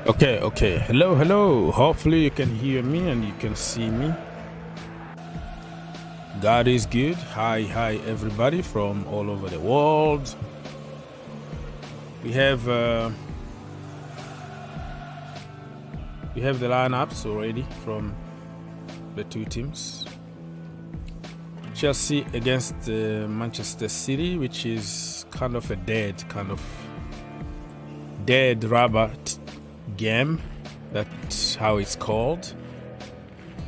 Okay. Hello. Hopefully you can hear me and you can see me. God is good. Hi, everybody from all over the world. We have the lineups already from the two teams. Chelsea against Manchester City, which is kind of a dead rubber game. That's how it's called,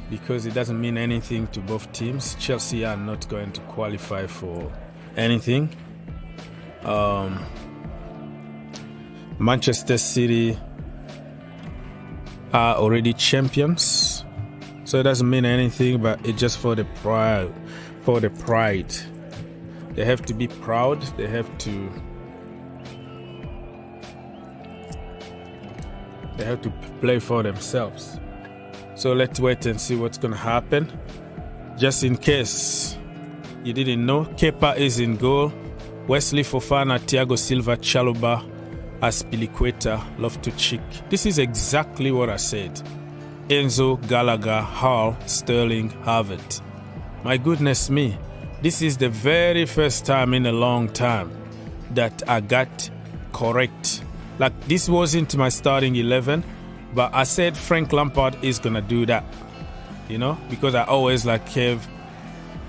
because it doesn't mean anything to both teams. Chelsea are not going to qualify for anything. Manchester City are already champions, so it doesn't mean anything, but it's just for the pride. They have to be proud. They have to play for themselves. So let's wait and see what's going to happen. Just in case you didn't know, Kepa is in goal. Wesley Fofana, Thiago Silva, Chalobah, Azpilicueta, Loftus-Cheek. This is exactly what I said. Enzo, Gallagher, Hall, Sterling, Havertz. My goodness me, this is the very first time in a long time that I got correct. Like, this wasn't my starting 11, but I said Frank Lampard is gonna do that, because I always have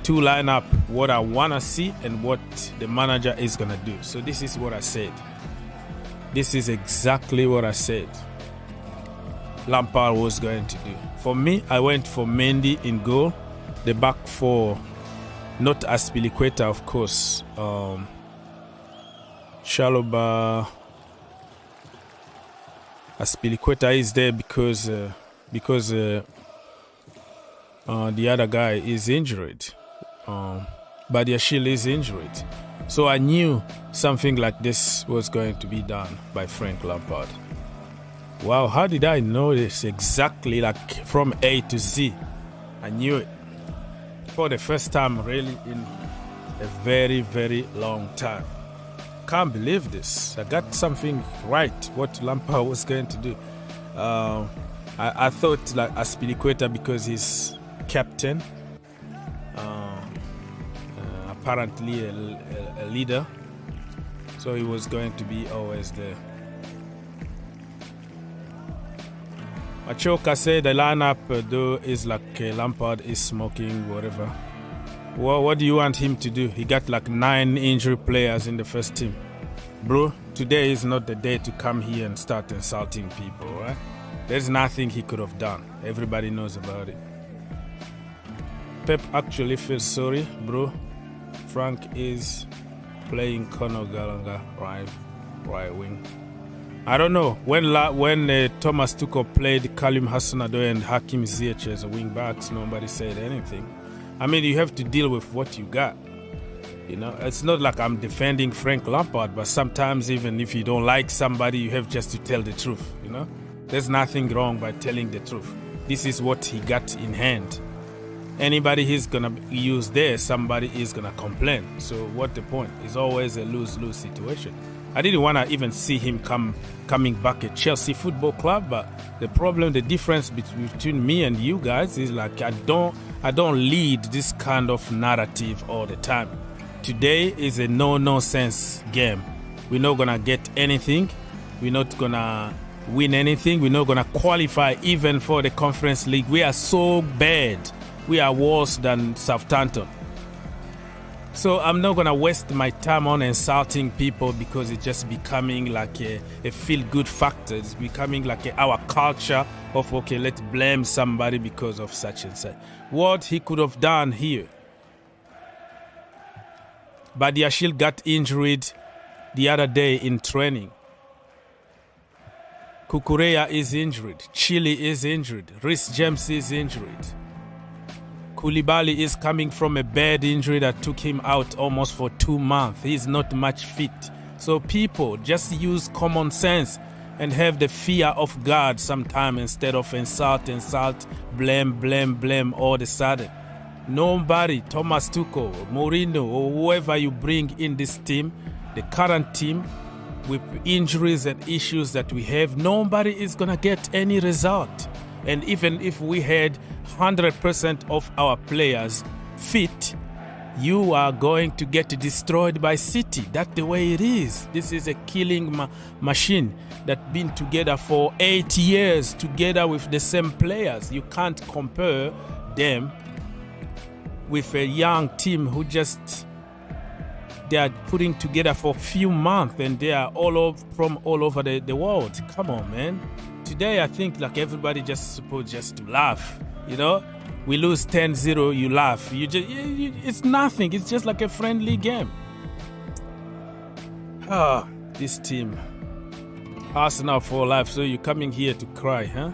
two lineup, what I wanna see and what the manager is gonna do. So this is what I said. This is exactly what I said Lampard was going to do. For me, I went for Mendy in goal. The back four, not Azpilicueta, of course. Chalobah. Azpilicueta is there because the other guy is injured. Badiashile is injured. So I knew something like this was going to be done by Frank Lampard. Wow, how did I know this exactly, from A to Z? I knew it for the first time really in a very, very long time. Can't believe this. I got something right, what Lampard was going to do. I thought Azpilicueta, because he's captain, apparently a leader, so he was going to be always there. Machoka said the lineup though is Lampard is smoking, whatever. What do you want him to do? He got 9 injury players in the first team. Bro, today is not the day to come here and start insulting people, right? There's nothing he could have done. Everybody knows about it. Pep actually feels sorry, bro. Frank is playing Conor Gallagher right wing. I don't know. When Thomas Tuchel played Kalim Hassanado and Hakim Ziyech as a wing backs, nobody said anything. I mean, you have to deal with what you got. It's not like I'm defending Frank Lampard, but sometimes even if you don't like somebody, you have just to tell the truth, There's nothing wrong by telling the truth. This is what he got in hand. Anybody he's going to use there, somebody is going to complain. So what the point? It's always a lose-lose situation. I didn't want to even see him coming back at Chelsea Football Club, but the difference between me and you guys is I don't lead this kind of narrative all the time. Today is a no-nonsense game. We're not going to get anything. We're not going to win anything. We're not going to qualify even for the Conference League. We are so bad. We are worse than Southampton. So I'm not going to waste my time on insulting people because it's just becoming a feel-good factor. It's becoming our culture of, okay, let's blame somebody because of such and such. What he could have done here. Badiashile got injured the other day in training. Kukureya is injured. Chile is injured. Reece James is injured. Koulibaly is coming from a bad injury that took him out almost for 2 months. He's not much fit. So people, just use common sense and have the fear of God sometime instead of insult, blame all of a sudden. Nobody, Thomas Tuchel, Mourinho, or whoever you bring in this team, the current team, with injuries and issues that we have, nobody is going to get any result. And even if we had 100% of our players fit, you are going to get destroyed by City. That's the way it is. This is a killing machine that's been together for 8 years, together with the same players. You can't compare them with a young team who just, they are putting together for a few months and they are from all over the world. Come on, man. Today, I think like everybody just supposed just to laugh, you know? We lose 10-0, you laugh. It's nothing. It's just like a friendly game. This team. Arsenal for life. So you're coming here to cry, huh?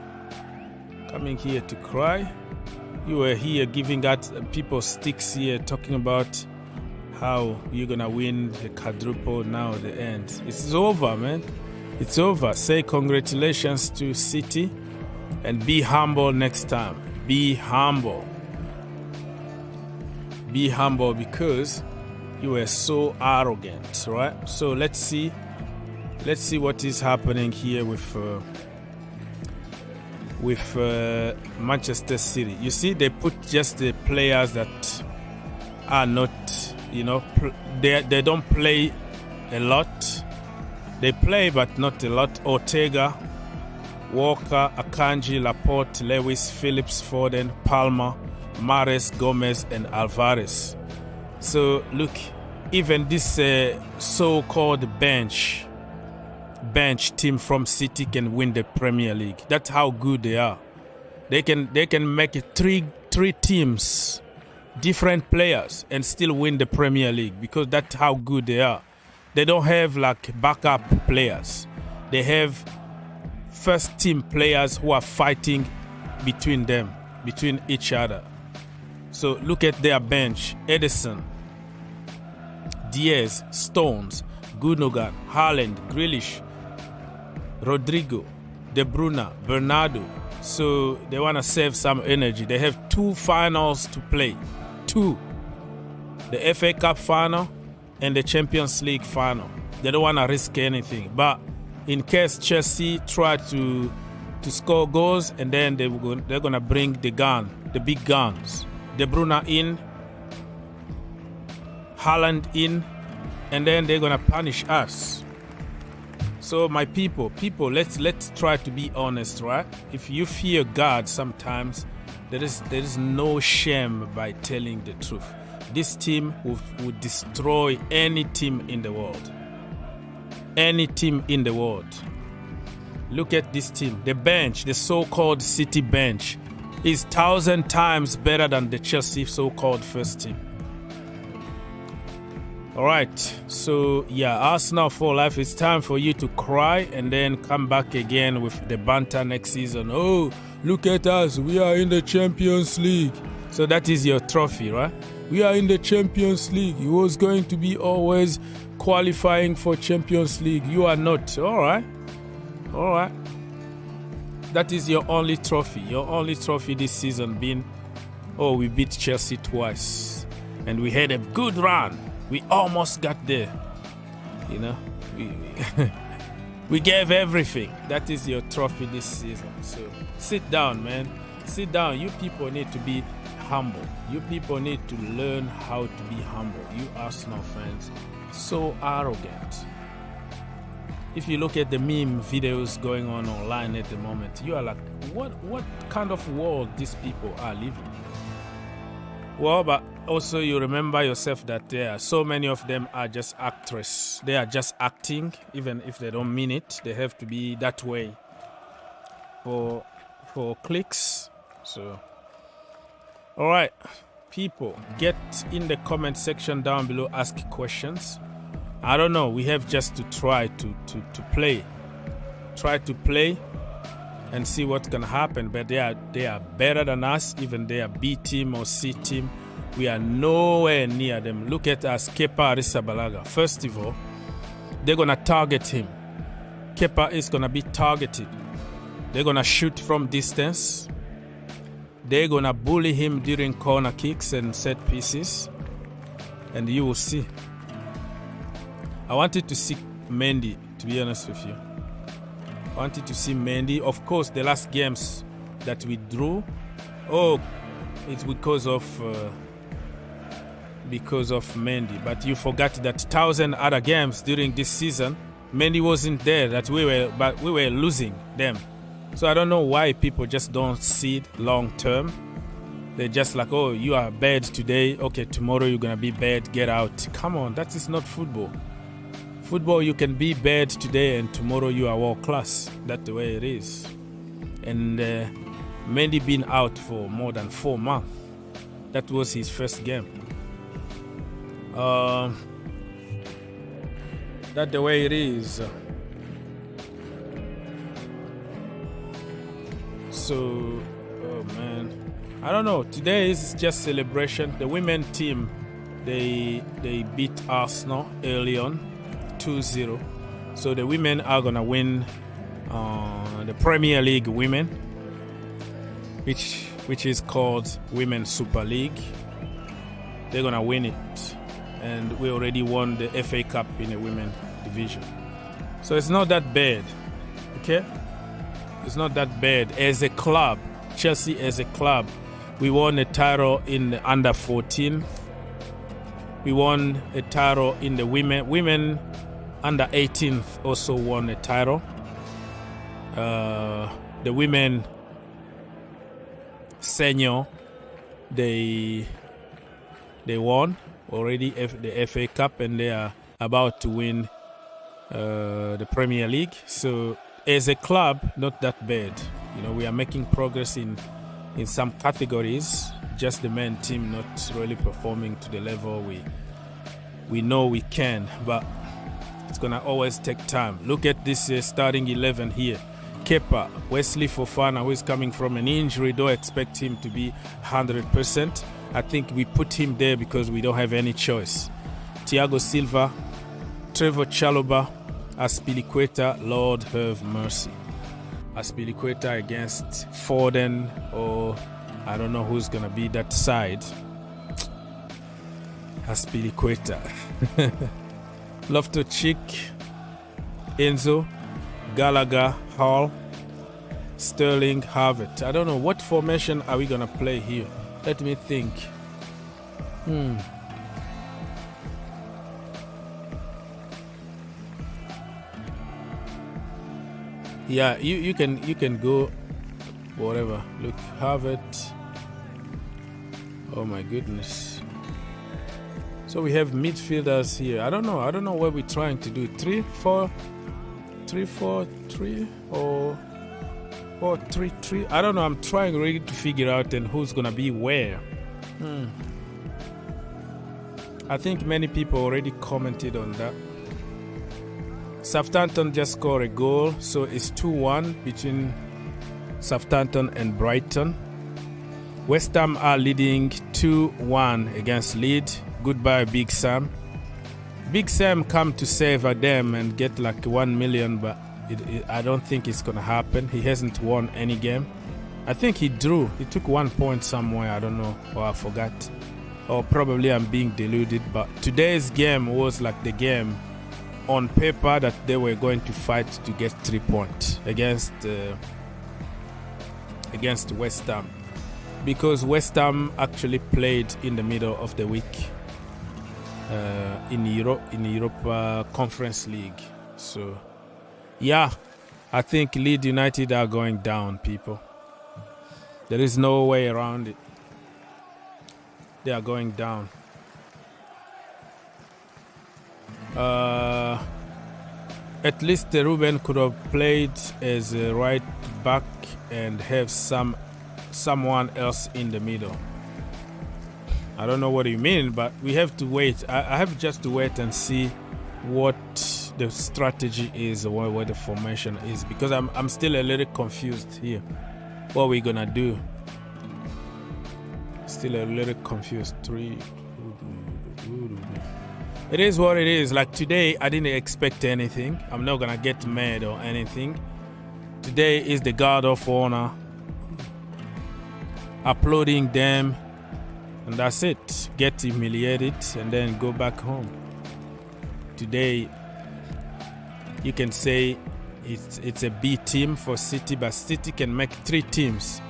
Coming here to cry? You were here giving out people sticks here, talking about how you're going to win the quadruple now, the end. It's over, man. It's over. Say congratulations to City and be humble next time. Be humble. Be humble because you were so arrogant, right? So let's see what is happening here with Manchester City. You see, they put just the players that are not, you know, they don't play a lot. They play but not a lot. Ortega, Walker, Akanji, Laporte, Lewis, Phillips, Foden, Palmer, Mahrez, Gomez, and Alvarez. So look, even this so-called bench team from City can win the Premier League. That's how good they are. They can make it three teams, different players, and still win the Premier League because that's how good they are. They don't have like backup players. They have first team players who are fighting between each other. So look at their bench: Edison, Diaz, Stones, Gundogan, Haaland, Grealish, Rodrigo, De Bruyne, Bernardo. So they want to save some energy. They have 2 finals to play. 2. The FA Cup final and the Champions League final. They don't want to risk anything. But in case Chelsea try to score goals, and then they're going to bring the big guns. De Bruyne in, Haaland in, and then they're going to punish us. So my people, let's try to be honest, right? If you fear God, sometimes there is no shame by telling the truth. This team would destroy any team in the world. Any team in the world. Look at this team. The bench, the so-called City bench, is 1,000 times better than the Chelsea so-called first team. All right, so yeah, Arsenal for life. It's time for you to cry and then come back again with the banter next season. Oh, look at us, we are in the Champions League. So that is your trophy, right? We are in the Champions League. You was going to be always qualifying for Champions League. You are not. All right. That is your only trophy. Your only trophy this season being, oh, we beat Chelsea twice. And we had a good run. We almost got there. You know, we gave everything. That is your trophy this season. So sit down, man. Sit down. You people need to be humble. You people need to learn how to be humble. You Arsenal fans, so arrogant. If you look at the meme videos going on online at the moment, you are like, what kind of world these people are living? Well, but also you remember yourself that there are so many of them are just actresses. They are just acting, even if they don't mean it. They have to be that way for clicks. So, all right, people, get in the comment section down below, ask questions. I don't know, we have just to try to play. Try to play and see what can happen. But they are better than us, even they are B team or C team. We are nowhere near them. Look at us, Kepa Arrizabalaga. First of all, they're going to target him. Kepa is going to be targeted. They're going to shoot from distance. they're gonna bully him during corner kicks and set pieces, and you will see. I wanted to see Mendy, to be honest with you. I wanted to see Mendy. Of course, the last games that we drew, it's because of Mendy. But you forgot that 1,000 other games during this season, Mendy wasn't there. That we were losing them. So I don't know why people just don't see it long term. They're just like, oh, you are bad today. Okay, tomorrow you're gonna be bad. Get out. Come on, that is not football. Football, you can be bad today and tomorrow you are world class. That's the way it is. And Mendy been out for more than 4 months. That was his first game. That's the way it is. So, oh man, I don't know. Today is just celebration. The women team, they beat Arsenal early on, 2-0. So the women are gonna win the Premier League women, which is called Women's Super League. They're gonna win it, and we already won the FA Cup in the women division. So it's not that bad, okay? It's not that bad. As a club, Chelsea as a club, we won a title in the under 14. We won a title in the women under 18 also won a title. The women senior, they won already the FA Cup, and they are about to win the Premier League. So as a club, not that bad. You know, we are making progress in some categories. Just the men team not really performing to the level we know we can, but it's gonna always take time. Look at this starting 11 here. Kepa, Wesley Fofana, who is coming from an injury. Don't expect him to be 100%. I think we put him there because we don't have any choice. Thiago Silva, Trevor Chalobah, Aspilicueta, Lord have mercy. Aspilicueta against Foden, or I don't know who's going to be that side. Aspilicueta. Loftus-Cheek, Enzo, Gallagher, Hall, Sterling, Havertz. I don't know, what formation are we going to play here? Let me think. Yeah, you can go whatever. Look, Havertz. Oh my goodness. So we have midfielders here. I don't know what we're trying to do. 3-4-3 or 4-3-3. I don't know. I'm trying really to figure out and who's gonna be where. I think many people already commented on that. Southampton just scored a goal, so it's 2-1 between Southampton and Brighton. West Ham are leading 2-1 against Leeds. Goodbye, Big Sam. Big Sam come to save them and get like 1 million, but I don't think it's gonna happen. He hasn't won any game. I think he drew. He took 1 point somewhere. I don't know, or I forgot, or probably I'm being deluded. But today's game was like the game on paper that they were going to fight to get 3 points against West Ham, because West Ham actually played in the middle of the week in Europa Conference League. So yeah, I think Leeds United are going down, people. There is no way around it. They are going down. At least Ruben could have played as a right back and have someone else in the middle. I don't know what you mean, but we have to wait. I have just to wait and see what the strategy is, or what the formation is, because I'm still a little confused here. What we're gonna do? Still a little confused. It is what it is. Like today, I didn't expect anything. I'm not gonna get mad or anything. Today is the guard of honor. applauding them, and that's it. Get humiliated and then go back home. Today, you can say it's a B team for City, but City can make 3 teams,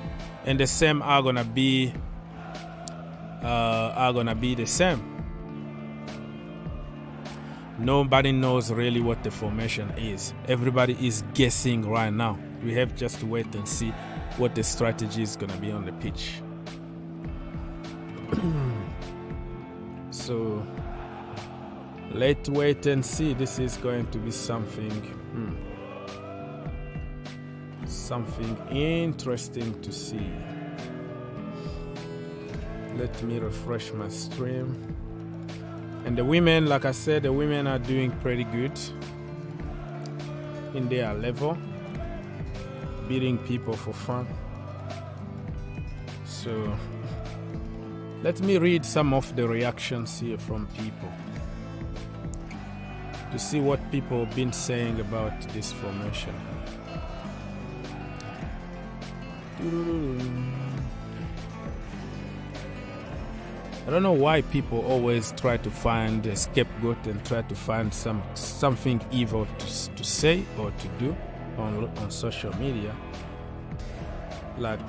and the same are gonna be the same. Nobody knows really what the formation is. Everybody is guessing right now. We have just to wait and see what the strategy is gonna be on the pitch. So let's wait and see. This is going to be something interesting to see. Let me refresh my stream. And the women, like I said, the women are doing pretty good in their level, beating people for fun. So let me read some of the reactions here from people to see what people have been saying about this formation. I don't know why people always try to find a scapegoat and try to find something evil to say or to do on social media. Like,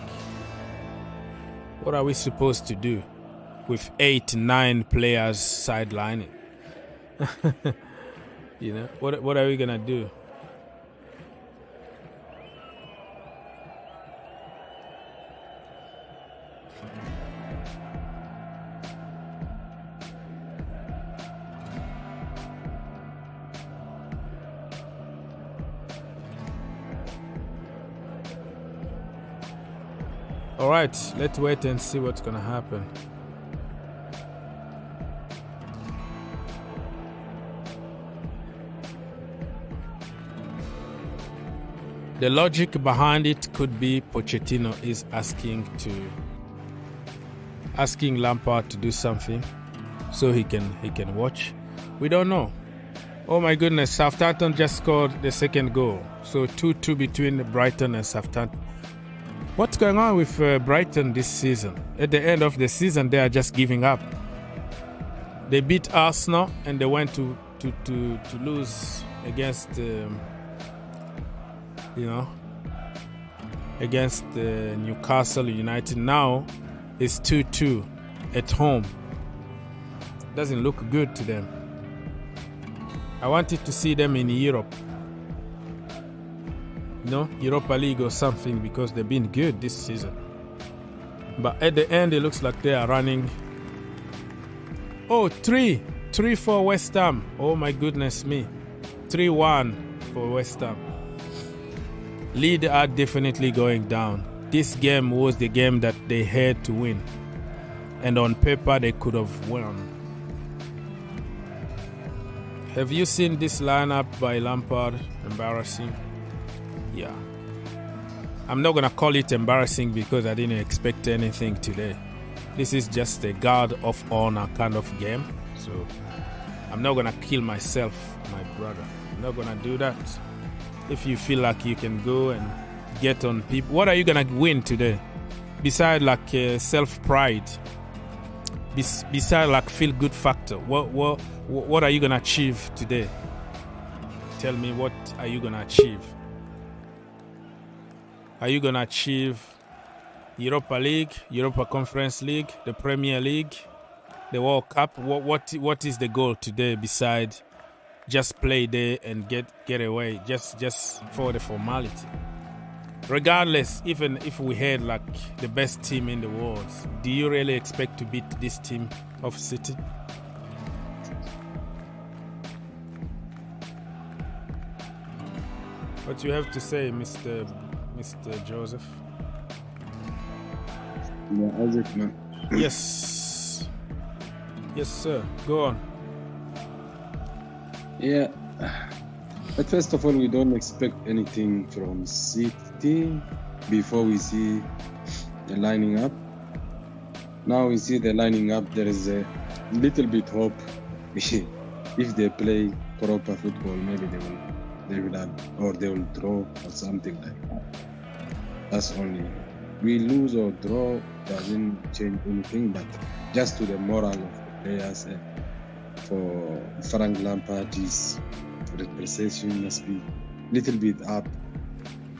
what are we supposed to do with 8-9 players sidelining? You know, what are we gonna do? All right, let's wait and see what's gonna happen. The logic behind it could be Pochettino is asking Lampard to do something so he can watch. We don't know. Oh my goodness, Southampton just scored the second goal. So 2-2 between Brighton and Southampton. What's going on with Brighton this season? At the end of the season, they are just giving up. They beat Arsenal and they went to lose against, against Newcastle United. Now it's 2-2 at home. Doesn't look good to them. I wanted to see them in Europe. Europa League or something, because they've been good this season. But at the end, it looks like they are running. Oh, 3 for West Ham. Oh my goodness me. 3-1 for West Ham. Leeds are definitely going down. This game was the game that they had to win. And on paper, they could have won. Have you seen this lineup by Lampard? Embarrassing. Yeah, I'm not gonna call it embarrassing because I didn't expect anything today. This is just a guard of honor kind of game, so I'm not gonna kill myself, my brother. I'm not gonna do that. If you feel like you can go and get on people, what are you gonna win today? Besides like self-pride, besides like feel-good factor, what are you gonna achieve today? Tell me, what are you gonna achieve? Are you going to achieve Europa League, Europa Conference League, the Premier League, the World Cup? What is the goal today besides just play there and get away, just for the formality? Regardless, even if we had like the best team in the world, do you really expect to beat this team of City? What you have to say, Mr. Joseph? Yeah, Isaac, man. Yes, sir. Go on. Yeah, but first of all, we don't expect anything from City before we see the lining up. Now we see the lining up. There is a little bit hope. If they play proper football, maybe they will have, or they will draw or something like that. That's only we lose or draw doesn't change anything, but just to the moral of the players. And for Frank Lampard, his representation must be a little bit up.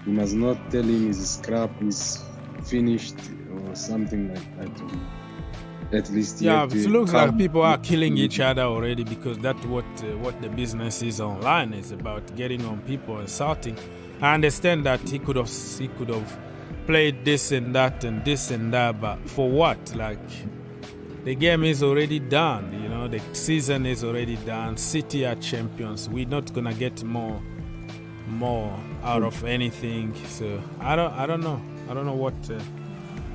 You must not tell him his scrap is finished or something like that. At least it looks like people are killing each other already, because that's what the business is online. Is about getting on people and shouting. I understand that he could have played this and that and this and that, but for what? Like, the game is already done. You know, the season is already done. City are champions. We're not gonna get more out of anything. So I don't know. I don't know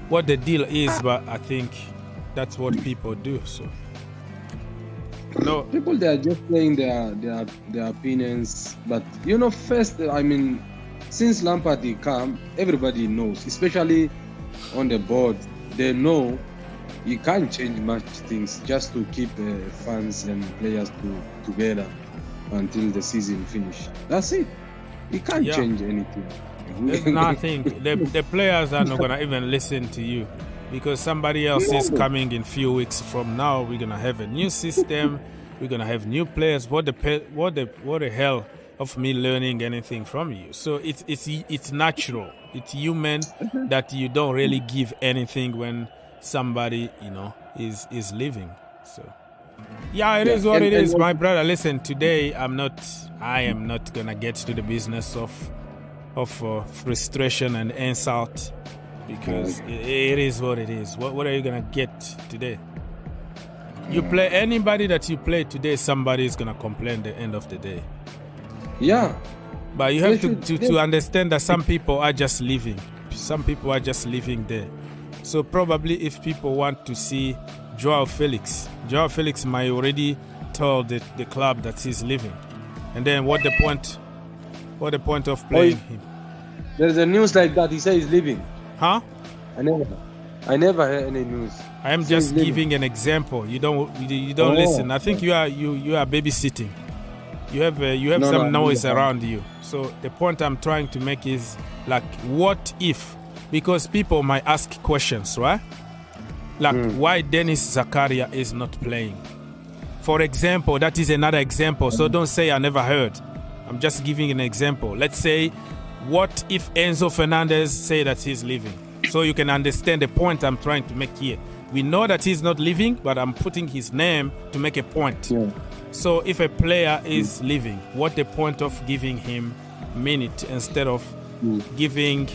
what the deal is, but I think that's what people do. So no, people, they are just saying their opinions. But first, I mean, since Lampard come, everybody knows, especially on the board, they know you can't change much things just to keep fans and players together until the season finish. That's it. You can't change anything. There's nothing. The players are not gonna even listen to you, because somebody else is coming in few weeks from now. We're gonna have a new system. We're gonna have new players. What the hell of me learning anything from you? So it's natural. It's human that you don't really give anything when somebody is leaving. So it is what it is, my brother. Listen, today I am not gonna get to the business of frustration and insult, because it is what it is. What are you gonna get today? You play anybody that you play today, somebody is gonna complain at the end of the day. Yeah, but you have to understand that some people are just leaving. Some people are just leaving there. So probably if people want to see Joao Felix might already told the club that he's leaving, and then what the point of playing him? There's a news like that. He says he's leaving. Huh? I never heard any news. I am just giving an example. You don't listen. I think you are babysitting. You have some noise around you. So the point I'm trying to make is, like, what if? Because people might ask questions, right? Like, why Dennis Zakaria is not playing? For example, that is another example. So don't say I never heard. I'm just giving an example. Let's say, what if Enzo Fernandez say that he's leaving? So you can understand the point I'm trying to make here. We know that he's not leaving, but I'm putting his name to make a point. Yeah. So if a player is leaving, what the point of giving him minute instead of giving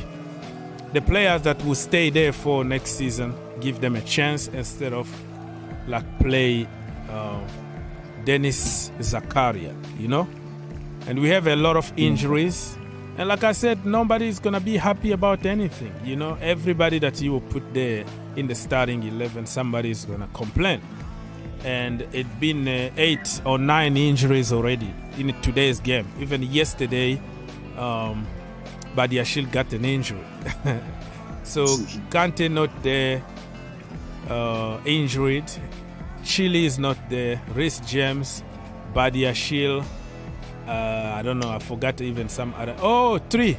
the players that will stay there for next season, give them a chance instead of like play Dennis Zakaria, And we have a lot of injuries. And like I said, nobody is going to be happy about anything. Everybody that you will put there in the starting 11, somebody is going to complain. And it's been 8 or 9 injuries already in today's game. Even yesterday, Badiashile got an injury. So Kante not there, injured. Chile is not there. Reece James, Badiashile. I don't know. I forgot even some other. 3.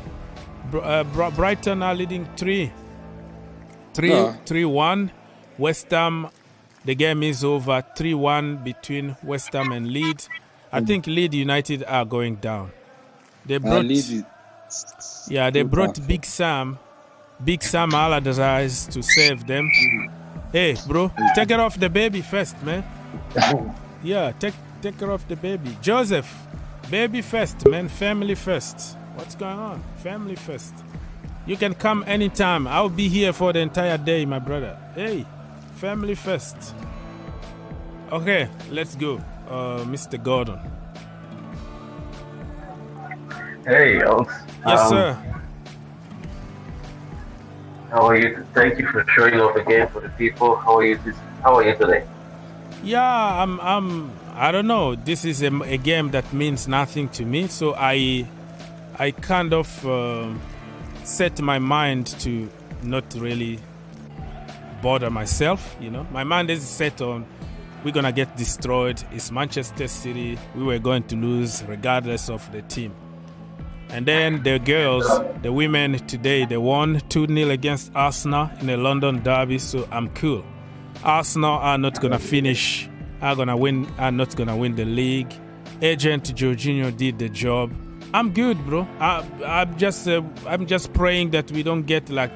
Brighton are leading 3-1. West Ham. The game is over. 3-1 between West Ham and Leeds. I think Leeds United are going down. They brought. They brought Big Sam Allardyce to save them. Hey, bro, take care of the baby first, man. Yeah, take care of the baby. Joseph, baby first, man. Family first. What's going on? Family first. You can come anytime. I'll be here for the entire day, my brother. Hey, family first. Okay, let's go. Mr. Gordon. Hey, Alex. Yes, sir. How are you? Thank you for showing off again for the people. How are you today? Yeah, I don't know. This is a game that means nothing to me, so I kind of set my mind to not really bother myself. My mind is set on we're gonna get destroyed. It's Manchester City. We were going to lose regardless of the team. And then the girls, the women today, they won 2-0 against Arsenal in the London derby, so I'm cool. Arsenal are not gonna finish, are not gonna win the league. Agent Jorginho did the job. I'm good, bro. I'm just praying that we don't get like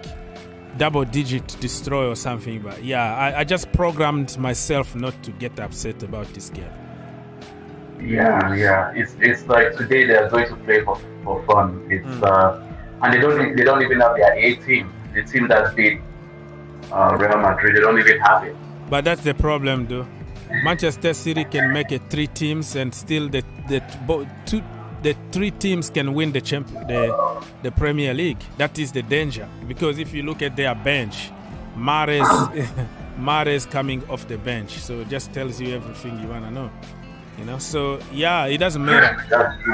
double-digit destroy or something. But yeah, I just programmed myself not to get upset about this game. Yeah. It's like today they are going to play for fun. It's and they don't even have their A team. The team that beat Real Madrid, they don't even have it. But that's the problem, though. Manchester City can make it 3 teams, and still the 3 teams can win the Premier League. That is the danger, because if you look at their bench, Mahrez coming off the bench, so it just tells you everything you wanna know. You know, so yeah, it doesn't matter.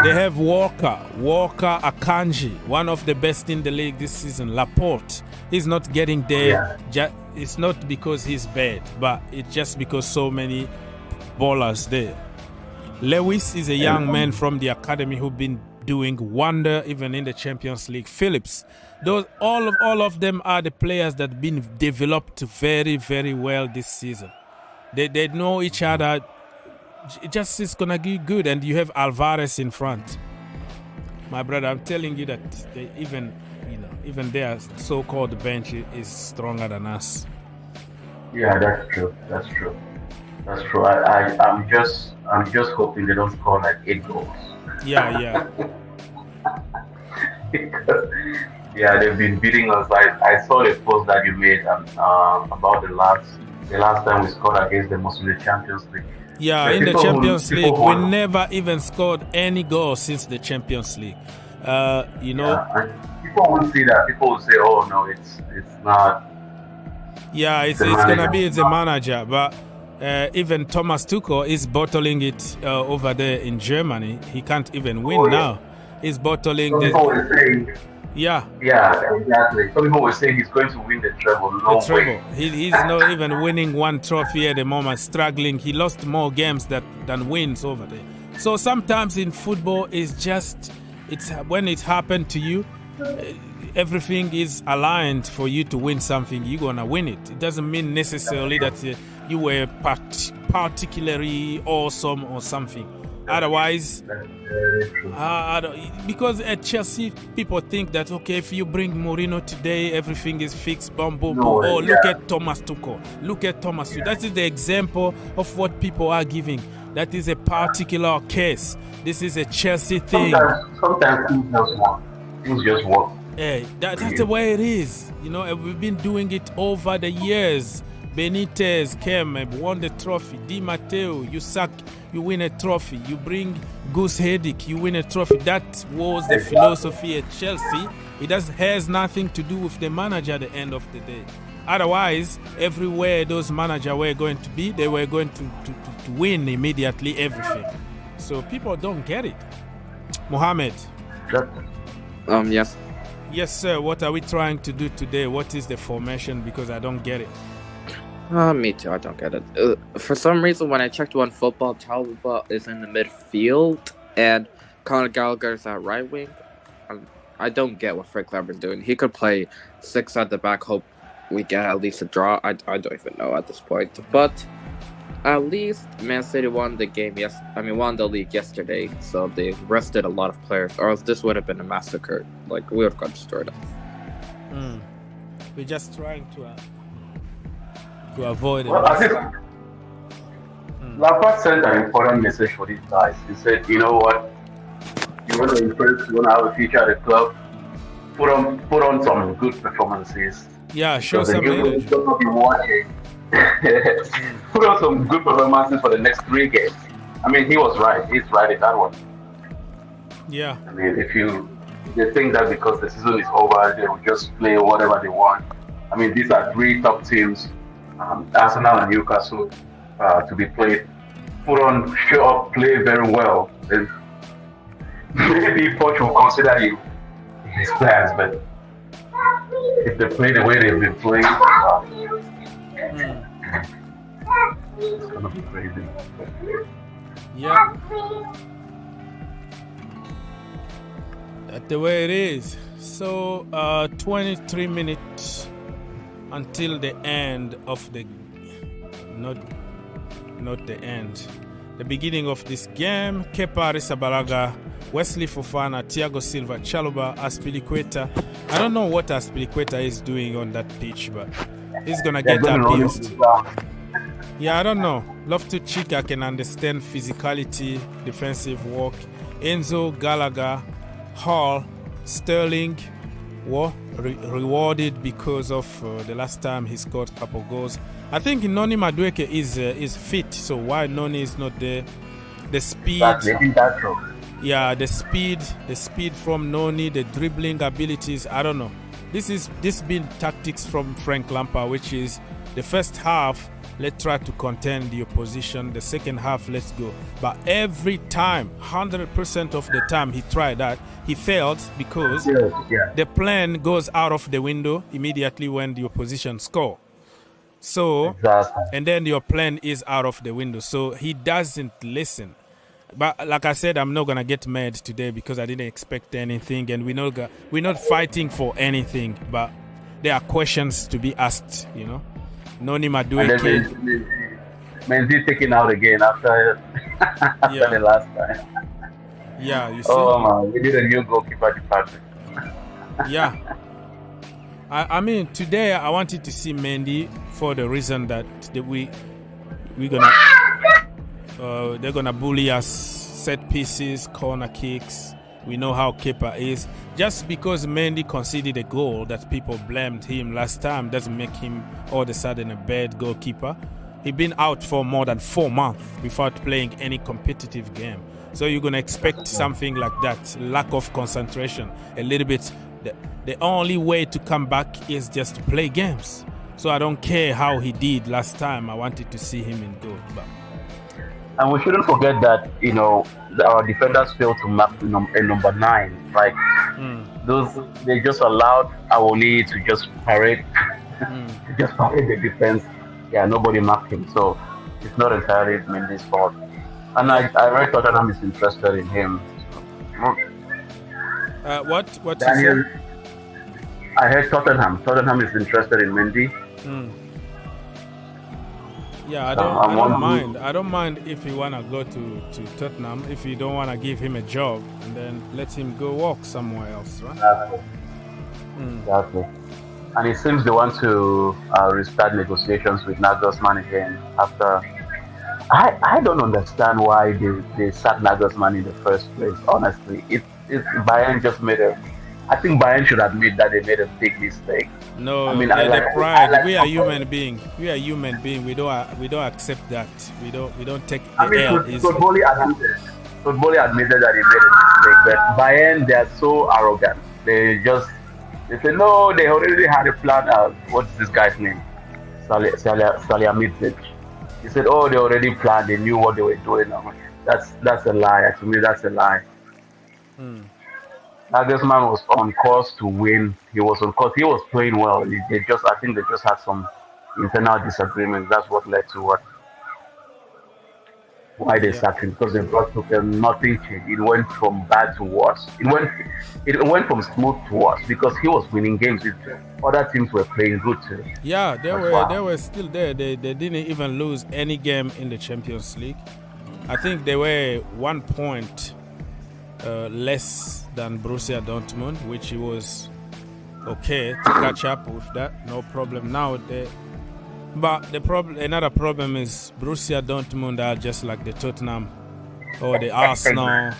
They have Walker, Akanji, one of the best in the league this season. Laporte, he's not getting there. It's not because he's bad, but it's just because so many ballers there. Lewis is a young man from the academy who've been doing wonder even in the Champions League. Phillips, all of them are the players that have been developed very, very well this season. They know each other. It just is gonna be good, and you have Alvarez in front. My brother, I'm telling you that even their so-called bench is stronger than us. Yeah, that's true. I'm just hoping they don't score like 8 goals. Yeah. Because, yeah, they've been beating us. I saw the post that you made about the last time we scored against them was in the Champions League. Yeah, in the Champions League, we never even scored any goals since the Champions League. You know. Yeah, people won't see that. People will say, "Oh no, it's not." Yeah, it's gonna be the manager, but even Thomas Tuchel is bottling it over there in Germany. He can't even win now. He's bottling Yeah, exactly. Some people were saying he's going to win the treble. Way. He's not even winning one trophy at the moment, struggling. He lost more games than wins over there. So sometimes in football, it's when it happened to you, everything is aligned for you to win something. You're going to win it. It doesn't mean necessarily that you were particularly awesome or something. Otherwise, because at Chelsea, people think that, okay, if you bring Mourinho today, everything is fixed, boom. Look at Thomas Tuchel. That is the example of what people are giving. That is a particular case. This is a Chelsea thing. Sometimes things just work. Hey, that's the way it is. You know, we've been doing it over the years. Benitez came, won the trophy. Di Matteo, you win a trophy. You bring Gus Hiddink, you win a trophy. That was the philosophy at Chelsea. It has nothing to do with the manager at the end of the day. Otherwise, everywhere those managers were going to be, they were going to win immediately everything. So people don't get it. Mohammed. Yes. Yes, sir. What are we trying to do today? What is the formation? Because I don't get it. Me too, I don't get it. For some reason, when I checked on football, Chalobah is in the midfield, and Conor Gallagher is at right wing. I don't get what Frank Lampard's doing. He could play 6 at the back, hope we get at least a draw. I don't even know at this point. But at least Man City won the game, won the league yesterday, so they rested a lot of players, or else this would have been a massacre. Like, we would have got destroyed. We're just trying to avoid it. Well, I think Lampard sent an important message for these guys. He said, you know what? You want to impress, you want to have a future at the club, put on some good performances. Yeah, show some energy. Don't be watching. Put on some good performances for the next 3 games. I mean, he was right. He's right in that one. Yeah. I mean, they think that because the season is over, they will just play whatever they want. I mean, these are 3 top teams. Arsenal and Newcastle to be played. Put on, show up, play very well. And maybe Poch will consider you his plans, but if they play the way they've been playing, it's gonna be crazy. Yeah. But the way it is, so 23 minutes until the end of the, not the end, the beginning of this game. Kepa Arrizabalaga, Wesley Fofana, Thiago Silva, Chalobah, Azpilicueta. I don't know what Azpilicueta is doing on that pitch, but he's gonna get abused. Yeah, I don't know. Loftus-Cheek, I can understand physicality, defensive work. Enzo, Gallagher, Hall, Sterling were rewarded because of the last time he scored a couple goals. I think Noni Madueke is fit, so why Noni is not there? The speed. Yeah, the speed from Noni, the dribbling abilities. I don't know. This been tactics from Frank Lampard, which is the first half, let's try to contain the opposition. The second half, let's go. But every time, 100% of the time he tried that, he failed because the plan goes out of the window immediately when the opposition score. So, and then your plan is out of the window. So he doesn't listen. But like I said, I'm not going to get mad today because I didn't expect anything. And we're not fighting for anything. But there are questions to be asked, you know. Noni Madueke. Menzi taken out again after the last time. Yeah, you see. Oh man, we need a new goalkeeper department. Yeah. I mean, today I wanted to see Mendy for the reason that we're gonna they're gonna bully us, set pieces, corner kicks. We know how Kepa is. Just because Mendy conceded a goal that people blamed him last time doesn't make him all of a sudden a bad goalkeeper. He's been out for more than 4 months without playing any competitive game. So you're going to expect something like that, lack of concentration, a little bit. The only way to come back is just to play games. So I don't care how he did last time. I wanted to see him in goal. And we shouldn't forget that, you know, our defenders failed to mark a number 9. Like, they just allowed Awoli to just parade, the defense. Yeah, nobody marked him. So it's not entirely Mendy's fault. And I read Tottenham is interested in him. What Daniel, I heard Tottenham is interested in Mendy. Yeah, I don't mind. I don't mind if he wanna go to Tottenham. If you don't wanna give him a job, and then let him go work somewhere else, right? Exactly. And it seems they want to restart negotiations with Nagelsmann again after. I don't understand why they sacked Nagelsmann in the first place. Honestly, Bayern just made I think Bayern should admit that they made a big mistake. No, I mean, the pride. We are human beings. We are human beings. We don't accept that. We don't take the L. Football admitted that he made a mistake, but Bayern, they are so arrogant. They say no. They already had a plan. What's this guy's name? Salihamidzic. He said, oh, they already planned. They knew what they were doing. That's a lie. To me, that's a lie. Nagelsmann was on course to win. He was on course. He was playing well. I think they just had some internal disagreements. That's what led to why they sacked him, because they brought Tuchel. Nothing changed. It went from bad to worse. It went from smooth to worse because he was winning games. Other teams were playing good too. Yeah, they were still there. They didn't even lose any game in the Champions League. I think they were 1 point less than Borussia Dortmund, which was okay to catch up with that, no problem. Now, another problem is Borussia Dortmund are just like the Tottenham or the Arsenal,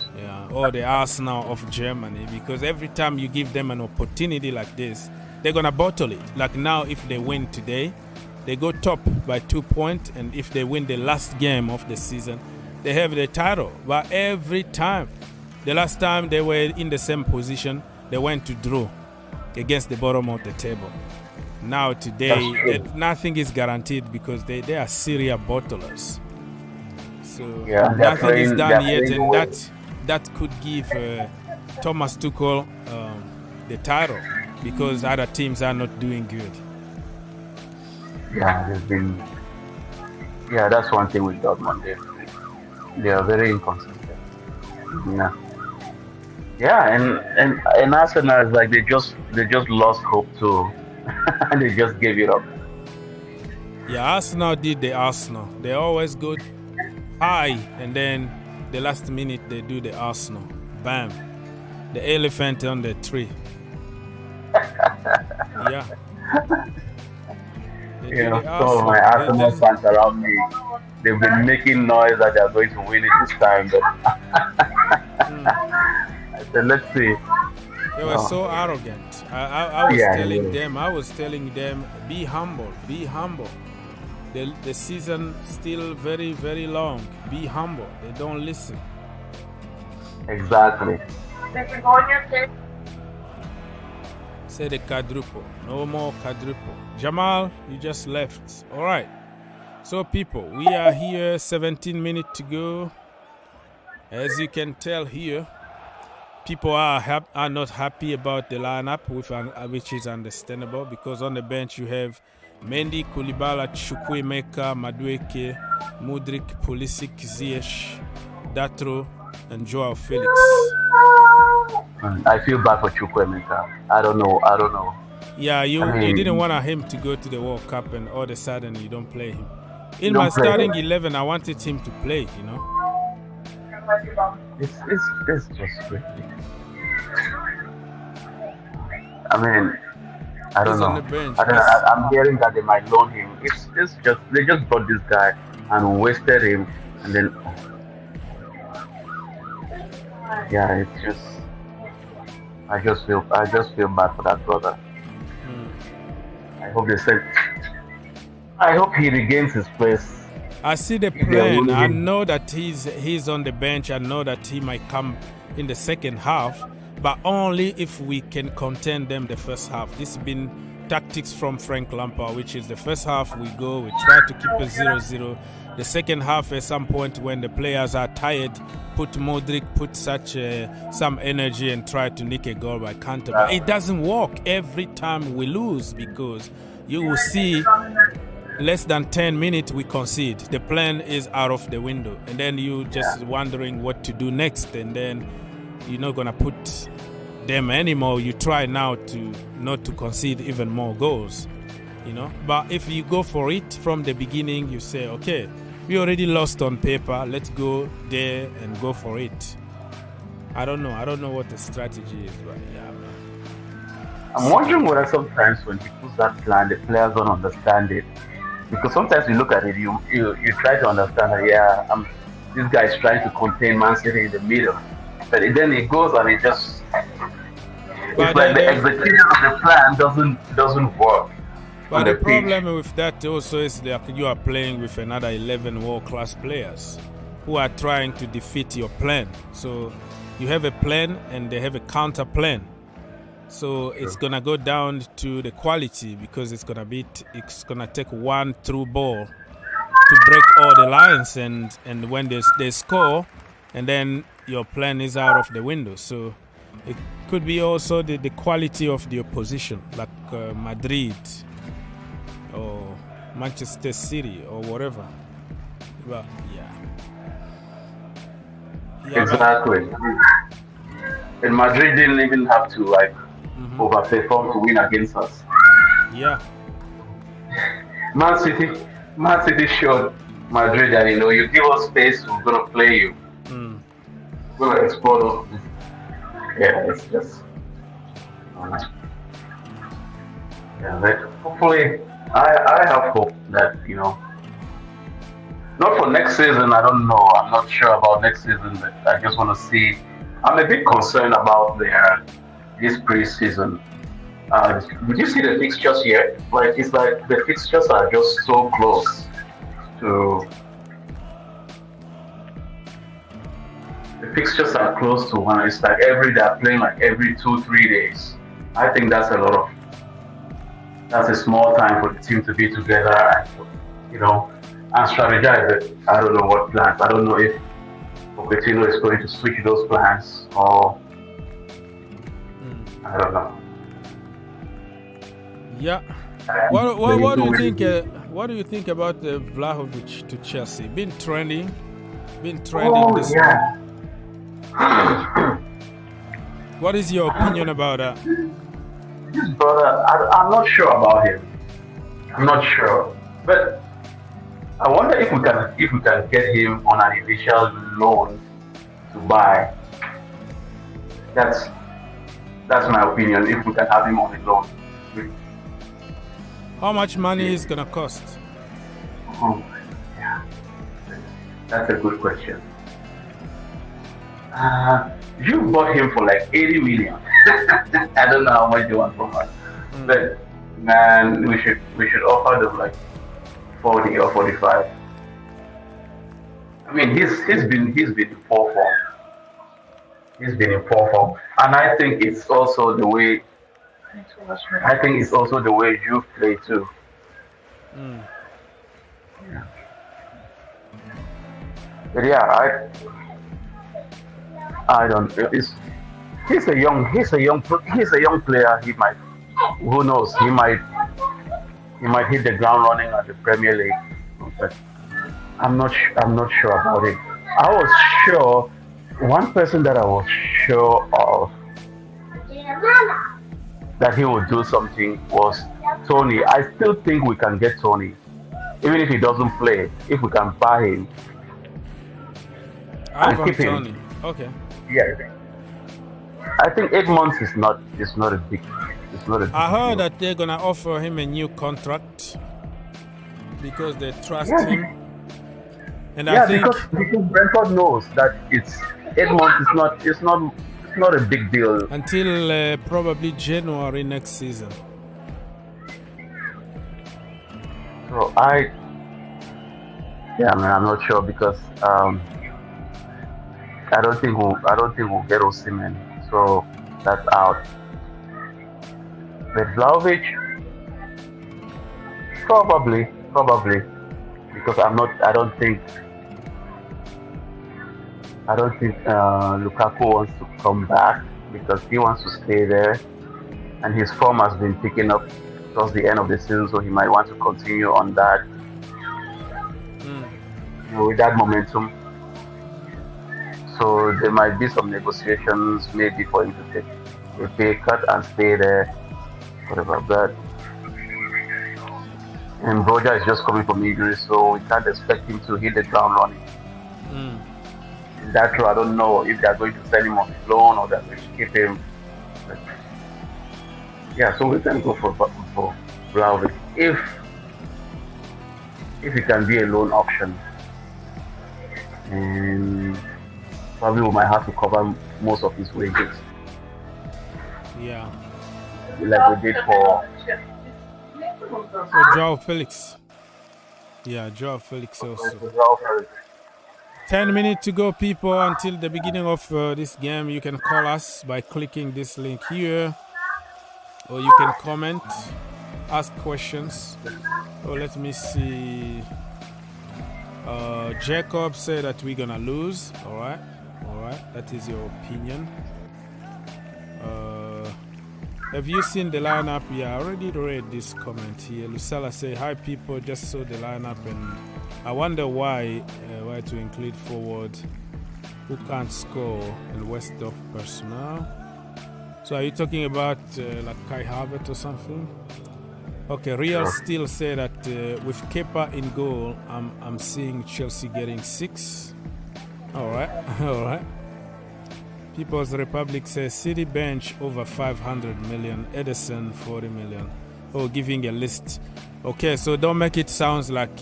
or the Arsenal of Germany, because every time you give them an opportunity like this, they're gonna bottle it. Like now, if they win today, they go top by 2 points, and if they win the last game of the season, they have the title. But every time, the last time they were in the same position, they went to draw against the bottom of the table. Now today, nothing is guaranteed because they are serious bottlers. So nothing is done yet, and that could give Thomas Tuchel the title because other teams are not doing good. That's one thing with Dortmund. They are very inconsistent. Yeah, and Arsenal is like they just lost hope too, and they just gave it up. Yeah, Arsenal did the Arsenal. They always go high, and then the last minute they do the Arsenal. Bam, the elephant on the tree. Yeah. So my Arsenal fans around me, they've been making noise that they're going to win it this time, but I said, let's see. They were so arrogant. I was telling them, be humble, be humble. The season still very, very long. Be humble. They don't listen. Exactly. Say the quadruple. No more quadruple. Jamal, you just left. All right. So people, we are here, 17 minutes to go. As you can tell here, people are not happy about the lineup, which is understandable, because on the bench you have Mendy, Koulibaly, Chukwuemeka, Madueke, Mudryk, Pulisic, Ziyech, Datro, and Joao Felix. I feel bad for Chukwuemeka. I don't know. Yeah, you didn't want him to go to the World Cup, and all of a sudden you don't play him. In my starting 11, I wanted him to play, you know. It's just ridiculous. I mean, I don't know. On the bench. I'm hearing that they might loan him. It's just they just brought this guy and wasted him, and then it's just I just feel bad for that brother. I hope he regains his place. I see the plan. I know that he's on the bench. I know that he might come in the second half, but only if we can contain them the first half. This has been tactics from Frank Lampard, which is the first half we try to keep it 0-0. The second half, at some point when the players are tired, put Modric, put some energy and try to nick a goal by counter. But it doesn't work every time we lose, because you will see less than 10 minutes we concede. The plan is out of the window, and then you just wondering what to do next, and then you're not gonna put them anymore. You try now to not to concede even more goals, you know. But if you go for it from the beginning, you say, okay, we already lost on paper, let's go there and go for it. I don't know what the strategy is, but yeah, man. I'm wondering whether sometimes when he puts that plan, the players don't understand it. Because sometimes you look at it, you try to understand that, this guy is trying to contain Man City in the middle. But then it goes and it just... It's like the execution of the plan doesn't work. But the problem with that also is that you are playing with another 11 world-class players who are trying to defeat your plan. So you have a plan and they have a counter plan. So it's gonna go down to the quality, because it's gonna take one through ball to break all the lines, and when they score, and then your plan is out of the window. So it could be also the quality of the opposition, like Madrid or Manchester City or whatever. But yeah, exactly. And Madrid didn't even have to overperform to win against us. Yeah. Man City showed Madrid that, you give us space, we're gonna play you. We're gonna explode us. Yeah, it's just but hopefully I have hope that, not for next season, I don't know. I'm not sure about next season, but I just want to see. I'm a bit concerned about this pre-season. Did you see the fixtures yet? Like, it's like the fixtures are just so close to. The fixtures are close to one. It's like they're playing like every 2-3 days. I think that's a small time for the team to be together and strategize. But I don't know what plans. I don't know if Pochettino is going to switch those plans, or I don't know. Yeah. What do you think? What do you think about the Vlahovic to Chelsea? Been trending this morning. What is your opinion about that? This brother, I'm not sure about him. I'm not sure, but I wonder if we can get him on an initial loan to buy. That's my opinion. If we can have him on a loan. How much money is gonna cost? Oh, yeah. That's a good question. You bought him for like 80 million. I don't know how much you want from us, but man, we should offer them like 40 or 45. I mean, he's been in poor form. He's been in poor form, and I think it's also the way. I think it's also the way you play too. Yeah. But yeah, I don't. He's a young player. He might, who knows? He might hit the ground running at the Premier League. But I'm not sure about it. I was sure. One person that I was sure of that he would do something was Tony. I still think we can get Tony, even if he doesn't play. If we can buy him and keep Tony. him. Okay. Yeah. I think 8 months is not a big. It's not a big I heard deal. that they're gonna offer him a new contract because they trust Yeah. him. And Yeah, I think because Brentford knows that it's 8 months. It's not a big deal. until probably January next season. So I'm not sure because I don't think we'll get Osimhen. So that's out. But Vlahovic, probably because I don't think Lukaku wants to come back because he wants to stay there, and his form has been picking up towards the end of the season, so he might want to continue on that. With that momentum. So there might be some negotiations maybe for him to take a pay cut and stay there, whatever. But and Roger is just coming from injury, so we can't expect him to hit the ground running. In that row, I don't know if they're going to send him on loan or they're going to keep him. But yeah, so we can go for Vlahovic if it can be a loan option. And probably we might have to cover most of his wages. Yeah. Like we did for Joao Felix. Yeah, Joao Felix also. Felix. 10 minutes to go, people, until the beginning of this game. You can call us by clicking this link here, or you can comment, ask questions. Oh, let me see. Jacob said that we're gonna lose. All right, that is your opinion. Have you seen the lineup? Yeah, I already read this comment here. Lucella say, hi people, just saw the lineup and I wonder why to include forward who can't score and Westdorf personnel. So are you talking about like Kai Havertz or something? Okay, Real still say that with Kepa in goal, I'm seeing Chelsea getting 6. All right. People's Republic says City bench over 500 million, Edison 40 million. Oh, giving a list. Okay, so don't make it sound like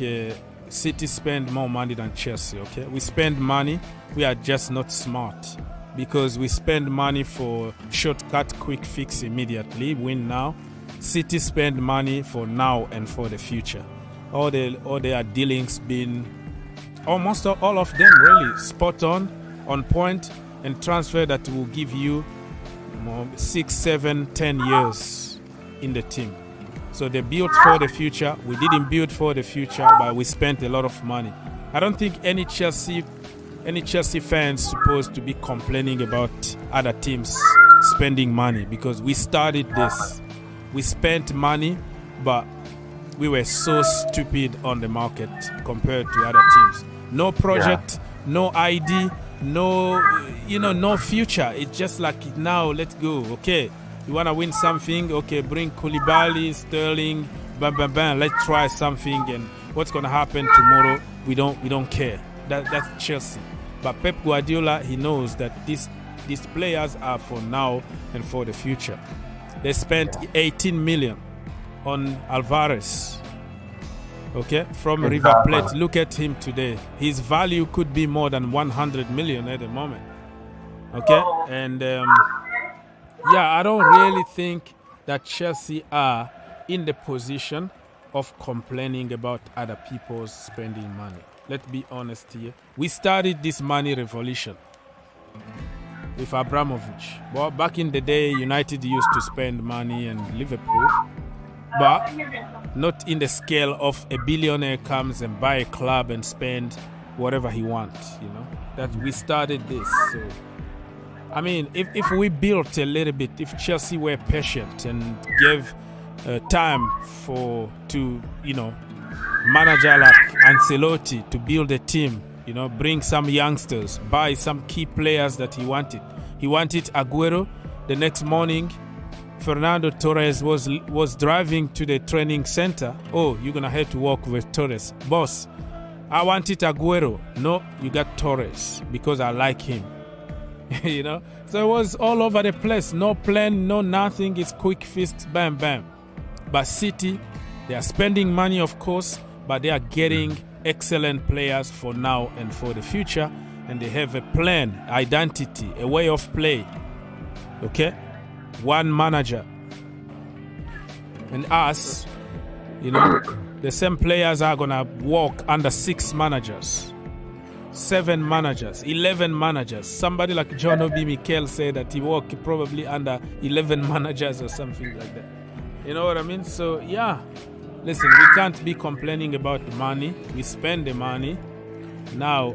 City spend more money than Chelsea, okay? We spend money, we are just not smart. Because we spend money for shortcut, quick fix immediately, win now. City spend money for now and for the future. All their dealings been, almost all of them really, spot on point, and transfer that will give you 6, 7, 10 years in the team. So they built for the future. We didn't build for the future, but we spent a lot of money. I don't think any Chelsea fans supposed to be complaining about other teams spending money because we started this. We spent money, but we were so stupid on the market compared to other teams. No project, no ID, no, no future. It's just like now, let's go. Okay, you want to win something? Okay, bring Koulibaly, Sterling, bam, bam, bam. Let's try something. And what's gonna happen tomorrow? We don't care. That's Chelsea. But Pep Guardiola, he knows that these players are for now and for the future. They spent 18 million on Alvarez. Okay, from River Plate. Look at him today. His value could be more than 100 million at the moment. Okay, and I don't really think that Chelsea are in the position of complaining about other people spending money. Let's be honest here. We started this money revolution with Abramovich. Well, back in the day, United used to spend money and Liverpool, but not in the scale of a billionaire comes and buy a club and spend whatever he wants, that we started this. So, I mean, if we built a little bit, if Chelsea were patient and gave time to manager like Ancelotti to build a team, bring some youngsters, buy some key players that he wanted. He wanted Aguero. The next morning, Fernando Torres was driving to the training center. Oh, you're going to have to work with Torres. Boss, I wanted Aguero. No, you got Torres because I like him. So it was all over the place. No plan, no nothing. It's quick fist, bam, bam. But City, they are spending money, of course, but they are getting excellent players for now and for the future. And they have a plan, identity, a way of play. Okay? One manager. And us, the same players are going to work under 6 managers, 7 managers, 11 managers. Somebody like John Obi Mikel said that he worked probably under 11 managers or something like that. You know what I mean? So, yeah. Listen, we can't be complaining about the money. We spend the money. Now,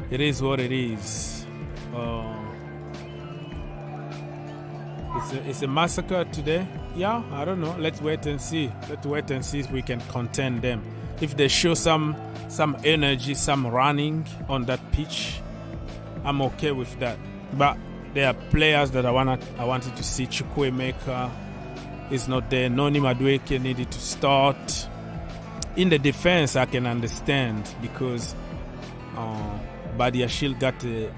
it is what it is. It's a massacre today. Yeah, I don't know. Let's wait and see. Let's wait and see if we can contend them. If they show some energy, some running on that pitch, I'm okay with that. But there are players that I wanted to see. Chukwuemeka is not there. Noni Madueke needed to start. In the defense, I can understand because Badiashile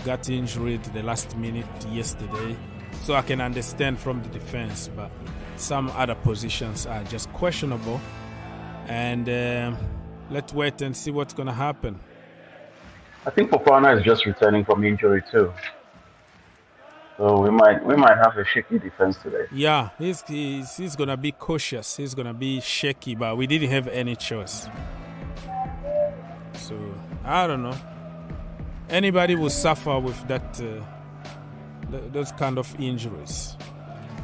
got injured the last minute yesterday. So I can understand from the defense, but some other positions are just questionable. And let's wait and see what's going to happen. I think Fofana is just returning from injury too. So we might have a shaky defense today. Yeah, he's going to be cautious. He's going to be shaky, but we didn't have any choice. So, I don't know. Anybody will suffer with that those kind of injuries.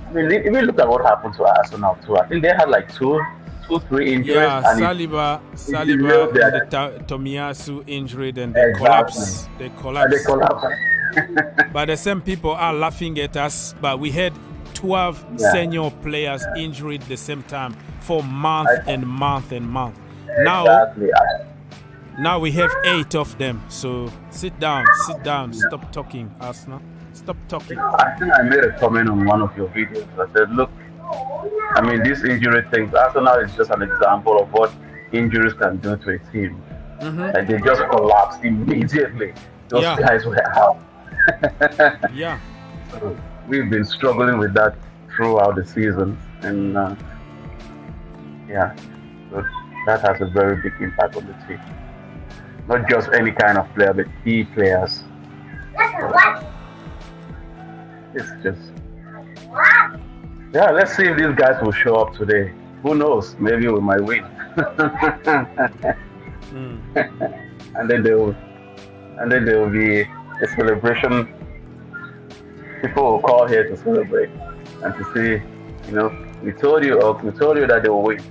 I mean, if you look at what happened to Arsenal too, I think they had like 2-3 injuries. Yeah, Saliba, and the Tomiyasu injured, and they collapsed. They collapsed. But the same people are laughing at us. But we had 12 senior players injured at the same time for month and month and month. Now we have 8 of them. So sit down. Stop talking, Arsenal. Stop talking. I think I made a comment on one of your videos. I said, look, I mean, these injury things, Arsenal is just an example of what injuries can do to a team. Like they just collapsed immediately. Those guys were out. Yeah. So we've been struggling with that throughout the season. And so that has a very big impact on the team. Not just any kind of player, but key players. It's just, let's see if these guys will show up today. Who knows? Maybe we might win. And then there will be a celebration. People will call here to celebrate and to see, we told you that they will win.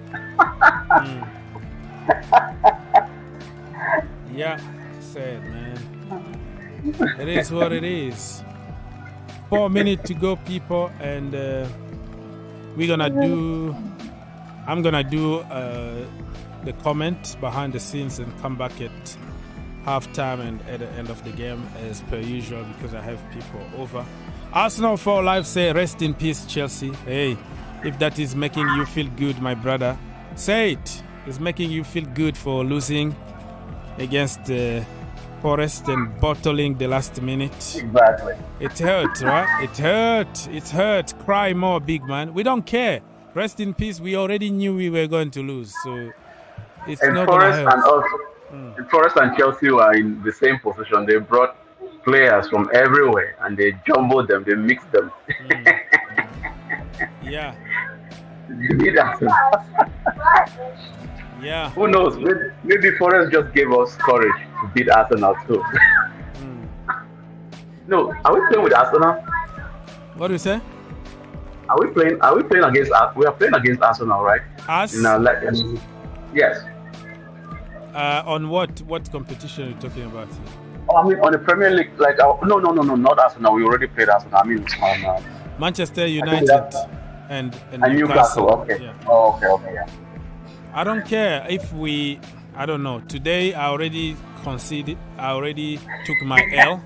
Yeah, sad, man. It is what it is. 4 minutes to go, people, and I'm gonna do the comment behind the scenes and come back at halftime and at the end of the game as per usual because I have people over. Arsenal for life say rest in peace Chelsea. Hey, if that is making you feel good, my brother, say it. It's making you feel good for losing against Forest and bottling the last minute. Exactly. It hurt, right? It hurt. It hurt. Cry more, big man. We don't care. Rest in peace. We already knew we were going to lose, so it's And not going to Forest hurt. and also Forest and Chelsea were in the same position. They brought players from everywhere and they jumbled them. They mixed them. Yeah. You need that. Yeah. Who knows? Maybe Forest just gave us courage to beat Arsenal too. No, are we playing with Arsenal? What do you say? Are we playing against? We are playing against Arsenal, right? Us? Yes. On what competition are you talking about? Oh, I mean on the Premier League, no, not Arsenal. We already played Arsenal. I mean on Manchester United and Newcastle. Okay. Yeah. Oh, okay, yeah. I don't care if I don't know. Today I already conceded. I already took my L.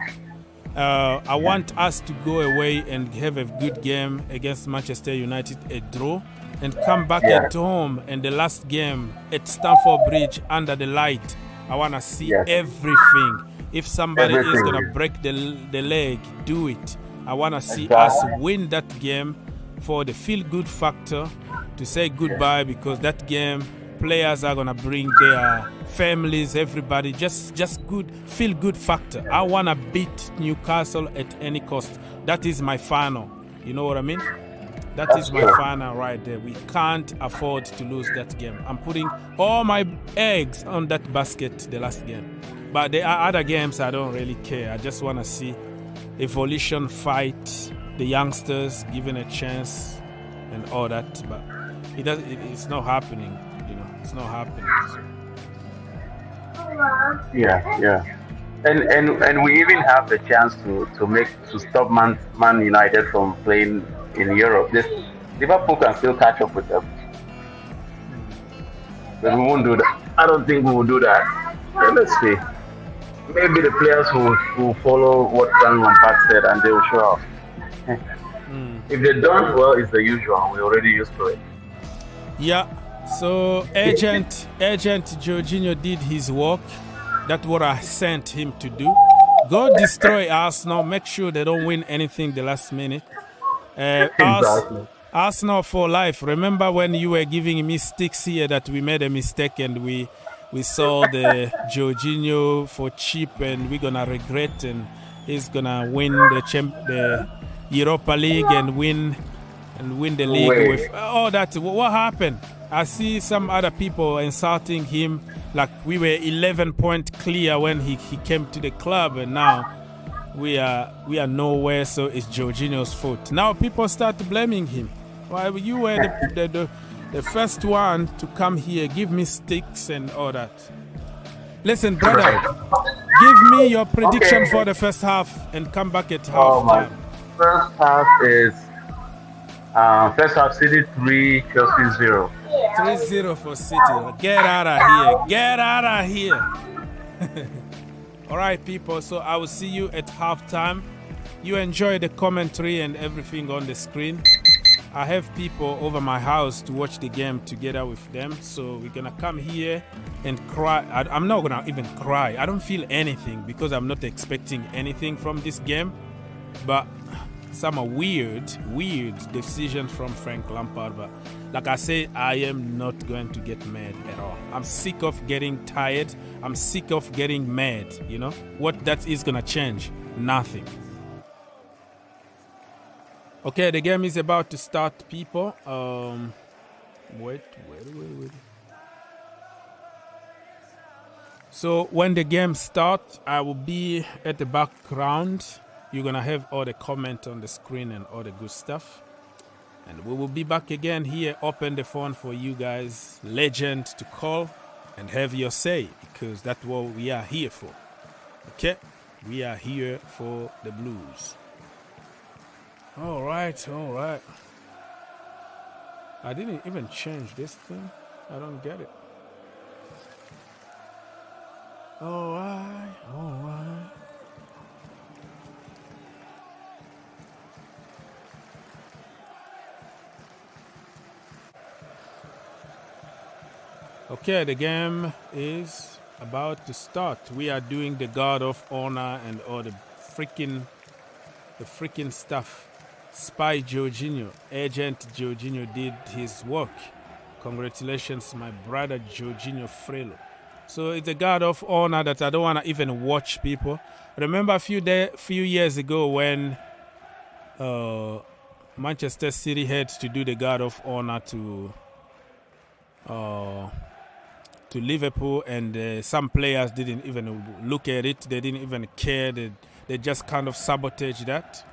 I want us to go away and have a good game against Manchester United, a draw, and come back at home and the last game at Stamford Bridge under the light. I want to see everything. If somebody is going to break the leg, do it. I want to see us win that game for the feel-good factor, to say goodbye, because that game, players are going to bring their families, everybody, just good, feel-good factor. I want to beat Newcastle at any cost. That is my final. You know what I mean? That is my final right there. We can't afford to lose that game. I'm putting all my eggs on that basket the last game. But there are other games I don't really care. I just want to see Evolution fight, the youngsters given a chance and all that. But it's not happening. You know, it's not happening. Yeah. And we even have the chance to stop Man United from playing in Europe. Liverpool can still catch up with them. But we won't do that. I don't think we will do that. But let's see. Maybe the players will follow what Frank Lampard said and they will show up. If they don't, well, it's the usual. We're already used to it. Yeah. So Agent Jorginho did his work. That's what I sent him to do. Go destroy Arsenal. Make sure they don't win anything the last minute. Exactly. Arsenal for life. Remember when you were giving me sticks here that we made a mistake and we saw the Jorginho for cheap and we're gonna regret, and he's gonna win the Europa League and win the league with all that. What happened? I see some other people insulting him like we were 11 points clear when he came to the club, and now we are nowhere. So it's Jorginho's fault. Now people start blaming him. Well, you were the first one to come here, give me sticks and all that. Listen, brother, give me your prediction for the first half and come back at half time. First half City 3, Chelsea 0. 3-0 for City. Get out of here. Get out of here. All right, people. So I will see you at halftime. You enjoy the commentary and everything on the screen. I have people over my house to watch the game together with them. So we're going to come here and cry. I'm not going to even cry. I don't feel anything because I'm not expecting anything from this game. But some are weird decisions from Frank Lampard. But like I say, I am not going to get mad at all. I'm sick of getting tired. I'm sick of getting mad. You know what that is going to change? Nothing. Okay, the game is about to start, people. Wait. So when the game starts, I will be at the background. You're going to have all the comment on the screen and all the good stuff. And we will be back again here. Open the phone for you guys, legend, to call and have your say, because that's what we are here for. Okay? We are here for the Blues. All right. I didn't even change this thing. I don't get it. All right. Okay, the game is about to start. We are doing the guard of honor and all the freaking stuff. Spy Jorginho, Agent Jorginho did his work. Congratulations, my brother Jorginho Frelo. So it's a guard of honor that I don't want to even watch, people. Remember a few years ago when Manchester City had to do the guard of honor to Liverpool, and some players didn't even look at it. They didn't even care. They just kind of sabotaged that.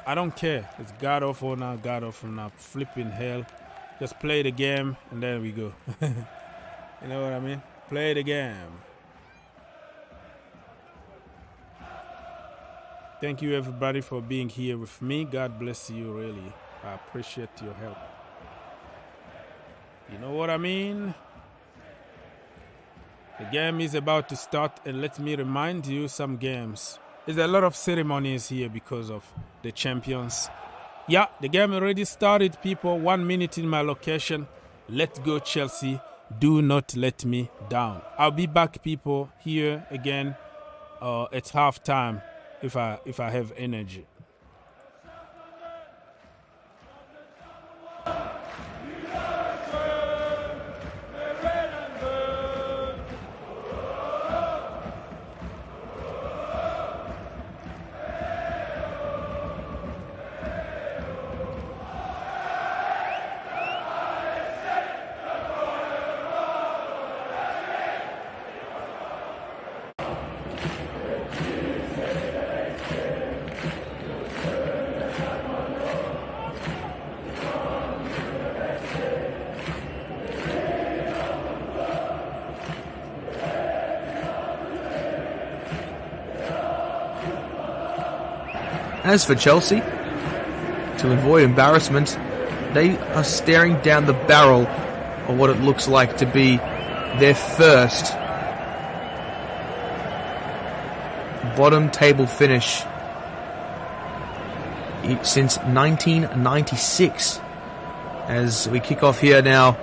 I don't care. It's guard of honor, flipping hell. Just play the game, and there we go. You know what I mean? Play the game. Thank you, everybody, for being here with me. God bless you, really. I appreciate your help. You know what I mean? The game is about to start, and let me remind you some games. There's a lot of ceremonies here because of the champions. Yeah, the game already started, people. 1 minute in my location. Let's go, Chelsea. Do not let me down. I'll be back, people, here again at halftime if I have energy. As for Chelsea, to avoid embarrassment, they are staring down the barrel of what it looks like to be their first bottom table finish since 1996. As we kick off here now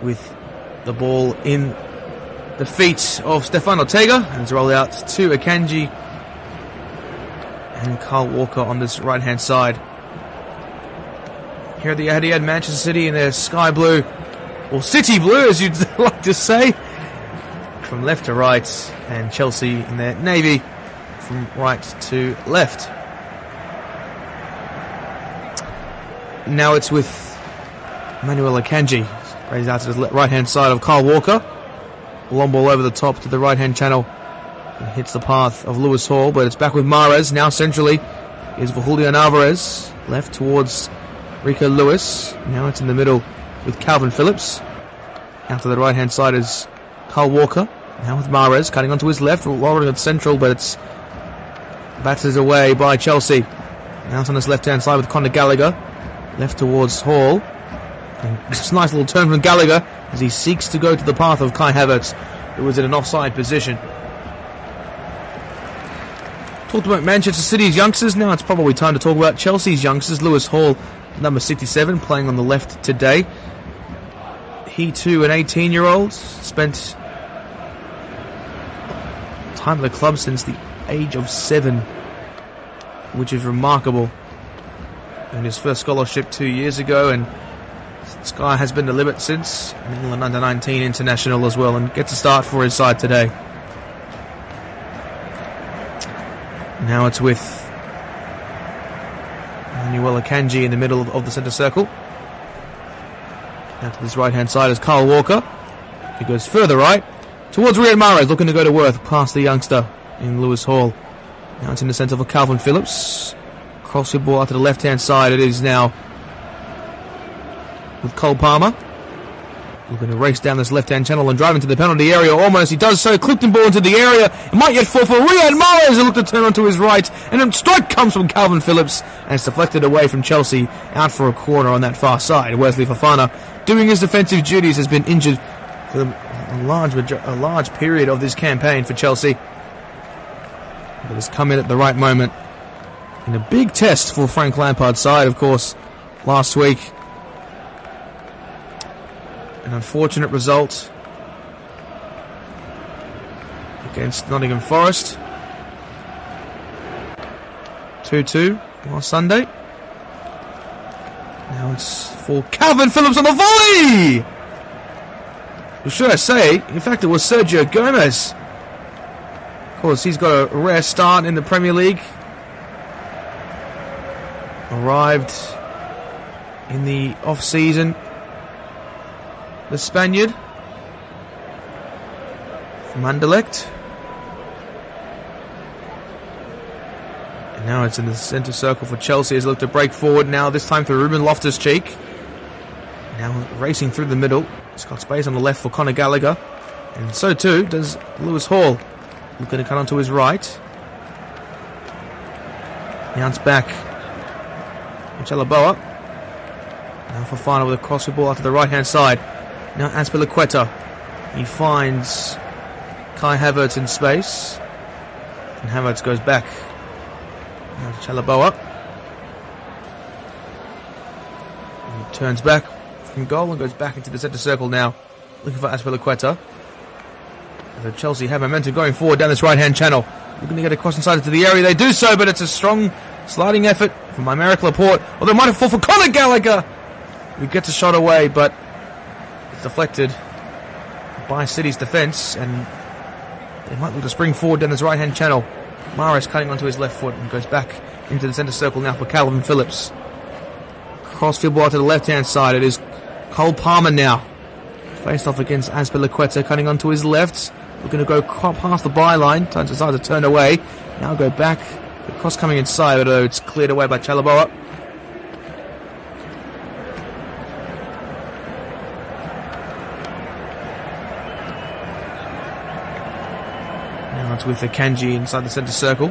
with the ball in the feet of Stefan Ortega, and it's rolled out to Akanji and Kyle Walker on this right-hand side. Here at the Etihad, Manchester City in their sky blue, or city blue as you'd like to say, from left to right, and Chelsea in their navy from right to left. Now it's with Manuel Akanji, raised out to the right-hand side of Kyle Walker. Long ball over the top to the right-hand channel. It hits the path of Lewis Hall, but it's back with Mahrez. Now centrally is for Julian Alvarez. Left towards Rico Lewis. Now it's in the middle with Calvin Phillips. Out to the right-hand side is Kyle Walker. Now with Mahrez cutting onto his left, rolling at central, but it's battered away by Chelsea. Now it's on his left-hand side with Conor Gallagher. Left towards Hall. And it's a nice little turn from Gallagher as he seeks to go to the path of Kai Havertz, who was in an offside position. Talked about Manchester City's youngsters. Now it's probably time to talk about Chelsea's youngsters. Lewis Hall, number 67, playing on the left today. He too, an 18-year-old, spent time at the club since the age of 7, which is remarkable. And his first scholarship 2 years ago, and this guy has been delivered since. An England under-19 international as well, and gets a start for his side today. Now it's with Manuel Akanji in the middle of the centre circle. Now to this right-hand side is Kyle Walker. He goes further right towards Riyad Mahrez, looking to go to work past the youngster in Lewis Hall. Now it's in the centre for Calvin Phillips. Cross your ball out to the left-hand side. It is now with Cole Palmer. Looking to race down this left-hand channel and drive into the penalty area. Almost, he does so. Clipped and ball into the area. It might yet fall for Riyad Mahrez. He looked to turn onto his right. And a strike comes from Calvin Phillips. And it's deflected away from Chelsea. Out for a corner on that far side. Wesley Fofana, doing his defensive duties, has been injured for the a large period of this campaign for Chelsea. But has come in at the right moment. In a big test for Frank Lampard's side, of course, last week. An unfortunate result against Nottingham Forest. 2-2 last Sunday. Now it's for Calvin Phillips on the volley! Well, should I say, in fact it was Sergio Gomez. Of course, he's got a rare start in the Premier League. Arrived in the off-season. The Spaniard from Anderlecht. And now it's in the centre circle for Chelsea as they look to break forward now, this time through Ruben Loftus-Cheek. Now racing through the middle. He's got space on the left for Conor Gallagher. And so too does Lewis Hall. Looking to cut onto his right. Now it's back. Chalaboa. Now for Fana with a crossfield ball out to the right hand side. Now Azpilicueta. He finds Kai Havertz in space. And Havertz goes back. Now to Chalaboa. And he turns back from goal and goes back into the centre circle now. Looking for Azpilicueta. The Chelsea have momentum going forward down this right hand channel. Looking to get across inside into the area. They do so, but it's a strong sliding effort from Aymeric Laporte. Although it might have fallen for Conor Gallagher, who gets a shot away, but it's deflected by City's defence, and they might look to spring forward down this right hand channel. Mahrez cutting onto his left foot and goes back into the centre circle now for Calvin Phillips. Crossfield ball to the left hand side. It is Cole Palmer now. Faced off against Azpilicueta, cutting onto his left. Looking to go past the byline. Decides to turn away. Now go back. The cross coming inside, although it's cleared away by Chalaboa. Now it's with Akanji inside the centre circle.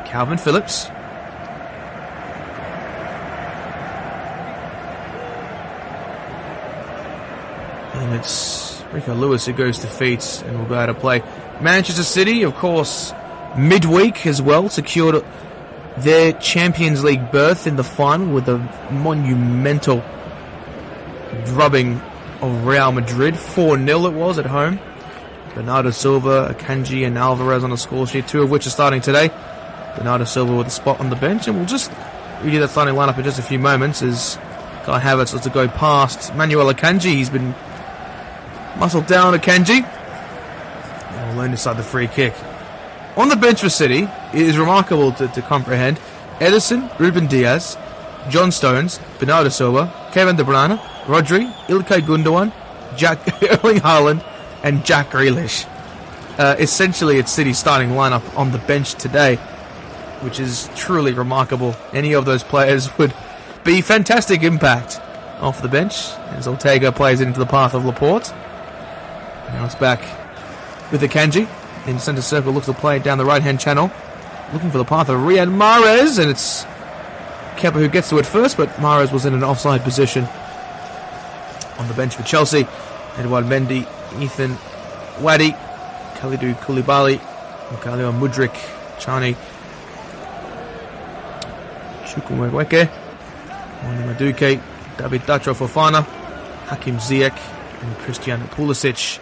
Calvin Phillips. And it's Rico Lewis who goes to feet and will go out of play. Manchester City, of course, midweek as well, secured their Champions League berth in the final with a monumental drubbing of Real Madrid. 4-0 it was at home. Bernardo Silva, Akanji and Alvarez on the score sheet, two of which are starting today. Bernardo Silva with a spot on the bench, and we'll just redo that starting lineup in just a few moments as Kai Havertz lets to go past Manuel Akanji. He's been muscled down Akanji. And we'll learn to start the free kick. On the bench for City, it is remarkable to comprehend. Ederson, Ruben Diaz, John Stones, Bernardo Silva, Kevin De Bruyne, Rodri, Ilkay Gundogan, Erling Haaland, and Jack Grealish. Essentially, it's City's starting lineup on the bench today, which is truly remarkable. Any of those players would be fantastic impact off the bench as Ortega plays it into the path of Laporte. Now it's back with Akanji in the centre circle, looks to play it down the right hand channel, looking for the path of Riyad Mahrez, and it's Kepa who gets to it first, but Mahrez was in an offside position. On the bench for Chelsea, Edouard Mendy, Ethan Wadi, Kalidou Koulibaly, Khalil Mudryk, Chani, Chukwuemeka, Moni Madueke, David Datro Fofana, Hakim Ziyech, and Christian Pulisic.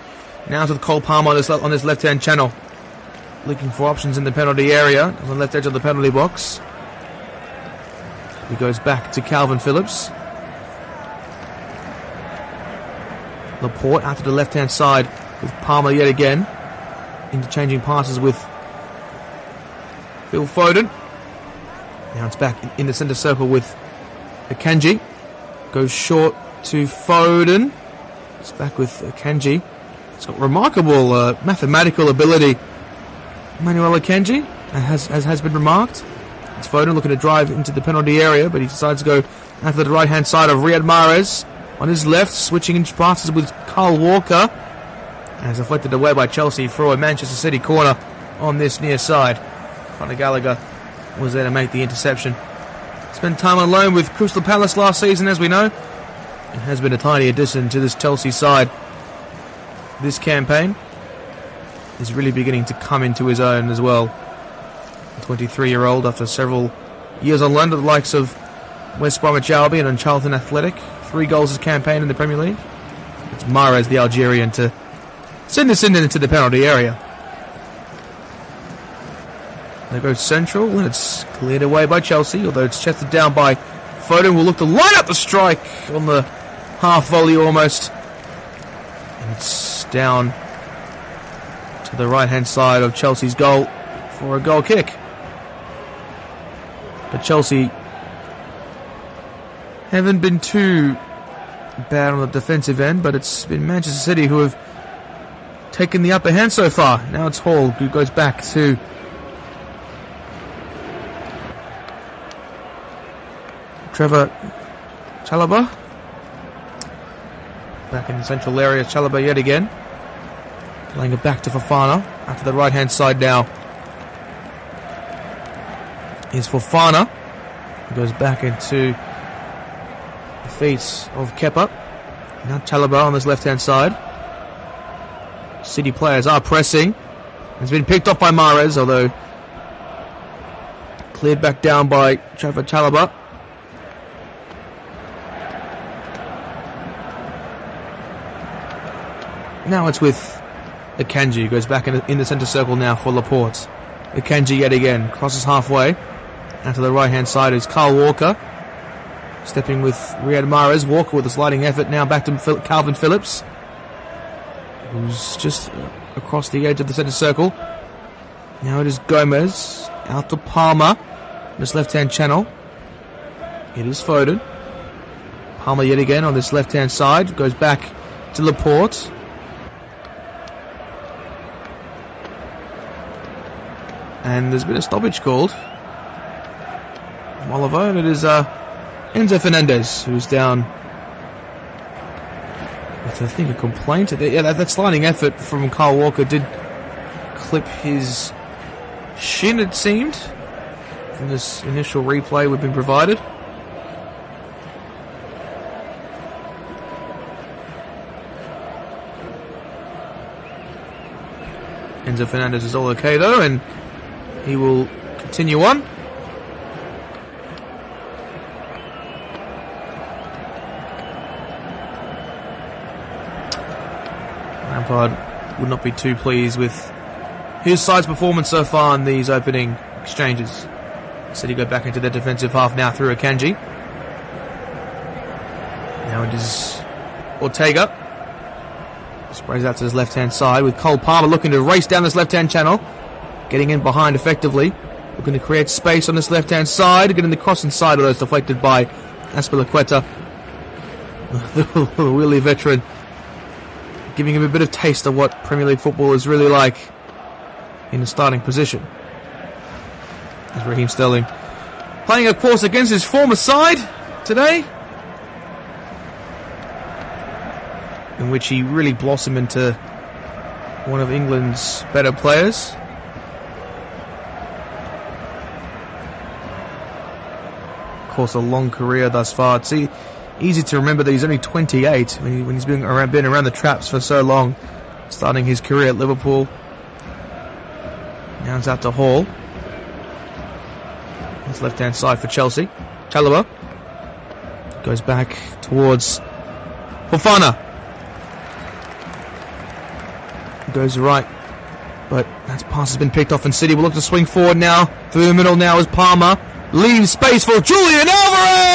Now to the Cole Palmer on this left-hand channel. Looking for options in the penalty area, on the left edge of the penalty box. He goes back to Calvin Phillips. Laporte out to the left-hand side with Palmer yet again. Interchanging passes with Phil Foden. Now it's back in the centre circle with Akanji. Goes short to Foden. It's back with Akanji. It's got remarkable mathematical ability. Manuel Akanji, has been remarked. It's Foden looking to drive into the penalty area, but he decides to go out to the right-hand side of Riyad Mahrez. On his left, switching in passes with Kyle Walker. And is deflected away by Chelsea for a Manchester City corner on this near side. Conor Gallagher was there to make the interception. Spent time on loan with Crystal Palace last season, as we know. And has been a tiny addition to this Chelsea side. this campaign, is really beginning to come into his own as well. The 23-year-old, after several years on loan to the likes of West Bromwich Albion and Charlton Athletic. 3 goals this campaign in the Premier League. It's Mahrez, the Algerian, to send this into the penalty area. They go central, and it's cleared away by Chelsea, although it's chested down by Foden, will look to line up the strike on the half volley almost. And it's down to the right-hand side of Chelsea's goal for a goal kick. But Chelsea haven't been too bad on the defensive end, but it's been Manchester City who have taken the upper hand so far. Now it's Hall who goes back to Trevor Chalobah. Back in the central area, Chalobah yet again. Playing it back to Fofana. Out to the right hand side now is Fofana. He goes back into the feet of Kepa. Now Chalobah on this left hand side. City players are pressing. It's been picked off by Mahrez, although cleared back down by Trevor Chalobah. Now it's with Akanji, who goes back in the centre circle now for Laporte. Akanji yet again, crosses halfway. Out to the right hand side is Kyle Walker. Stepping with Riyad Mahrez. Walker with a sliding effort now back to Calvin Phillips, who's just across the edge of the centre circle. Now it is Gomez. Out to Palmer. This left hand channel. It is Foden. Palmer yet again on this left hand side. Goes back to Laporte. And there's been a stoppage called from Oliver, and it is Enzo Fernandez who's down with, I think, a complaint. Yeah, that sliding effort from Kyle Walker did clip his shin, it seemed, from this initial replay we've been provided. Enzo Fernandez is all okay though, and he will continue on. Lampard would not be too pleased with his side's performance so far in these opening exchanges. City go back into their defensive half now through Akanji. Now it is Ortega. Sprays out to his left-hand side with Cole Palmer looking to race down this left-hand channel. Getting in behind effectively. Looking to create space on this left-hand side. Getting the cross inside, although it's deflected by Azpilicueta. The wheelie veteran. Giving him a bit of taste of what Premier League football is really like in the starting position. As Raheem Sterling playing, of course, against his former side today, in which he really blossomed into one of England's better players. Of course, a long career thus far. It's easy to remember that he's only 28 when he's been around the traps for so long, starting his career at Liverpool. Now it's out to Hall. That's left-hand side for Chelsea. Chalobah goes back towards Fofana. Goes right, but that pass has been picked off, and City will look to swing forward now. Through the middle now is Palmer. Leaves space for Julian Alvarez!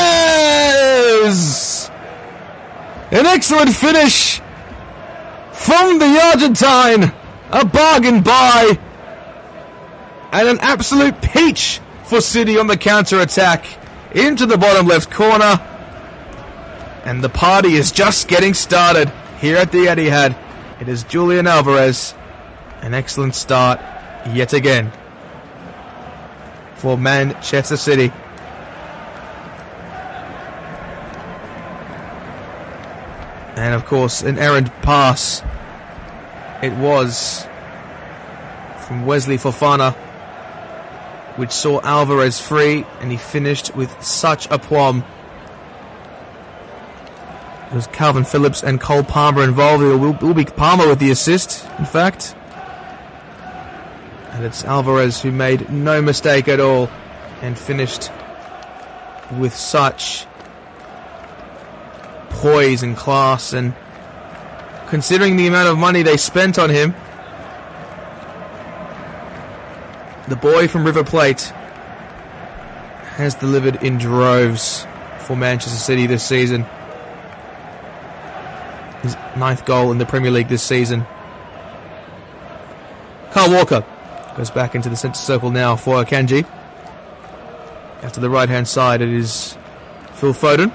An excellent finish from the Argentine. A bargain buy. And an absolute peach for City on the counter-attack. Into the bottom left corner. And the party is just getting started here at the Etihad. It is Julian Alvarez. An excellent start yet again for Manchester City. And of course, an errant pass it was from Wesley Fofana, which saw Alvarez free, and he finished with such aplomb. It There's Calvin Phillips and Cole Palmer involved. It will be Palmer with the assist, in fact. And it's Alvarez who made no mistake at all and finished with such poise and class. And considering the amount of money they spent on him, the boy from River Plate has delivered in droves for Manchester City this season. His 9th goal in the Premier League this season. Kyle Walker goes back into the centre circle now for Akanji. Out to the right-hand side, it is Phil Foden.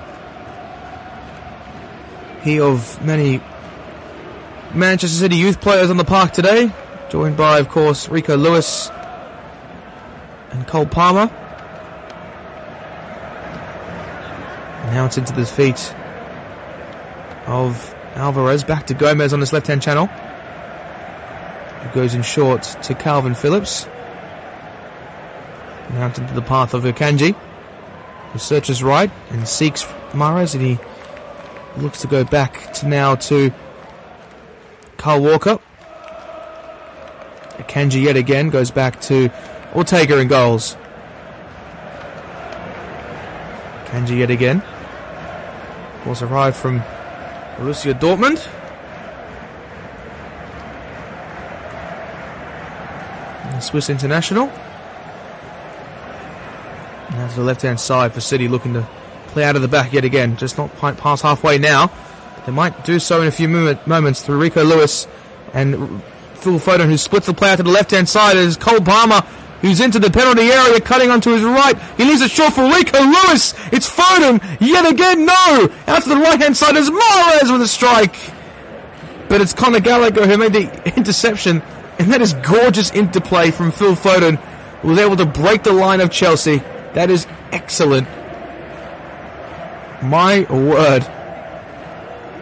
He of many Manchester City youth players on the park today, joined by, of course, Rico Lewis and Cole Palmer. And now it's into the feet of Alvarez. Back to Gomez on this left-hand channel. It goes in short to Calvin Phillips. Now it's into the path of Akanji, who searches right and seeks Mahrez, and he looks to go back to Kyle Walker. Akanji yet again goes back to Ortega in goals. Akanji yet again. Of course, arrived from Borussia Dortmund. The Swiss international. Now to the left-hand side for City, looking to play out of the back yet again. Just not quite past halfway now. They might do so in a few moments through Rico Lewis and Phil Foden, who splits the play out to the left-hand side. As Cole Palmer, who's into the penalty area, cutting onto his right. He leaves it short for Rico Lewis. It's Foden yet again. No! Out to the right-hand side is Mahrez with a strike. But it's Conor Gallagher who made the interception. And that is gorgeous interplay from Phil Foden, who was able to break the line of Chelsea. That is excellent. My word.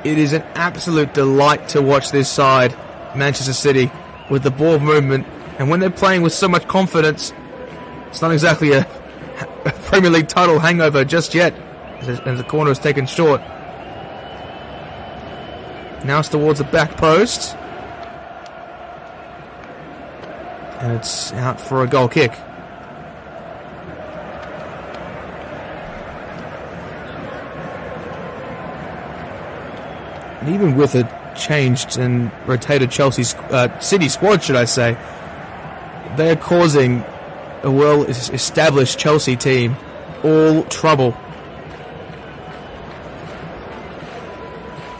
It is an absolute delight to watch this side, Manchester City, with the ball movement. And when they're playing with so much confidence, it's not exactly a Premier League title hangover just yet, as the corner is taken short. Now it's towards the back post. And it's out for a goal kick. And even with a changed and rotated City squad, should I say, they are causing a well-established Chelsea team all trouble.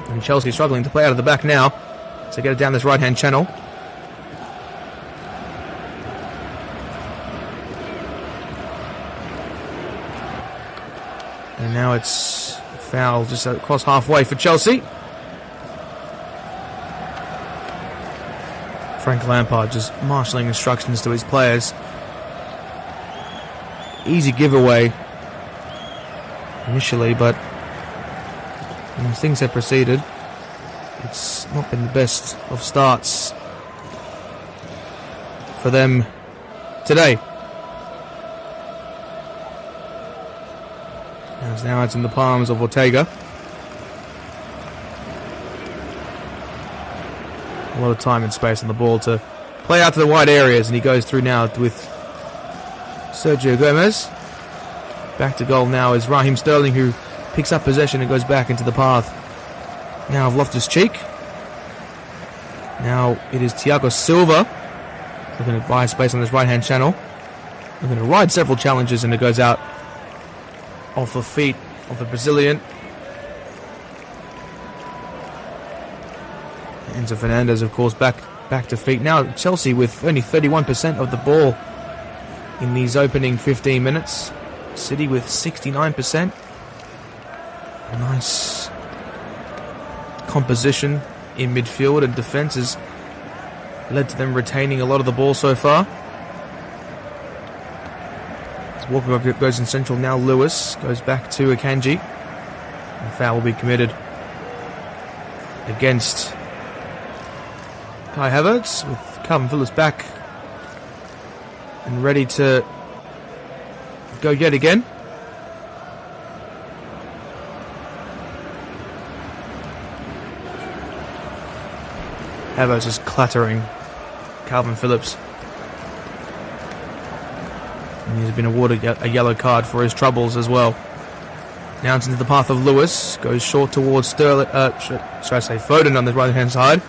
And Chelsea struggling to play out of the back now to get it down this right-hand channel. And now it's foul just across halfway for Chelsea. Frank Lampard just marshalling instructions to his players. Easy giveaway initially, but as things have proceeded, it's not been the best of starts for them today. As now it's in the palms of Ortega. A lot of time and space on the ball to play out to the wide areas, and he goes through now with Sergio Gomez. Back to goal now is Raheem Sterling, who picks up possession and goes back into the path now of Loftus-Cheek. Now it is Thiago Silva looking to buy space on this right-hand channel, looking to ride several challenges, and it goes out off the feet of the Brazilian. Enzo Fernandez, of course, back to feet. Now Chelsea with only 31% of the ball in these opening 15 minutes. City with 69%. A nice composition in midfield, and defence has led to them retaining a lot of the ball so far. As Walker goes in central, now Lewis goes back to Akanji. And foul will be committed against Kai Havertz, with Calvin Phillips back and ready to go yet again. Havertz is clattering Calvin Phillips. And he's been awarded a yellow card for his troubles as well. Now it's into the path of Lewis. Goes short towards Foden on the right-hand side.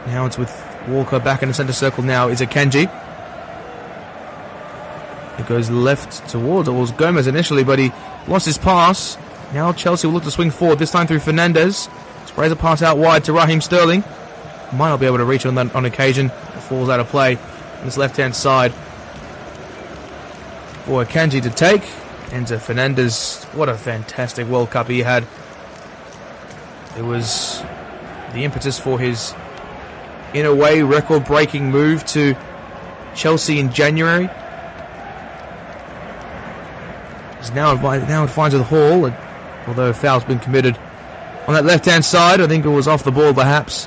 Now it's with Walker back in the centre circle now is Akanji. It goes left towards Gomez initially, but he lost his pass. Now Chelsea will look to swing forward, this time through Fernandes. Sprays a pass out wide to Raheem Sterling. Might not be able to reach on occasion. It falls out of play on this left-hand side for Akanji to take. Enzo Fernandez, what a fantastic World Cup he had. It was the impetus for his, in a way, record-breaking move to Chelsea in January. Now it finds with Hall, although a foul's been committed on that left-hand side. I think it was off the ball, perhaps.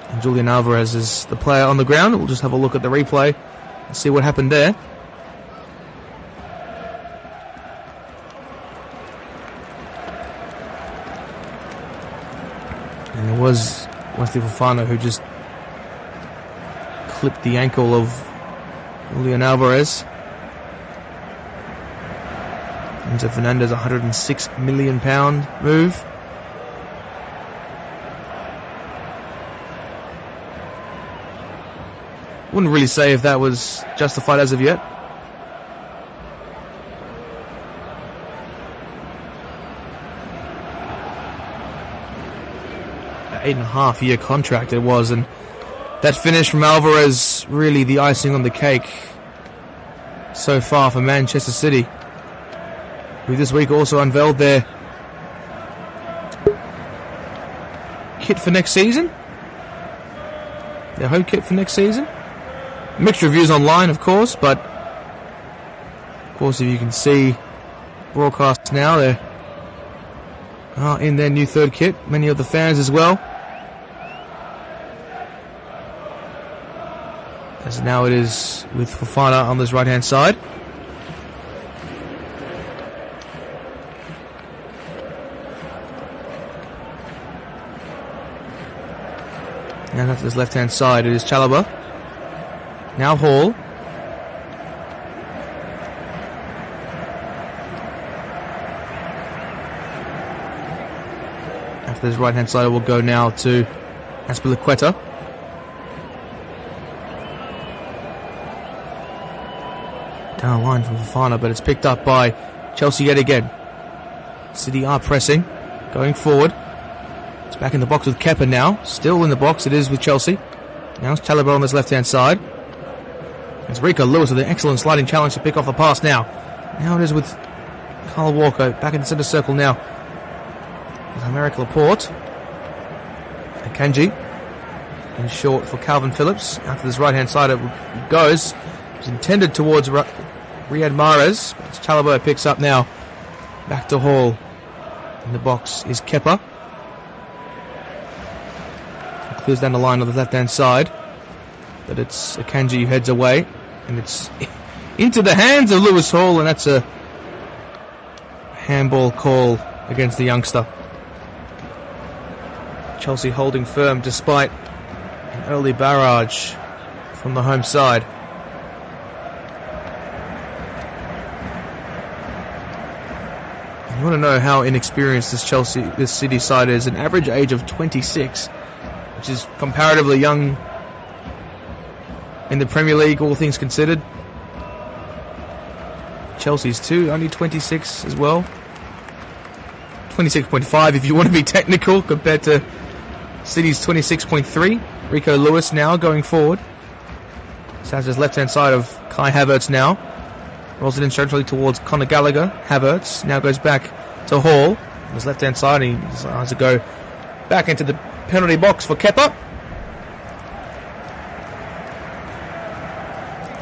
And Julian Alvarez is the player on the ground. We'll just have a look at the replay and see what happened there. And it was Wesley Fofana who just clipped the ankle of Julian Alvarez. Into Fernandes, £106 million move. Wouldn't really say if that was justified as of yet. An 8.5-year contract it was, and that finish from Alvarez really the icing on the cake so far for Manchester City, who this week also unveiled their kit for next season. Their home kit for next season. Mixed reviews online, of course, but of course, if you can see broadcasts now, they're in their new third kit. Many of the fans as well. As now it is with Fofana on this right-hand side. Now that's his left-hand side. It is Chalobah. Now Hall. After his right-hand side, will go now to Azpilicueta. Down the line from Fofana, but it's picked up by Chelsea yet again. City are pressing, going forward. It's back in the box with Kepa now. Still in the box, it is with Chelsea. Now it's Chalobah on this left-hand side. It's Rico Lewis with an excellent sliding challenge to pick off the pass now. Now it is with Kyle Walker back in the centre circle now. With Aymeric Laporte. Akanji. In short for Calvin Phillips. After this right-hand side it goes. It was intended towards Riyad Mahrez. It's Chalobah picks up now. Back to Hall. In the box is Kepa. Clears down the line on the left-hand side. But it's Akanji who heads away. And it's into the hands of Lewis Hall. And that's a handball call against the youngster. Chelsea holding firm despite an early barrage from the home side. And you want to know how inexperienced this City side is. An average age of 26, which is comparatively young in the Premier League, all things considered. Chelsea's too, only 26 as well. 26.5 if you want to be technical, compared to City's 26.3. Rico Lewis now going forward. Sanchez left-hand side of Kai Havertz now. Rolls it in centrally towards Conor Gallagher. Havertz now goes back to Hall. On his left-hand side, he decides to go back into the penalty box for Kepa.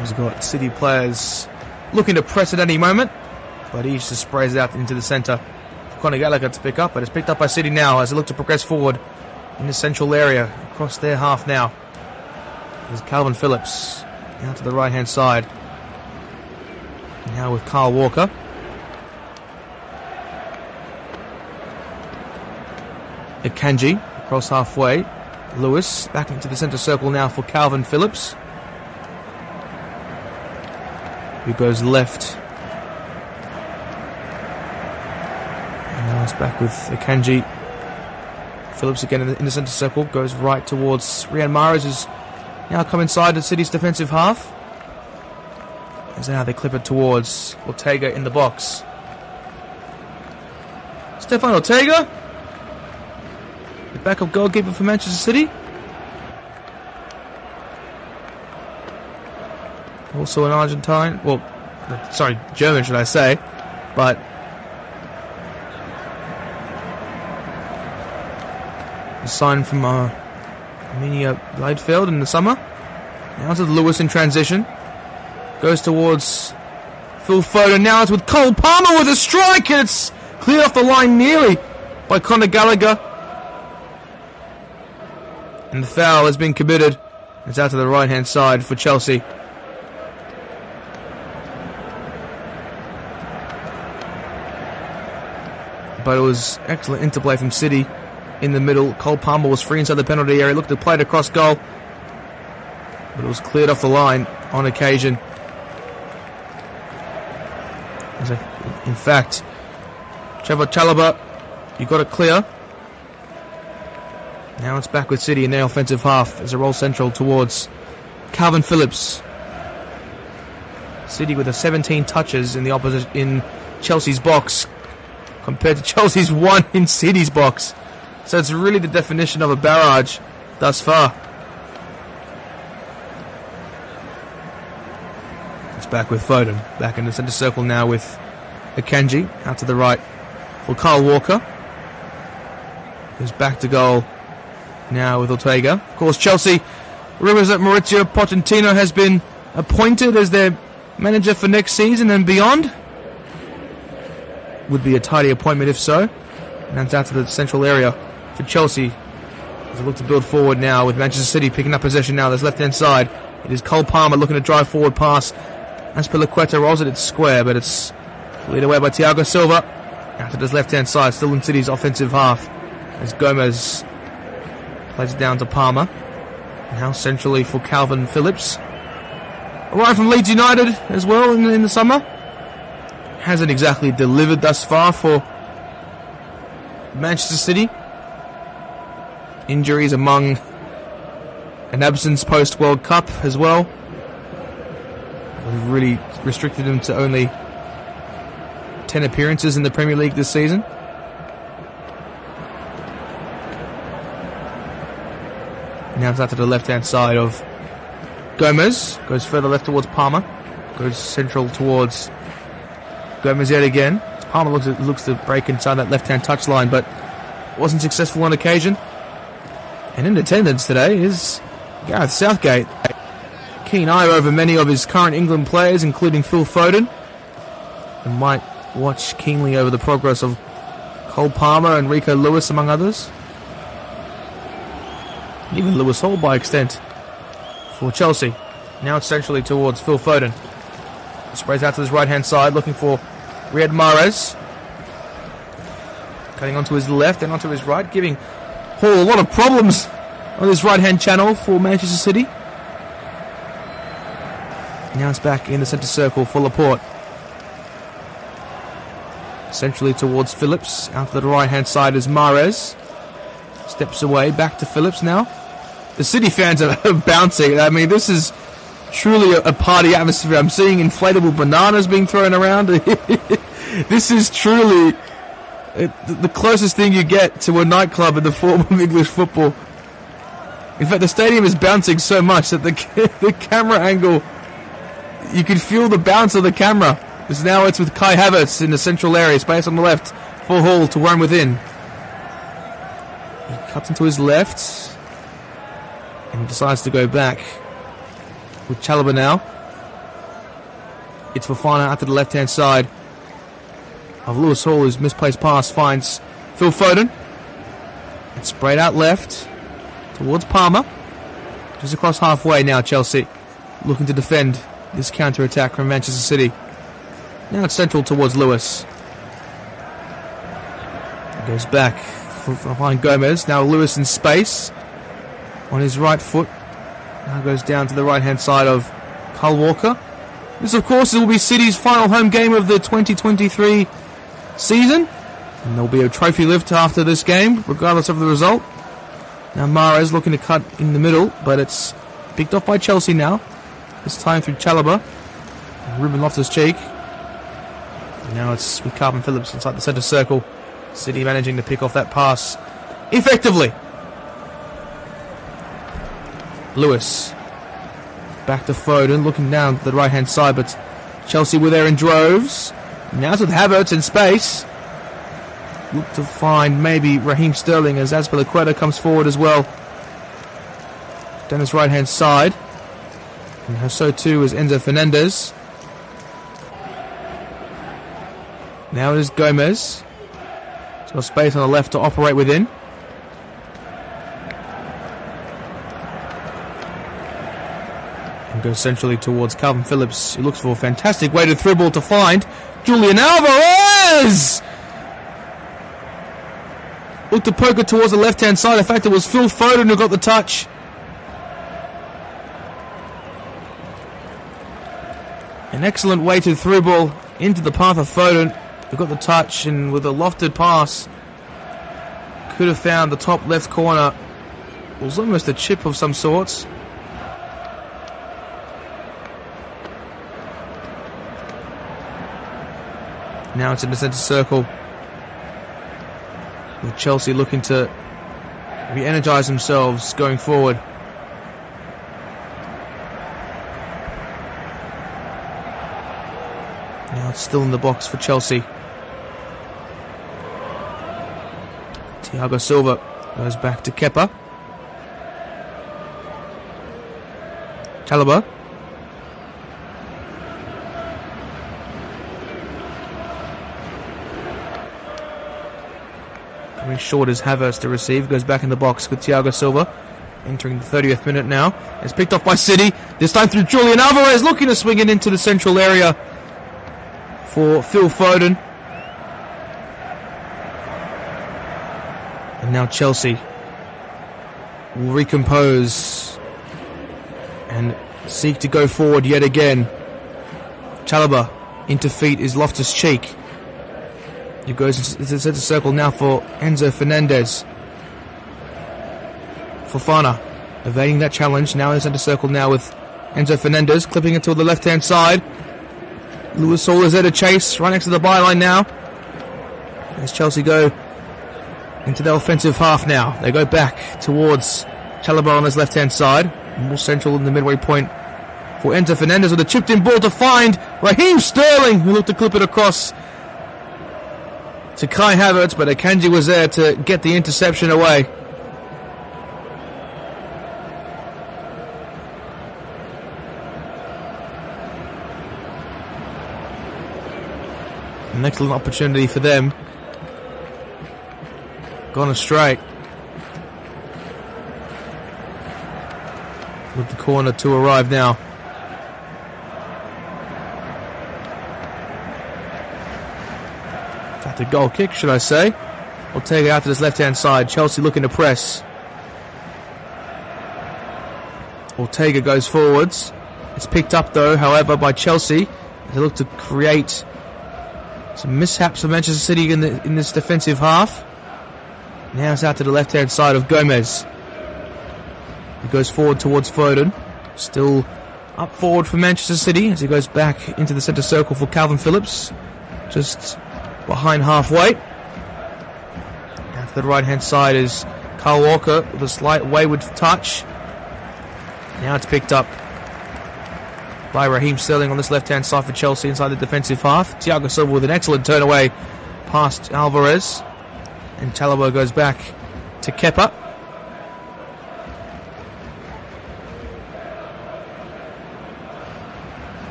He's got City players looking to press at any moment, but he just sprays it out into the centre for Conor Gallagher to pick up. But it's picked up by City now as they look to progress forward in the central area across their half now. There's Calvin Phillips now to the right hand side. Now with Kyle Walker. Akanji across halfway. Lewis back into the centre circle now for Calvin Phillips, who goes left. And now it's back with Akanji. Phillips again in the centre circle, goes right towards Riyad Mahrez, who's now come inside the City's defensive half. As now they clip it towards Ortega in the box. Stefan Ortega, the backup goalkeeper for Manchester City. Also an Argentine, German should I say, but signed from Arminia Leidfeld in the summer. Now to Lewis in transition. Goes towards Phil Foden. Now it's with Cole Palmer with a strike, and it's cleared off the line nearly by Conor Gallagher. And the foul has been committed. It's out to the right hand side for Chelsea. But it was excellent interplay from City in the middle. Cole Palmer was free inside the penalty area. Looked to play it across goal, but it was cleared off the line on occasion. In fact, Trevor Chalobah, you got it clear. Now it's back with City in their offensive half as a roll central towards Calvin Phillips. City with 17 touches in Chelsea's box compared to Chelsea's 1 in City's box. So it's really the definition of a barrage thus far. It's back with Foden. Back in the centre circle now with Akanji. Out to the right for Kyle Walker, who's back to goal now with Ortega. Of course, Chelsea, rumours that Mauricio Pochettino has been appointed as their manager for next season and beyond. Would be a tidy appointment if so. And that's out to the central area for Chelsea as they look to build forward now with Manchester City picking up possession now. There's left hand side. It is Cole Palmer looking to drive forward pass. Azpilicueta rolls it, it's square, but it's cleared away by Thiago Silva. Out to this left hand side, still in City's offensive half, as Gomez plays it down to Palmer. Now centrally for Calvin Phillips. Arrived from Leeds United as well in the summer. Hasn't exactly delivered thus far for Manchester City. Injuries among an absence post World Cup as well. We've really restricted him to only 10 appearances in the Premier League this season. Now it's out to the left hand side of Gomez. Goes further left towards Palmer. Goes central towards Gomez yet again. Palmer looks to break inside that left hand touchline, but wasn't successful on occasion. And in attendance today is Gareth Southgate. Keen eye over many of his current England players, including Phil Foden, and might watch keenly over the progress of Cole Palmer and Rico Lewis, among others. Even Lewis Hall by extent for Chelsea. Now it's centrally towards Phil Foden. Sprays out to his right hand side looking for Riyad Mahrez. Cutting onto his left and onto his right, giving Hall a lot of problems on this right hand channel for Manchester City. Now it's back in the centre circle for Laporte. Centrally towards Phillips. Out to the right hand side is Mahrez. Steps away, back to Phillips now. The City fans are bouncing. I mean, this is truly a party atmosphere. I'm seeing inflatable bananas being thrown around. This is truly the closest thing you get to a nightclub in the form of English football. In fact, the stadium is bouncing so much that the camera angle, you can feel the bounce of the camera. Because now it's with Kai Havertz in the central area, space on the left for Hall to run within. He cuts into his left and decides to go back with Chalobah now. It's Fofana out to the left hand side of Lewis Hall, whose misplaced pass finds Phil Foden. It's sprayed out left towards Palmer. Just across halfway now, Chelsea looking to defend this counter-attack from Manchester City. Now it's central towards Lewis. Goes back behind Gomez. Now Lewis in space. on his right foot. Now goes down to the right-hand side of Kyle Walker. This, of course, will be City's final home game of the 2023 season. And there'll be a trophy lift after this game, regardless of the result. Now Mahrez looking to cut in the middle, but it's picked off by Chelsea now. This time through Chalobah. Ruben Loftus-Cheek. And now it's with Calvin Phillips inside the centre circle. City managing to pick off that pass effectively. Lewis. Back to Foden, looking down the right-hand side, but Chelsea were there in droves. Now it's with Havertz in space. Look to find maybe Raheem Sterling as Azpilicueta comes forward as well. Down his right-hand side. And so too is Enzo Fernandez. Now it is Gomez. He's got space on the left to operate within. And goes centrally towards Calvin Phillips. He looks for a fantastic way to dribble to find Julian Alvarez! Looked to poke it towards the left-hand side. In fact, it was Phil Foden who got the touch. An excellent way to through ball into the path of Foden, who got the touch, and with a lofted pass, could have found the top left corner. It was almost a chip of some sorts. Now it's in the centre circle, with Chelsea looking to re-energise themselves going forward. Now it's still in the box for Chelsea. Thiago Silva goes back to Kepa. Chalobah. Very short as Havertz to receive. Goes back in the box with Thiago Silva. Entering the 30th minute now. It's picked off by City. This time through Julian Alvarez, looking to swing it into the central area for Phil Foden. And now Chelsea will recompose and seek to go forward yet again. Chalobah into feet is Loftus-Cheek. He goes into the centre circle now for Enzo Fernandez. Fofana evading that challenge. Now in the centre circle now with Enzo Fernandez, clipping it to the left-hand side. Lewis Hall is there to chase, right next to the byline now. As Chelsea go into the offensive half now. They go back towards Chalobah on his left-hand side. More central in the midway point for Enzo Fernandez with a chipped-in ball to find Raheem Sterling, who looked to clip it across to Kai Havertz, but Akanji was there to get the interception away. An excellent opportunity for them. Gone astray. With the corner to arrive now. The goal kick, should I say. We'll take it out to this left-hand side. Chelsea looking to press. Ortega goes forwards. It's picked up, though, however, by Chelsea. They look to create some mishaps for Manchester City in this defensive half. Now it's out to the left-hand side of Gomez. He goes forward towards Foden. Still up forward for Manchester City as he goes back into the centre circle for Calvin Phillips. Just behind halfway. Now to the right-hand side is Kyle Walker with a slight wayward touch. Now it's picked up by Raheem Sterling on this left-hand side for Chelsea inside the defensive half. Thiago Silva with an excellent turn away past Alvarez. And Chalobah goes back to Kepa.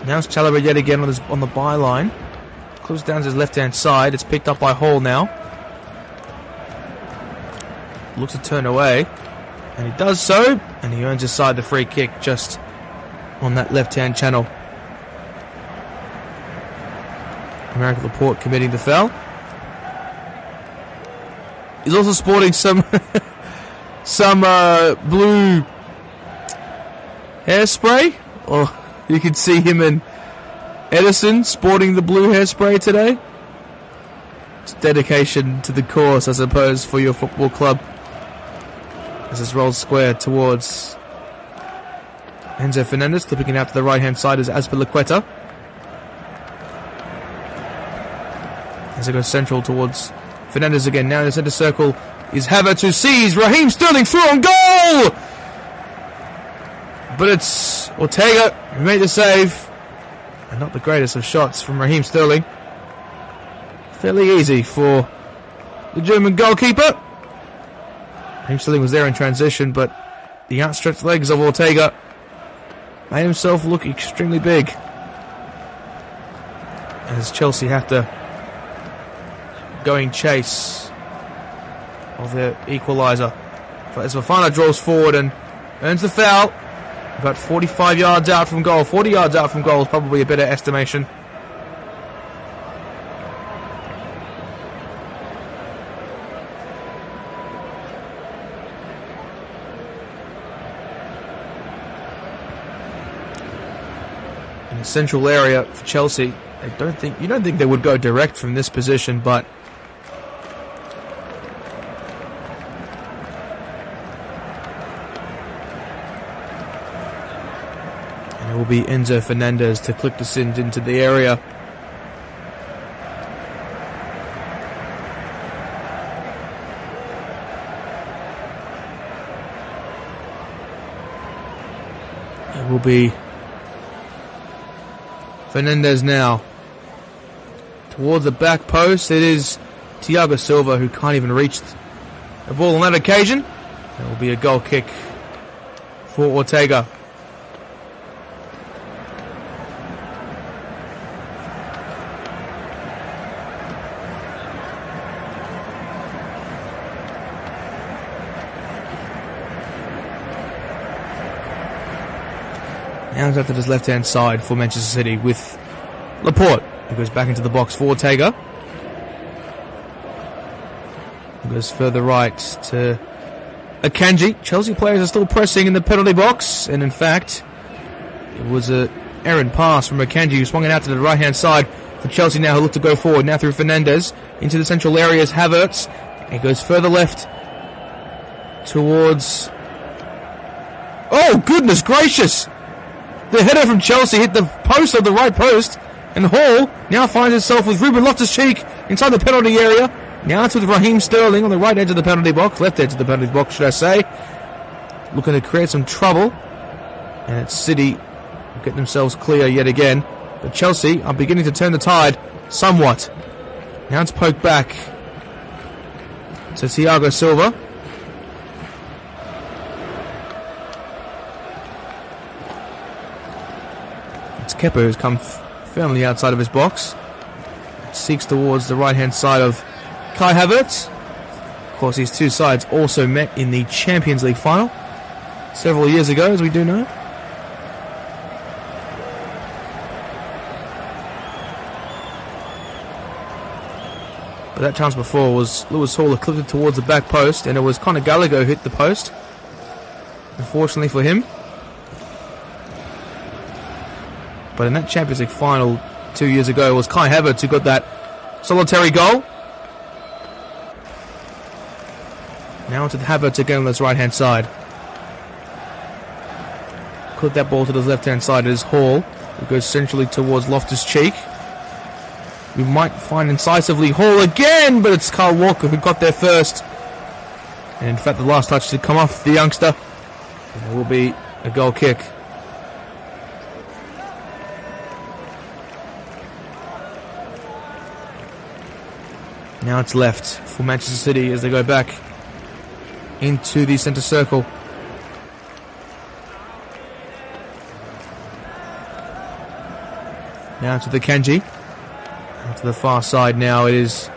Now it's Chalobah yet again on the byline. Close down to his left-hand side. It's picked up by Hall now. Looks to turn away. And he does so. And he earns his side the free kick just on that left-hand channel. American Laporte committing the foul. He's also sporting some some blue hairspray. Or you can see him and Edison sporting the blue hairspray today. It's dedication to the cause, I suppose, for your football club. As this rolls square towards Enzo Fernandez, flipping it out to the right-hand side is Azpilicueta. As it goes central towards Fernandez again. Now in the centre circle is Havertz, who sees Raheem Sterling through on goal! But it's Ortega who made the save. And not the greatest of shots from Raheem Sterling. Fairly easy for the German goalkeeper. Raheem Sterling was there in transition, but the outstretched legs of Ortega made himself look extremely big. As Chelsea have to go in chase of their equaliser. As Fofana draws forward and earns the foul. About 45 yards out from goal. 40 yards out from goal is probably a better estimation. In the central area for Chelsea, you don't think they would go direct from this position, but will be Enzo Fernandez to click this into the area. It will be Fernandez now towards the back post. It is Thiago Silva who can't even reach the ball on that occasion. It will be a goal kick for Ortega. Now it's up to his left-hand side for Manchester City with Laporte, who goes back into the box for Ortega. He goes further right to Akanji. Chelsea players are still pressing in the penalty box, and in fact, it was an errant pass from Akanji, who swung it out to the right-hand side for Chelsea now, who look to go forward. Now through Fernandez into the central areas, Havertz. He goes further left towards... Oh, goodness gracious! The header from Chelsea hit the post of the right post, and Hall now finds himself with Ruben Loftus-Cheek inside the penalty area. Now it's with Raheem Sterling on the right edge of the penalty box, left edge of the penalty box, should I say. Looking to create some trouble. And it's City getting themselves clear yet again. But Chelsea are beginning to turn the tide somewhat. Now it's poked back to Thiago Silva. It's Kepa who's come firmly outside of his box. Seeks towards the right-hand side of Kai Havertz. Of course, these two sides also met in the Champions League final several years ago, as we do know. But that chance before was Lewis Hall who clipped it towards the back post, and it was Conor Gallagher who hit the post. Unfortunately for him. But in that Champions League final 2 years ago, it was Kai Havertz who got that solitary goal. Now it's Havertz again on his right-hand side. Clip that ball to his left-hand side. It is Hall who goes centrally towards Loftus-Cheek. We might find incisively Hall again, but it's Carl Walker who got there first. And in fact, the last touch did come off the youngster. And it will be a goal kick. Now it's left for Manchester City as they go back into the centre circle. Now to the Kanji. To the far side now it is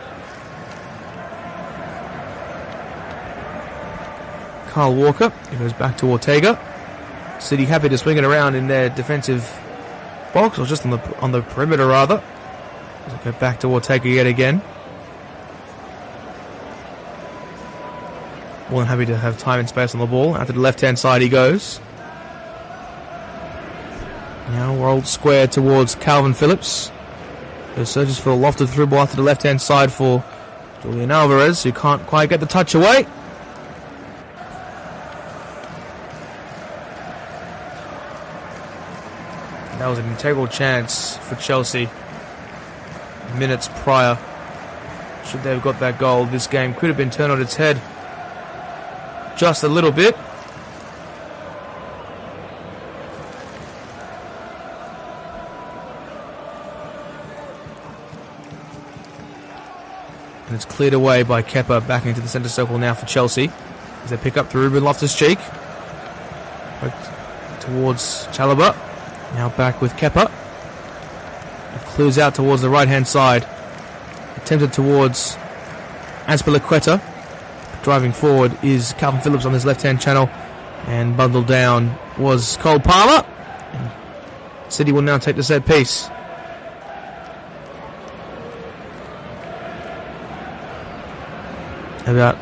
Carl Walker. He goes back to Ortega. City happy to swing it around in their defensive box, or just on the perimeter rather. As they go back to Ortega yet again. More than happy to have time and space on the ball. Out to the left-hand side he goes. Now rolled square towards Calvin Phillips. Who searches for a lofted through ball out to the left-hand side for Julian Alvarez, who can't quite get the touch away. That was an integral chance for Chelsea minutes prior. Should they have got that goal, this game could have been turned on its head just a little bit. And it's cleared away by Kepa back into the centre circle now for Chelsea. As they pick up through Ruben Loftus-Cheek. Towards Chalobah. Now back with Kepa. It clears out towards the right-hand side. Attempted towards Azpilicueta. Driving forward is Calvin Phillips on his left-hand channel. And bundled down was Cole Palmer. And City will now take the set piece. About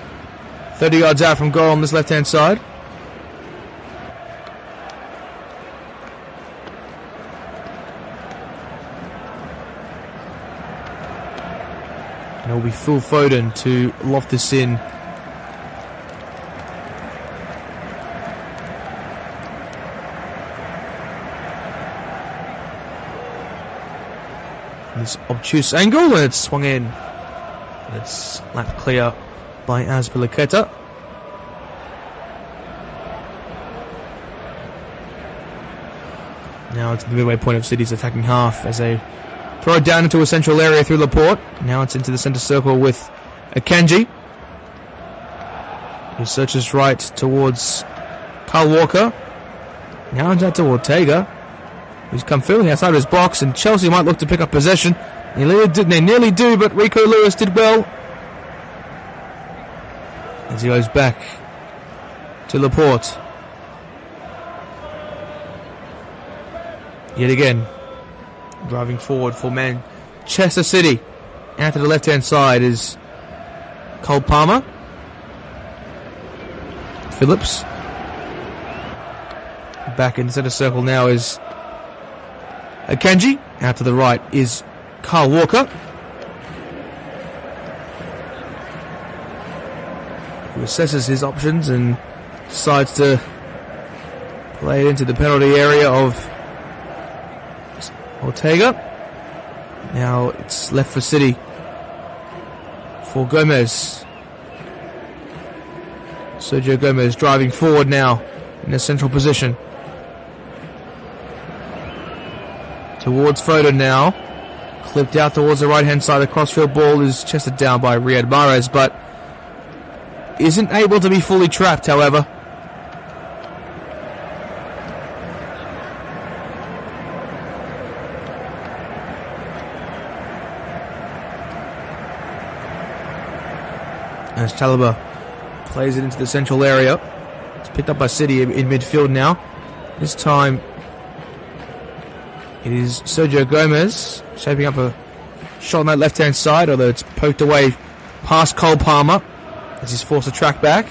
30 yards out from goal on this left-hand side. And it will be Phil Foden to loft this in. This obtuse angle, and it's swung in. And it's lap clear by Azpilicueta. Now it's the midway point of City's attacking half as they throw it down into a central area through Laporte. Now it's into the centre circle with Akanji. He searches right towards Kyle Walker. Now it's out to Ortega, who's come fairly outside of his box, and Chelsea might look to pick up possession. They nearly do, but Rico Lewis did well. As he goes back to Laporte. Yet again, driving forward for Manchester City. Out to the left-hand side is Cole Palmer. Phillips. Back in the centre circle now is Akanji. Out to the right is Kyle Walker. Who assesses his options and decides to play it into the penalty area of Ortega. Now it's left for City for Gomez. Sergio Gomez driving forward now in a central position. Towards Foden now. Clipped out towards the right-hand side. The crossfield ball is chested down by Riyad Mahrez, but isn't able to be fully trapped, however. As Chalobah plays it into the central area. It's picked up by City in midfield now. This time it is Sergio Gomez shaping up a shot on that left-hand side, although it's poked away past Cole Palmer as he's forced to track back.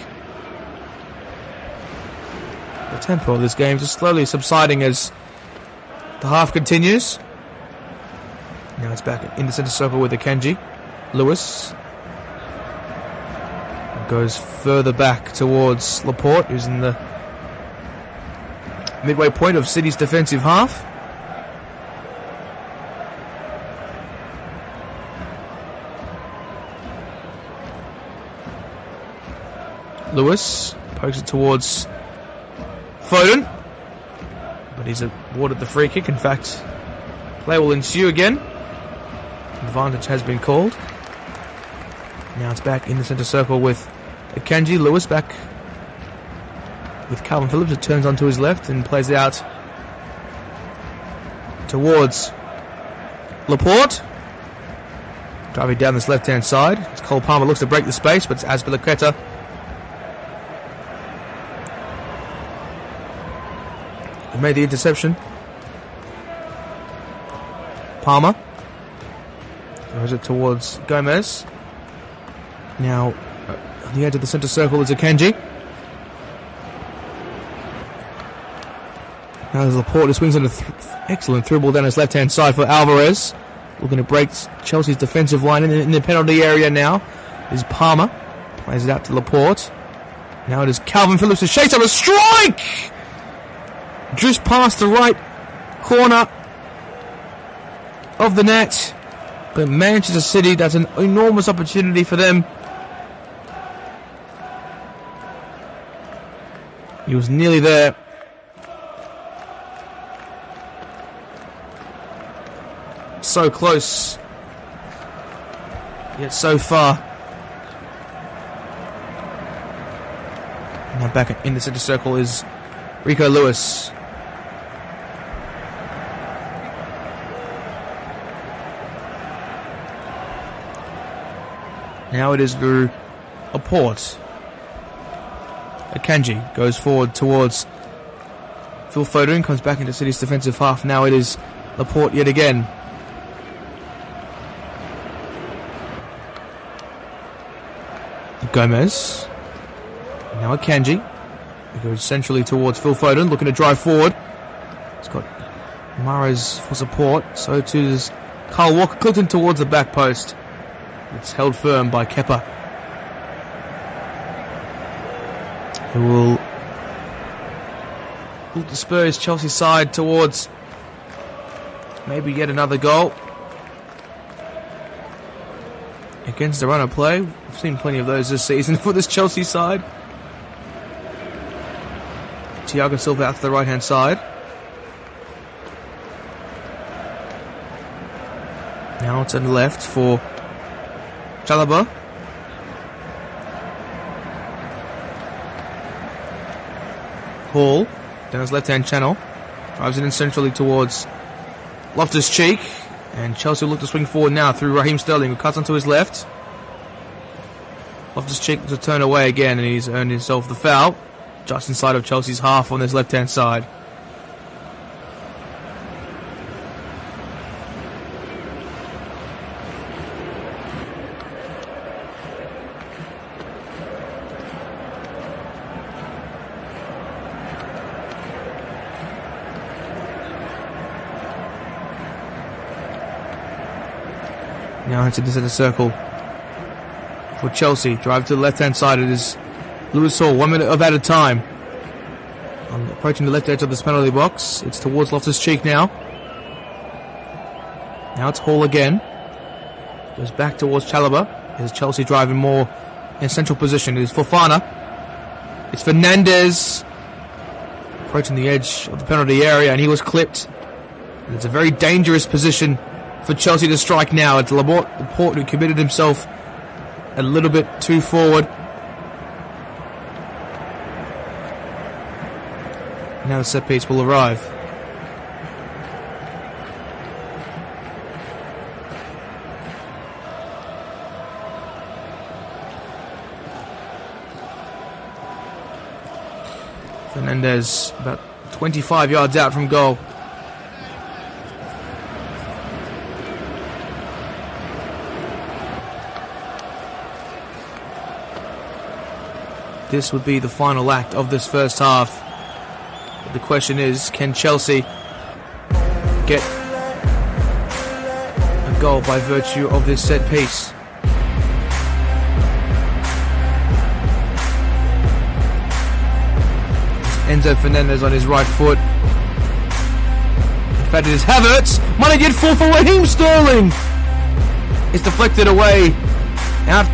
The tempo of this game just slowly subsiding as the half continues. Now it's back in the centre circle with Akanji. Lewis goes further back towards Laporte, who's in the midway point of City's defensive half. Lewis pokes it towards Foden, but he's awarded the free kick. In fact, play will ensue again. Advantage has been called. Now it's back in the centre circle with Akanji. Lewis back with Calvin Phillips. It turns onto his left and plays it out towards Laporte. Driving down this left-hand side. As Cole Palmer looks to break the space, but it's Azpilicueta. He made the interception. Palmer throws it towards Gomez. Now On the edge of the centre circle is Akanji. Now there's Laporte who swings on an excellent through ball down his left-hand side for Alvarez. Looking to break Chelsea's defensive line in the penalty area now is Palmer. Plays it out to Laporte. Now it is Calvin Phillips to chase up a strike! Just past the right corner of the net. But Manchester City, that's an enormous opportunity for them. He was nearly there. So close, yet so far. Now back in the centre circle is Rico Lewis. Now it is Laporte. Akanji goes forward towards Phil Foden, comes back into City's defensive half. Now it is Laporte yet again. Gomez. Now Akanji. He goes centrally towards Phil Foden, looking to drive forward. He's got Mahrez for support. So too is Kyle Walker, clipped in towards the back post. It's held firm by Kepa, who will disperse Chelsea side towards maybe yet another goal. Against the run of play. We've seen plenty of those this season for this Chelsea side. Thiago Silva out to the right hand side. Now it's on the left for Chalobah. Hall down his left hand channel. Drives it in centrally towards Loftus-Cheek. And Chelsea will look to swing forward now through Raheem Sterling, who cuts onto his left. Loftus-Cheek to turn away again, and he's earned himself the foul. Just inside of Chelsea's half on his left-hand side. Now into the centre circle for Chelsea. Drive to the left-hand side. It is Lewis Hall. 1 minute of added time. Approaching the left edge of this penalty box. It's towards Loftus-Cheek now. Now it's Hall again. Goes back towards Chalobah. Is Chelsea driving more in central position. It is Fofana. It's Fernandes. Approaching the edge of the penalty area, and he was clipped. And it's a very dangerous position for Chelsea to strike now. It's Laporte who committed himself a little bit too forward. Now the set piece will arrive. Fernandes about 25 yards out from goal. This would be the final act of this first half. But the question is, can Chelsea get a goal by virtue of this set piece? Enzo Fernandez on his right foot. In fact, it is Havertz. Might have get full for Raheem Sterling. It's deflected away. Out.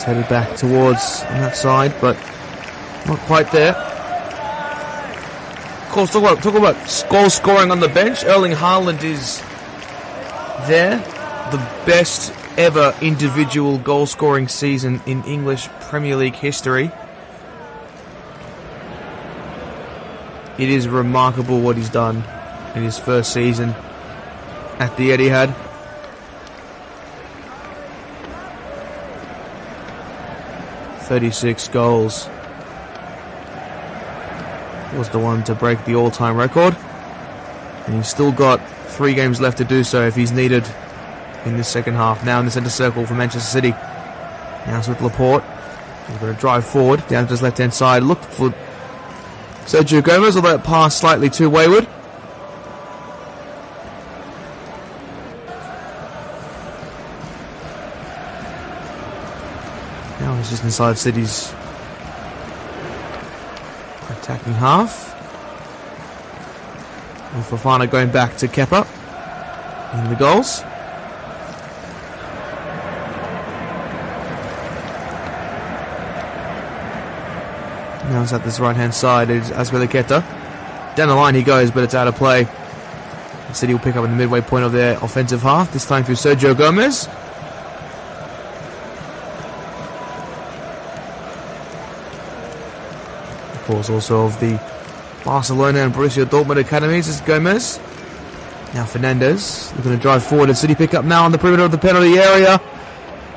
It's headed back towards on that side, but not quite there. Of course, talk about goal scoring on the bench. Erling Haaland is there. The best ever individual goal scoring season in English Premier League history. It is remarkable what he's done in his first season at the Etihad. "36 goals. Was the one to break the all-time record. And he's still got 3 games left to do so if he's needed in the second half. Now in the centre circle for Manchester City. Now it's with Laporte. He's going to drive forward down to his left-hand side. Look for Sergio Gomez, although that pass slightly too wayward. Now he's just inside City's attacking half. And Fofana going back to Kepa in the goals. Now it's at this right-hand side. It's Azpilicueta. Down the line he goes, but it's out of play. City will pick up in the midway point of their offensive half, this time through Sergio Gomez. Of course, also of the Barcelona and Borussia Dortmund academies is Gomez. Now Fernandes looking to drive forward, and City pick up now on the perimeter of the penalty area.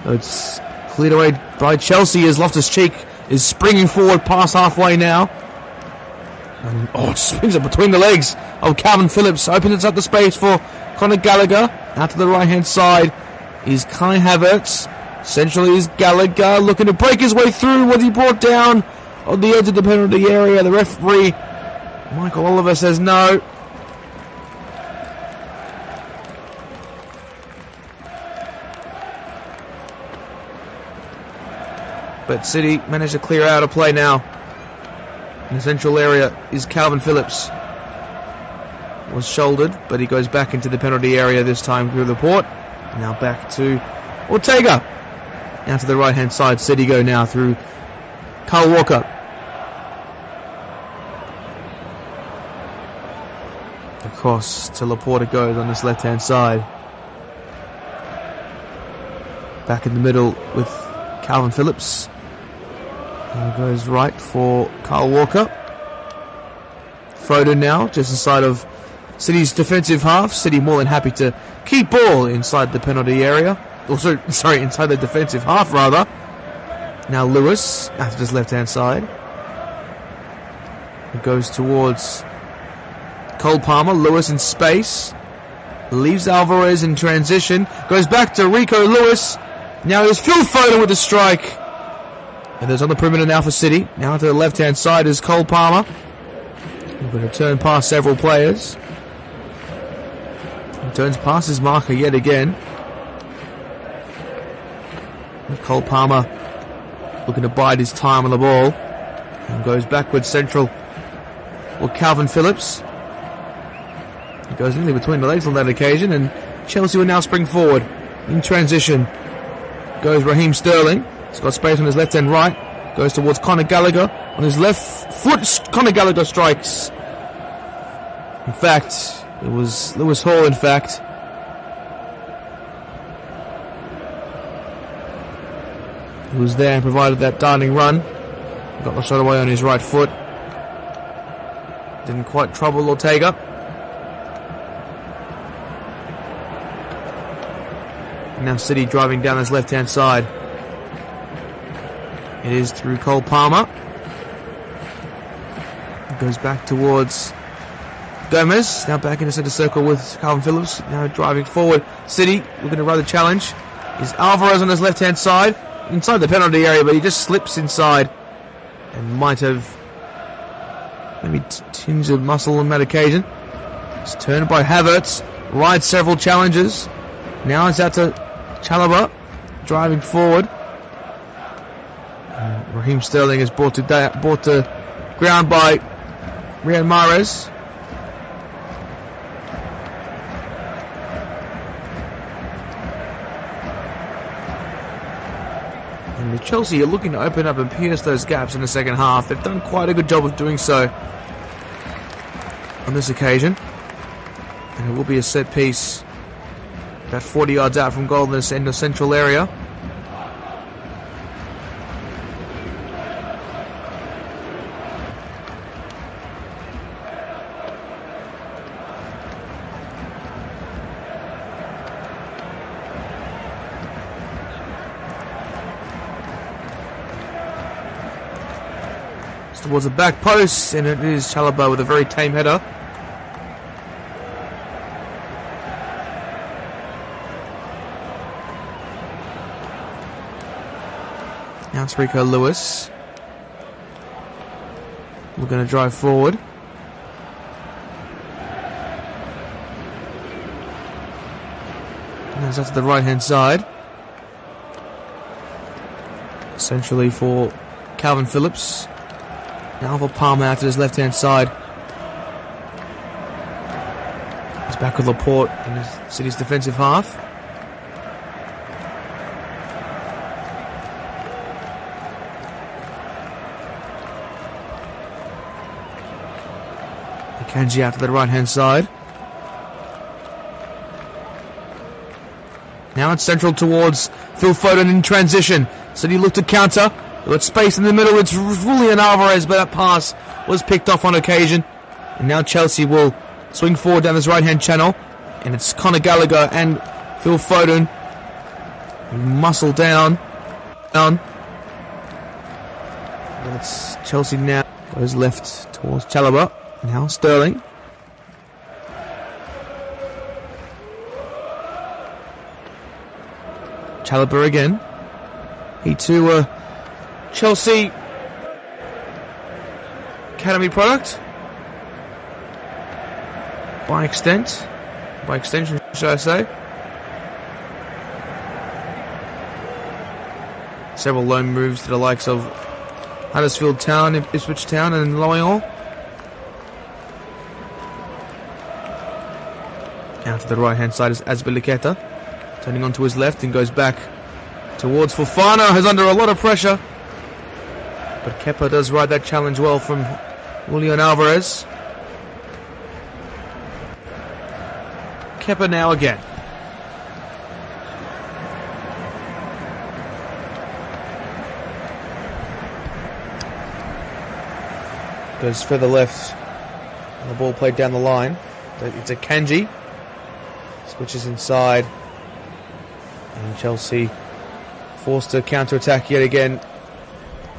It's cleared away by Chelsea as Loftus-Cheek is springing forward past halfway now. And, it springs up between the legs of Calvin Phillips. Opens up the space for Conor Gallagher. Out to the right-hand side is Kai Havertz. Centrally is Gallagher looking to break his way through. Was he brought down on the edge of the penalty area? The referee, Michael Oliver, says no. But City managed to clear out a play now. In the central area is Calvin Phillips. Was shouldered, but he goes back into the penalty area this time through the port. Now back to Ortega. Now to the right-hand side. City go now through Kyle Walker. Across to Laporte goes on this left-hand side. Back in the middle with Calvin Phillips. And goes right for Kyle Walker. Foden now, just inside of City's defensive half. City more than happy to keep ball inside the penalty area. Also, inside the defensive half, rather. Now Lewis, after his left-hand side. It goes towards Cole Palmer. Lewis in space. Leaves Alvarez in transition. Goes back to Rico Lewis. Now it's Phil Foden with the strike. And there's on the perimeter now for City. Now to the left-hand side is Cole Palmer. He's going to turn past several players. He turns past his marker yet again. And Cole Palmer looking to bide his time on the ball. And goes backwards central for Calvin Phillips. He goes nearly between the legs on that occasion. And Chelsea will now spring forward in transition. Goes Raheem Sterling. He's got space on his left and right. Goes towards Conor Gallagher. On his left foot, Conor Gallagher strikes. In fact, it was Lewis Hall, in fact. Who was there and provided that darting run. Got the shot away on his right foot. Didn't quite trouble Ortega. Now City driving down his left-hand side. It is through Cole Palmer. It goes back towards Gomez. Now back in the centre circle with Calvin Phillips. Now driving forward. City looking to run the challenge. Is Alvarez on his left-hand side. Inside the penalty area, but he just slips inside. And might have maybe tinge of muscle on that occasion. It's turned by Havertz. Rides several challenges. Now it's out to Chalobah. Driving forward. Raheem Sterling is brought to ground by Riyad Mahrez. And And if Chelsea are looking to open up and pierce those gaps in the second half, they've done quite a good job of doing so on this occasion. And it will be a set piece about 40 yards out from goal in the central area. Towards the back post, and it is Chalobah with a very tame header. Now it's Rico Lewis. We're going to drive forward. And that's to the right hand side. Essentially for Calvin Phillips. Now for Palmer out to his left-hand side. He's back with Laporte in the City's defensive half. Akanji out to the right-hand side. Now it's central towards Phil Foden in transition. City look to counter. Got space in the middle, it's Julian Alvarez, but that pass was picked off on occasion. And now Chelsea will swing forward down this right-hand channel. And it's Conor Gallagher and Phil Foden who muscle down. And it's Chelsea now. Goes left towards Chalobah. Now Sterling. Chalobah again. He too Chelsea Academy product by extension should I say. Several loan moves to the likes of Huddersfield Town, Ipswich Town and Loyal. Now to the right hand side is Azpilicueta, turning onto his left and goes back towards Fofana, who's under a lot of pressure. But Kepa does ride that challenge well from Julian Alvarez. Kepa now again. Goes further left. And the ball played down the line. It's a Kanji. Switches inside. And Chelsea forced to counter-attack yet again.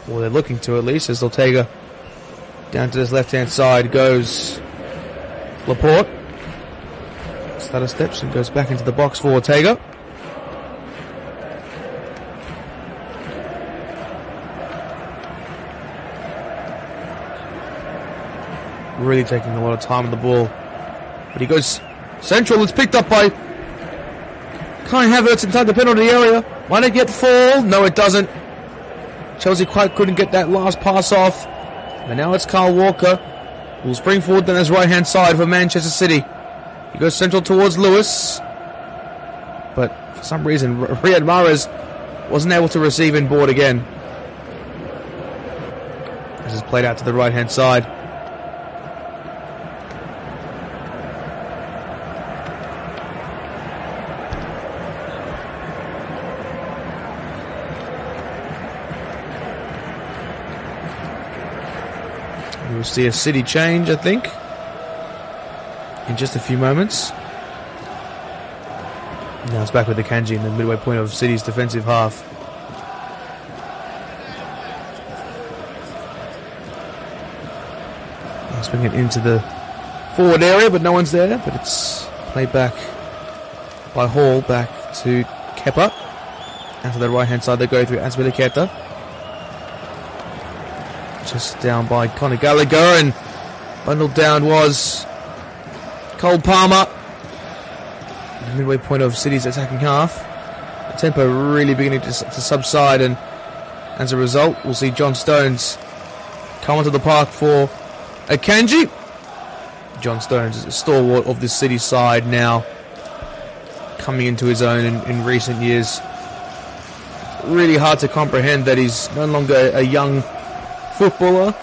Well, they're looking to at least, as Ortega down to his left-hand side goes Laporte. Stutter steps and goes back into the box for Ortega. Really taking a lot of time on the ball. But he goes central, it's picked up by Kai Havertz inside the penalty area. Might it get fall? No, it doesn't. Chelsea quite couldn't get that last pass off. And now it's Kyle Walker who will spring forward down his right-hand side for Manchester City. He goes central towards Lewis. But for some reason, Riyad Mahrez wasn't able to receive in board again. This is played out to the right-hand side. We'll see a City change, I think, in just a few moments. Now it's back with the Kanji in the midway point of City's defensive half. Now swinging it into the forward area, but no one's there. But it's played back by Hall, back to Kepa. And to the right-hand side they go through Azpilicueta. Just down by Conor Gallagher, and bundled down was Cole Palmer. The midway point of City's attacking half. The tempo really beginning to subside, and as a result, we'll see John Stones come onto the park for Akanji. John Stones is a stalwart of this City side now, coming into his own in recent years. really hard to comprehend that he's no longer a young footballer.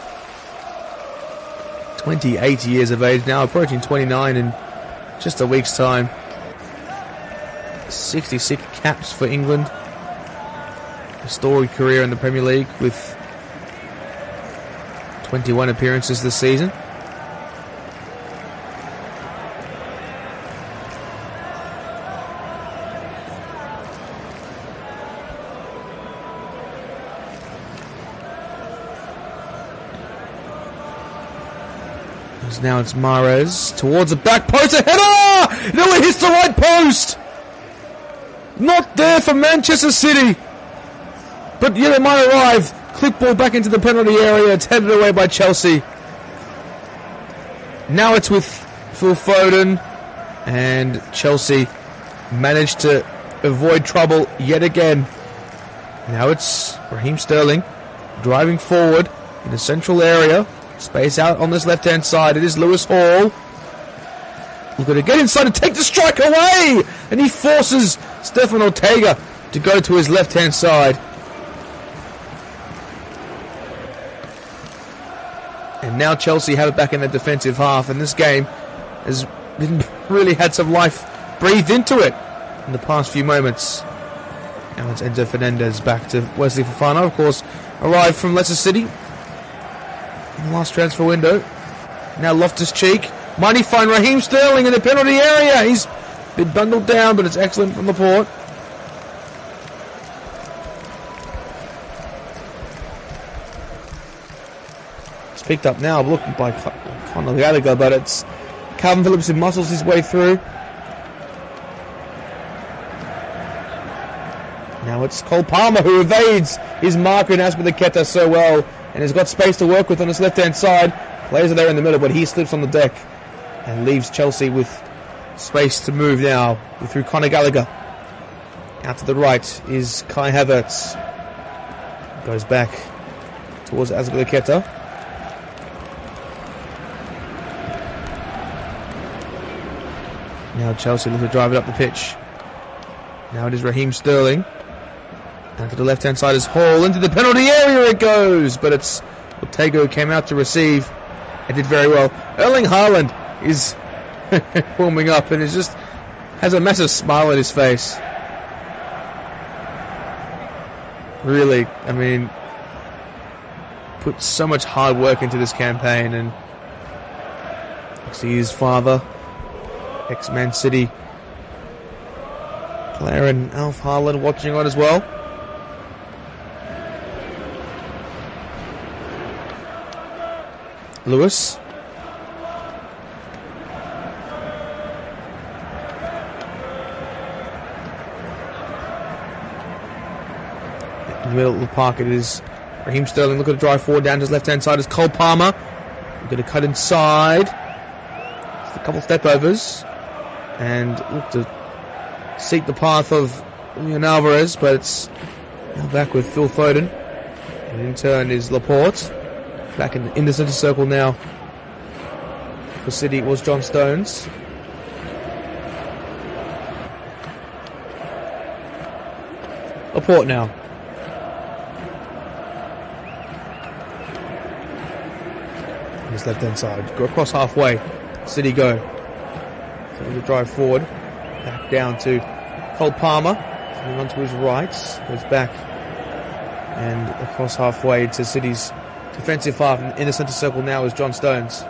28 years of age now, approaching 29 in just a week's time. 66 caps for England. A storied career in the Premier League with 21 appearances this season. Now it's Mahrez towards the back post, a header! No, it hits the right post! Not there for Manchester City. But yet it might arrive. Clip ball back into the penalty area. It's headed away by Chelsea. Now it's with Phil Foden. And Chelsea managed to avoid trouble yet again. Now it's Raheem Sterling driving forward in the central area. Space out on this left-hand side. It is Lewis Hall. We're going to get inside and take the strike away. And he forces Stefan Ortega to go to his left-hand side. And now Chelsea have it back in their defensive half. And this game has really had some life breathed into it in the past few moments. Now it's Enzo Fernandez back to Wesley Fofana, of course, arrived from Leicester City in the last transfer window. Now Loftus-Cheek. Might he find Raheem Sterling in the penalty area? He's been bundled down, but it's excellent from Laporte. It's picked up now, looking by Conor Gallagher, but it's Calvin Phillips who muscles his way through. Now it's Cole Palmer who evades his marker in Azpilicueta so well and has got space to work with on his left-hand side. Players are there in the middle, but he slips on the deck and leaves Chelsea with space to move now through Conor Gallagher. Out to the right is Kai Havertz. Goes back towards Azpilicueta. Now Chelsea looking to drive it up the pitch. Now it is Raheem Sterling. Down to the left-hand side is Hall. Into the penalty area it goes. But it's Ortega who came out to receive and did very well. Erling Haaland is warming up and is just has a massive smile on his face. Really, I mean, put so much hard work into this campaign, and see his father, ex-Man City player, and Alf Haaland watching on as well. Lewis. In the middle of the park it is Raheem Sterling looking to drive forward. Down to his left-hand side is Cole Palmer. Going to cut inside. Just a couple step-overs. And look to seek the path of Julian Alvarez, but it's now back with Phil Foden. And in turn is Laporte. Back in the centre circle now. For City it was John Stones. Laporte now. On his left hand side. Go across halfway. City go. So we'll drive forward. Back down to Cole Palmer. Coming on to his right. Goes back. And across halfway to City's defensive half. In the centre circle now is John Stones.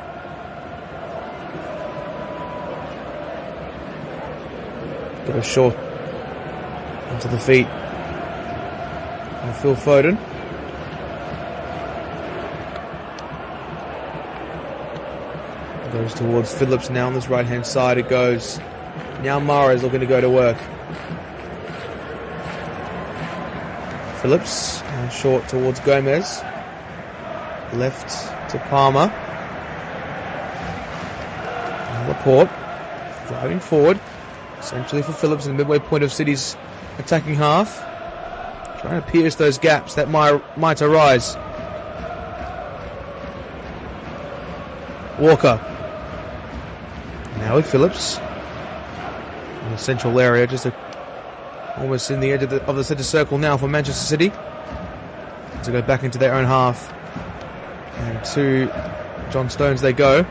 Goes short into the feet of Phil Foden. Goes towards Phillips now on this right hand side. It goes. Now Mahrez looking to go to work. Phillips now short towards Gomez. Left to Palmer. And Laporte driving forward. Essentially for Phillips in the midway point of City's attacking half. Trying to pierce those gaps that might arise. Walker. Now with Phillips. In the central area, just Almost in the edge of the centre circle now for Manchester City. To go back into their own half. And to John Stones they go.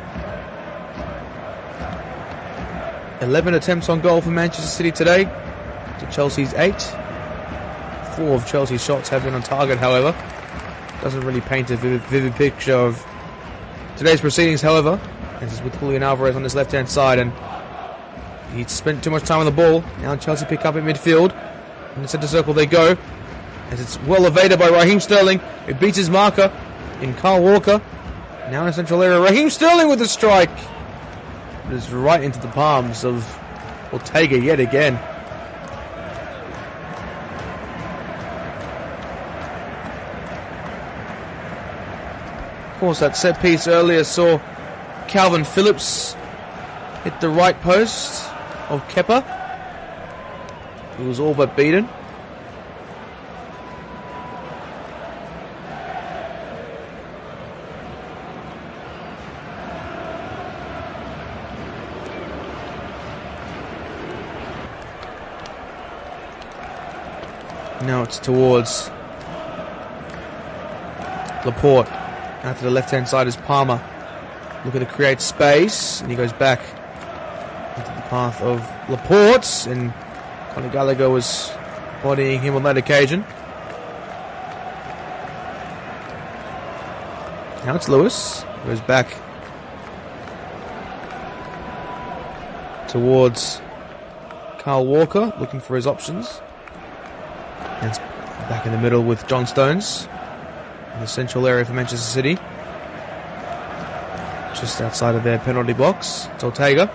11 attempts on goal for Manchester City today, to Chelsea's 8. 4 of Chelsea's shots have been on target, however. Doesn't really paint a vivid picture of today's proceedings, however. This is with Julian Alvarez on his left-hand side, and he spent too much time on the ball. Now Chelsea pick up in midfield. In the centre circle they go, as it's well evaded by Raheem Sterling. It beats his marker in Kyle Walker. Now in the central area, Raheem Sterling with a strike. It is right into the palms of Ortega yet again. Of course, that set piece earlier saw Calvin Phillips hit the right post of Kepa, who was all but beaten. Now it's towards Laporte. Out to the left-hand side is Palmer. Looking to create space, and he goes back into the path of Laporte, and Conor Gallagher was bodying him on that occasion. Now it's Lewis. Goes back towards Kyle Walker, looking for his options. And it's back in the middle with John Stones in the central area for Manchester City. Just outside of their penalty box. It's Ortega.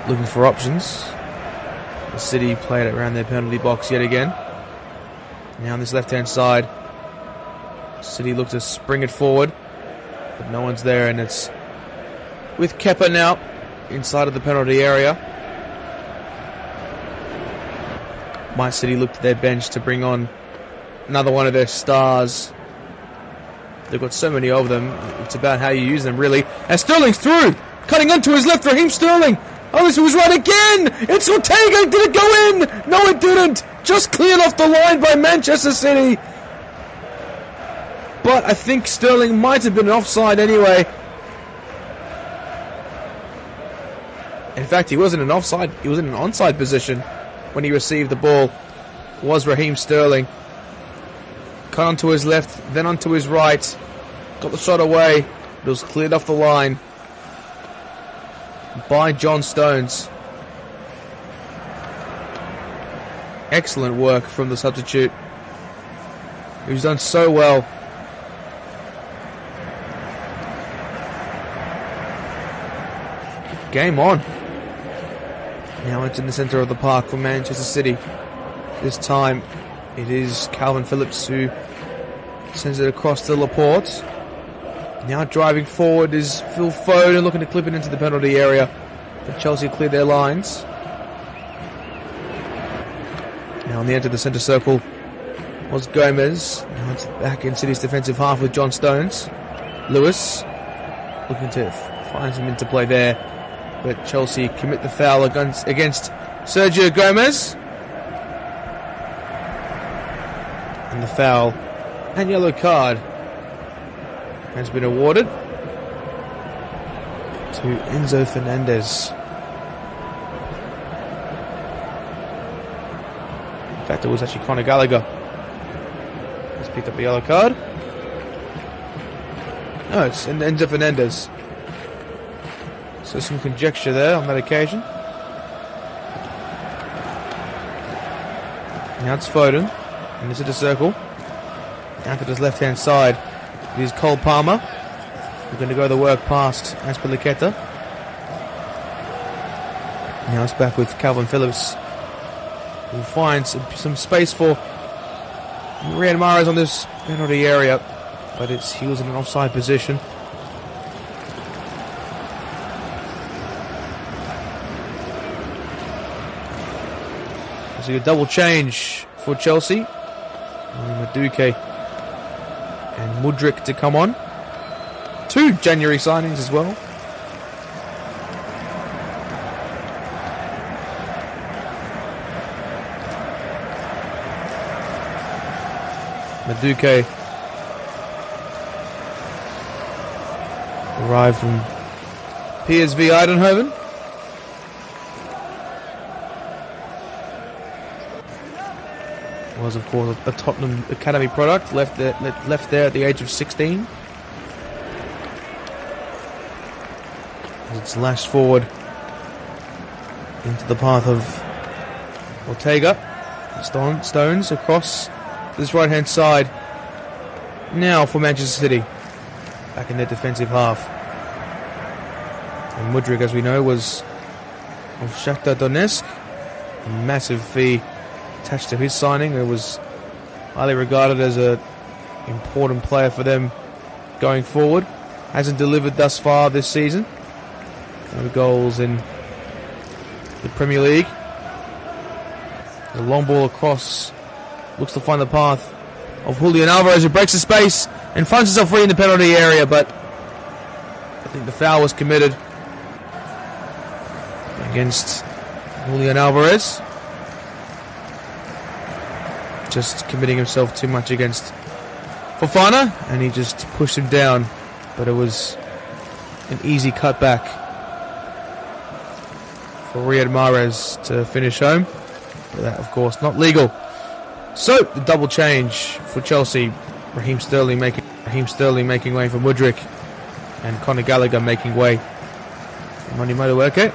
Looking for options. The City played it around their penalty box yet again. Now on this left-hand side, City look to spring it forward, but no one's there, and it's with Kepa now inside of the penalty area. Might City look to their bench to bring on another one of their stars. They've got so many of them. It's about how you use them, really. And Sterling's through! Cutting onto his left, Raheem Sterling! Oh, this was right again! It's Ortega! Did it go in? No, it didn't! Just cleared off the line by Manchester City! But I think Sterling might have been offside anyway. In fact, he wasn't an offside. He was in an onside position when he received the ball. Was Raheem Sterling. Cut onto his left, then onto his right. Got the shot away. It was cleared off the line by John Stones. Excellent work from the substitute, who's done so well. Game on. Now it's in the centre of the park for Manchester City. This time it is Calvin Phillips who sends it across to Laporte. Now driving forward is Phil Foden, looking to clip it into the penalty area. But Chelsea cleared their lines. Now on the edge of the centre circle was Gomez. Now it's back in City's defensive half with John Stones. Lewis looking to find some interplay there. But Chelsea commit the foul against Sergio Gomez. And the foul and yellow card has been awarded to Enzo Fernandez. In fact, it was actually Conor Gallagher. He's picked up the yellow card. No, it's Enzo Fernandez. So some conjecture there on that occasion. Now it's Foden in the centre circle. Down to his left-hand side. It is Cole Palmer. We're going to go the work past Azpilicueta. Now it's back with Calvin Phillips, who finds some space for Riyad Mahrez on this penalty area, but he was in an offside position. So a double change for Chelsea. Madueke and Mudryk to come on. 2 January signings as well. Madueke arrived from PSV Eindhoven. Was of course a Tottenham academy product, left there at the age of 16. It's lashed forward into the path of Ortega. Stones across this right-hand side. Now for Manchester City, back in their defensive half. And Mudryk, as we know, was of Shakhtar Donetsk. A massive fee attached to his signing. It was highly regarded as an important player for them going forward. Hasn't delivered thus far this season. No goals in the Premier League. The long ball across. Looks to find the path of Julian Alvarez, who breaks the space and finds himself free in the penalty area, but I think the foul was committed against Julian Alvarez. Just committing himself too much against Fofana, and he just pushed him down, but it was an easy cutback for Riyad Mahrez to finish home. But that, of course, not legal. So, the double change for Chelsea. Raheem Sterling making way for Mudryk, and Conor Gallagher making way for Mani Madueke.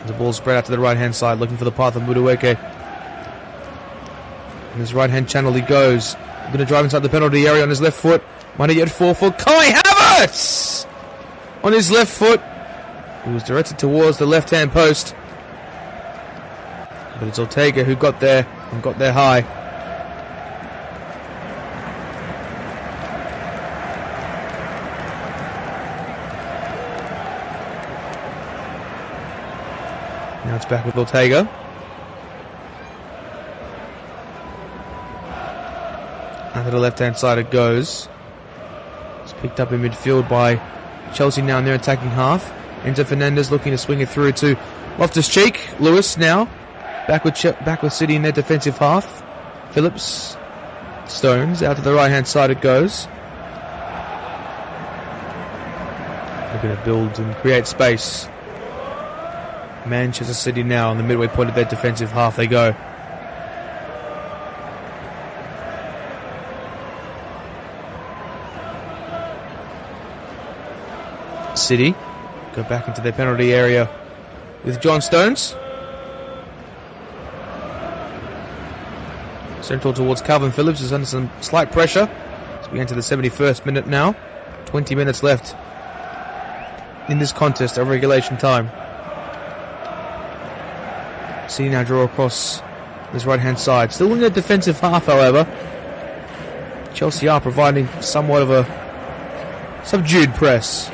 The ball spread out to the right-hand side, looking for the path of Madueke. In his right-hand channel he goes. Going to drive inside the penalty area on his left foot. Might he get 4 for Kai Havertz! On his left foot. He was directed towards the left-hand post. But it's Ortega who got there and got there high. Now it's back with Ortega. And to the left-hand side it goes. It's picked up in midfield by Chelsea now in their attacking half. Enzo Fernandez looking to swing it through to Loftus-Cheek. Lewis now back with City in their defensive half. Phillips, Stones out to the right-hand side it goes. Looking to build and create space. Manchester City now on the midway point of their defensive half they go. City go back into their penalty area with John Stones. Central towards Calvin Phillips is under some slight pressure as we enter the 71st minute now. 20 minutes left in this contest of regulation time. City now draw across this right-hand side. Still in their defensive half, however. Chelsea are providing somewhat of a subdued press.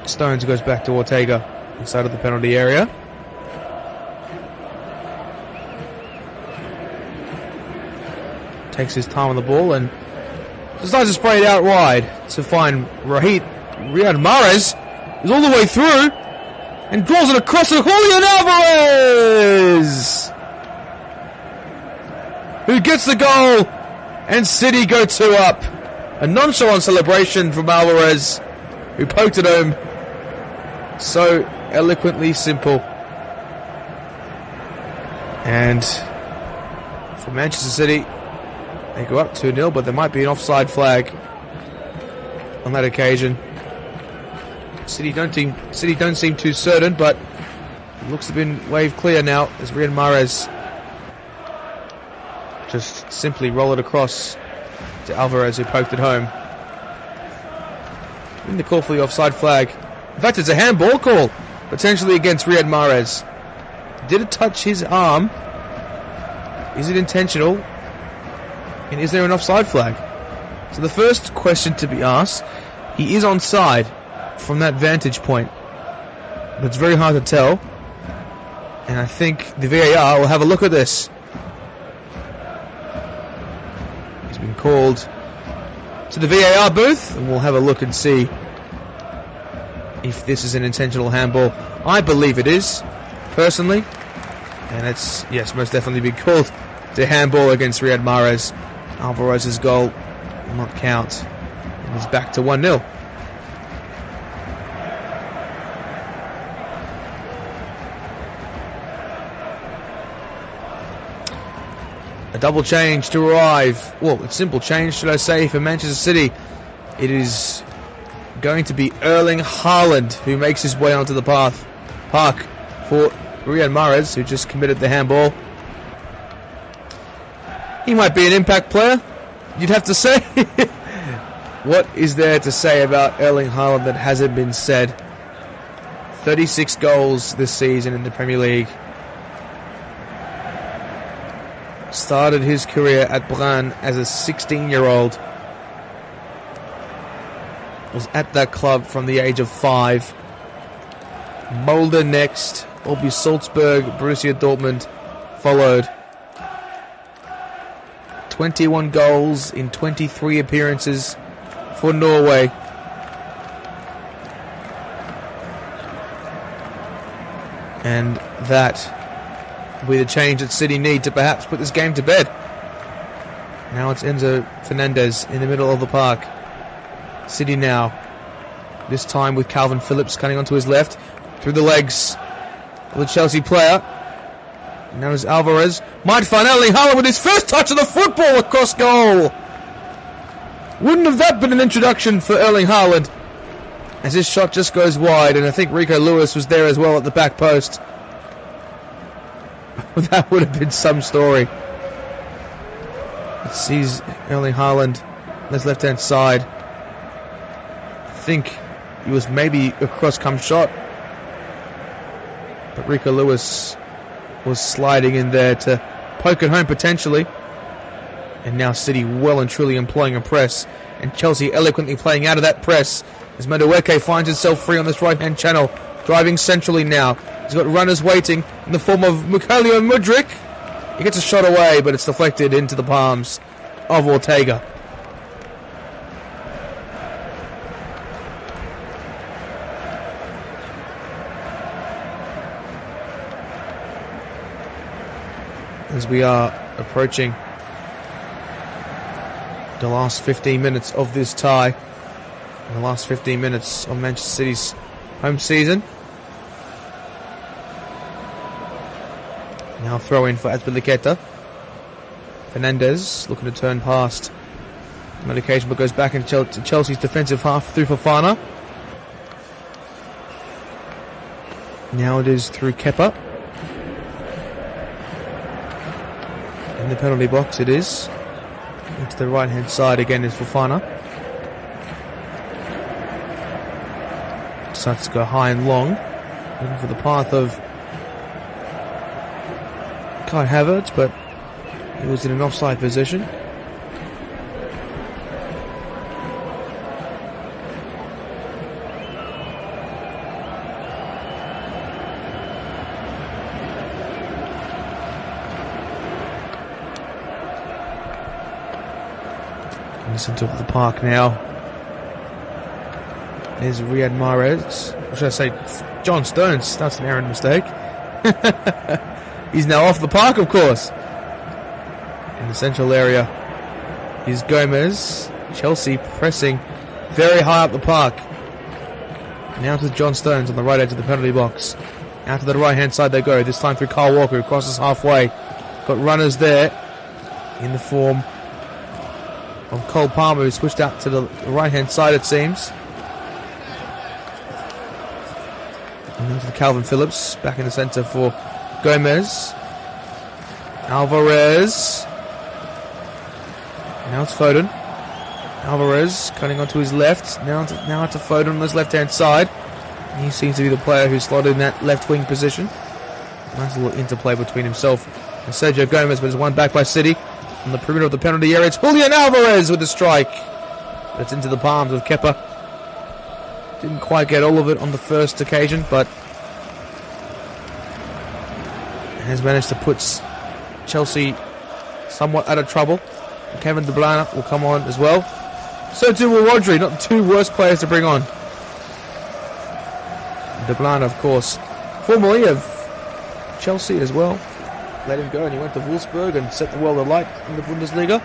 Stones goes back to Ortega inside of the penalty area. Takes his time on the ball and decides to spray it out wide to find Riyad Mahrez. Is all the way through and draws it across to Julian Alvarez, who gets the goal, and City go 2 up. A nonchalant celebration from Alvarez, who poked it home. So eloquently simple. And for Manchester City, they go up 2-0, but there might be an offside flag on that occasion. City don't seem too certain, but it looks to have been waved clear now as Riyad Mahrez just simply roll it across to Alvarez, who poked it home. In the call for the offside flag. In fact, it's a handball call, potentially against Riyad Mahrez. Did it touch his arm? Is it intentional? And is there an offside flag? So the first question to be asked, he is onside from that vantage point. But it's very hard to tell. And I think the VAR will have a look at this. He's been called to the VAR booth, and we'll have a look and see if this is an intentional handball. I believe it is, personally. And it's, yes, most definitely been called to handball against Riyad Mahrez. Alvarez's goal will not count. And it's back to 1-0. A double change to arrive. Well, a simple change, should I say, for Manchester City. It is going to be Erling Haaland who makes his way onto the park for Riyad Mahrez, who just committed the handball. He might be an impact player, you'd have to say. What is there to say about Erling Haaland that hasn't been said? 36 goals this season in the Premier League. Started his career at Brighton as a 16-year-old. Was at that club from the age of 5. Mulder next. RB Salzburg, Borussia Dortmund followed. 21 goals in 23 appearances for Norway. And that will be the change that City need to perhaps put this game to bed. Now it's Enzo Fernandez in the middle of the park. City now. This time with Calvin Phillips cutting onto his left. Through the legs of the Chelsea player. Now is Alvarez. Might find Erling Haaland with his first touch of the football across goal. Wouldn't have that been an introduction for Erling Haaland? As his shot just goes wide, and I think Rico Lewis was there as well at the back post. That would have been some story. It sees Erling Haaland on his left-hand side. I think it was maybe a cross-come shot. But Rico Lewis was sliding in there to poke it home potentially. And now City well and truly employing a press. And Chelsea eloquently playing out of that press. As Madueke finds himself free on this right-hand channel. Driving centrally now. He's got runners waiting in the form of Mukhailo Mudryk. He gets a shot away, but it's deflected into the palms of Ortega. As we are approaching the last 15 minutes of this tie, the last 15 minutes of Manchester City's home season. Now throw in for Azpilicueta. Fernandez looking to turn past medication, but goes back into Chelsea's defensive half through Fofana. Now it is through Kepa. In the penalty box it is. Into the right hand side again is Fofana. Decides to go high and long. Looking for the path of Kai Havertz, but he was in an offside position. Listen to the park now. There's Riyad Mahrez. Or should I say John Stones? That's an errand mistake. He's now off the park, of course. In the central area is Gomez. Chelsea pressing very high up the park. Now to John Stones on the right edge of the penalty box. Out to the right hand side they go. This time through Kyle Walker, who crosses halfway. Got runners there in the form of Cole Palmer, who switched out to the right hand side, it seems. And then to Calvin Phillips back in the centre for Gomez. Alvarez. Now it's Foden. Alvarez cutting onto his left. Now to Foden on his left hand side. He seems to be the player who's slotted in that left wing position. Nice little interplay between himself And Sergio Gomez, but is won back by City. On the perimeter of the penalty area, it's Julian Alvarez with the strike. It's into the palms of Kepa. Didn't quite get all of it on the first occasion, but has managed to put Chelsea somewhat out of trouble. Kevin De Bruyne will come on as well. So too will Rodri, not the two worst players to bring on. De Bruyne, of course, formerly of Chelsea as well. Let him go and he went to Wolfsburg and set the world alight in the Bundesliga.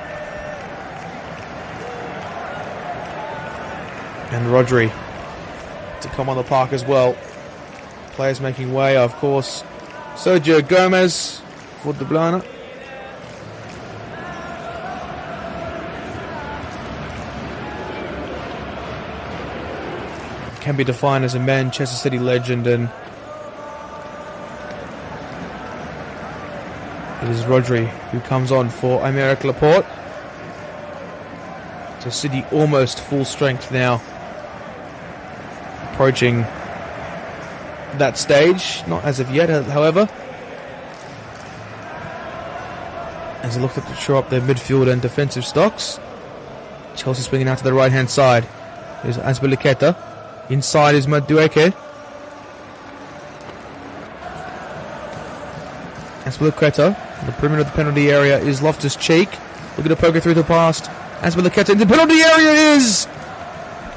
And Rodri to come on the park as well. Players making way, of course. Sergio Gomez for De Bruyne. Can be defined as a Manchester City legend, and it is Rodri who comes on for Aymeric Laporte. So City almost full strength now, approaching that stage, not as of yet, however, as they look to shore up their midfield and defensive stocks. Chelsea swinging out to the right hand side. There's Azpilicueta. Inside is Madueke. Azpilicueta. The perimeter of the penalty area is Loftus-Cheek. Looking to poke it through the past. Azpilicueta in the penalty area is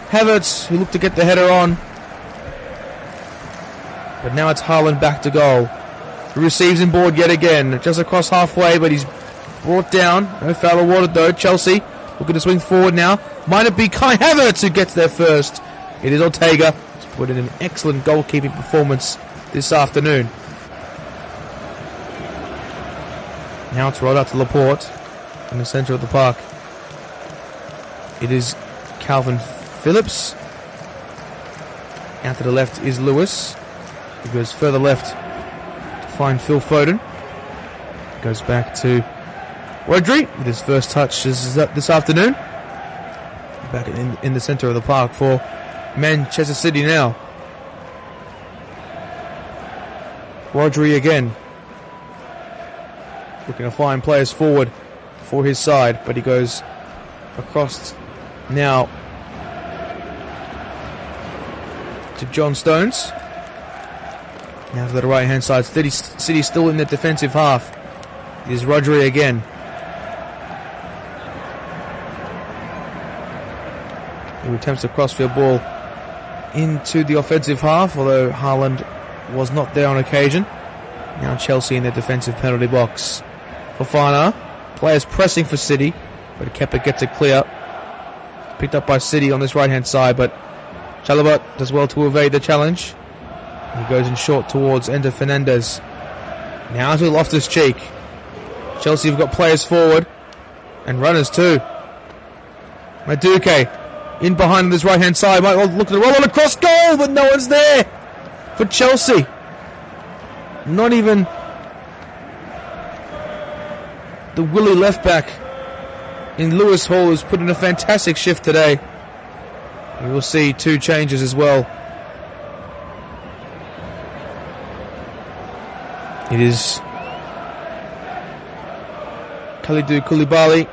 Havertz, who looked to get the header on. But now it's Haaland back to goal. He receives him board yet again. Just across halfway, but he's brought down. No foul awarded though. Chelsea looking to swing forward now. Might it be Kai Havertz who gets there first? It is Ortega. He's put in an excellent goalkeeping performance this afternoon. Now it's rolled out to Laporte in the centre of the park. It is Calvin Phillips. Out to the left is Lewis. He goes further left to find Phil Foden. Goes back to Rodri with his first touch this afternoon. Back in the centre of the park for Manchester City now. Rodri again. Looking to find players forward for his side, but he goes across now to John Stones. Now to the right hand side. City still in the defensive half. It is Rodri again. Who attempts a crossfield ball into the offensive half, although Haaland was not there on occasion. Now Chelsea in their defensive penalty box. Fofana, players pressing for City, but Kepa gets it clear. Picked up by City on this right hand side, but Chalobah does well to evade the challenge. He goes in short towards Ender Fernandez. Now to Loftus-Cheek. Chelsea have got players forward and runners too. Madueke in behind on this right hand side. Might look at the roll on across goal, but no one's there for Chelsea. Not even the Willie left back in Lewis Hall, who's put in a fantastic shift today. We will see two changes as well. It is Kalidou Koulibaly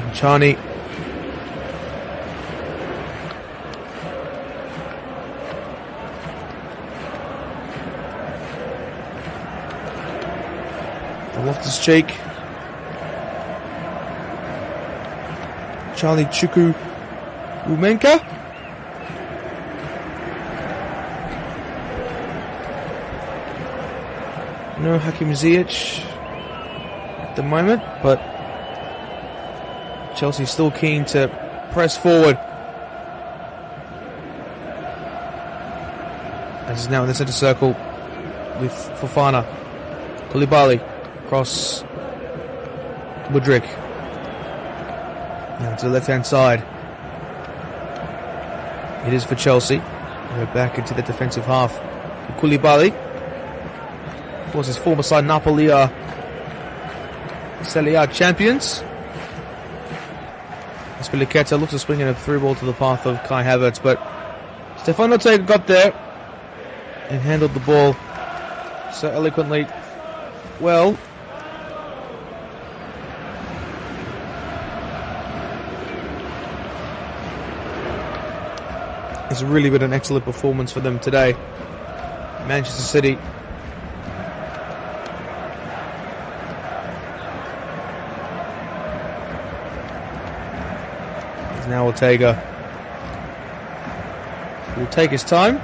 and Chani. Loftus-Cheek. Charlie Chukwuemeka. No Hakim Ziyech at the moment, but Chelsea still keen to press forward. As is now in the centre circle with Fofana. Koulibaly across Mudryk. Now to the left hand side. It is for Chelsea. We're back into the defensive half. Koulibaly. Of course, his former side Napoli are Serie A champions. Azpilicueta looks to swing in a through ball to the path of Kai Havertz, but Stefan Ortega got there and handled the ball so eloquently well. It's really been an excellent performance for them today. Manchester City. Now Ortega will take his time.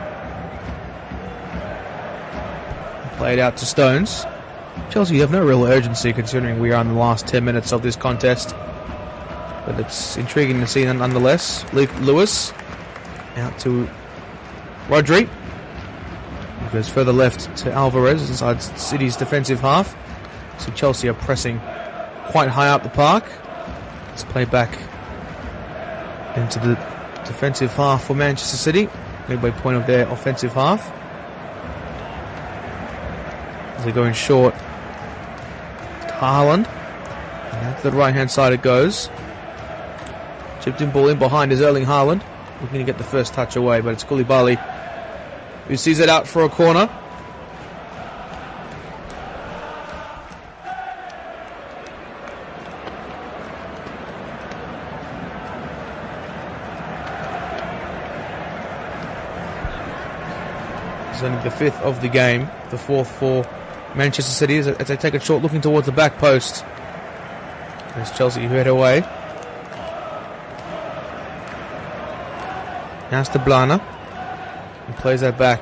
Play it out to Stones. Chelsea have no real urgency considering we are in the last 10 minutes of this contest. But it's intriguing to see nonetheless. Lewis out to Rodri. He goes further left to Alvarez inside City's defensive half. So Chelsea are pressing quite high up the park. Let's play back into the defensive half for Manchester City, midway point of their offensive half. As they're going short to Haaland, and to the right hand side it goes. Chipped in ball in behind is Erling Haaland, looking to get the first touch away, but it's Koulibaly who sees it out for a corner. It's only the fifth of the game, the fourth for Manchester City as they take a shot looking towards the back post. There's Chelsea who head away. Now it's to Blana. He plays that back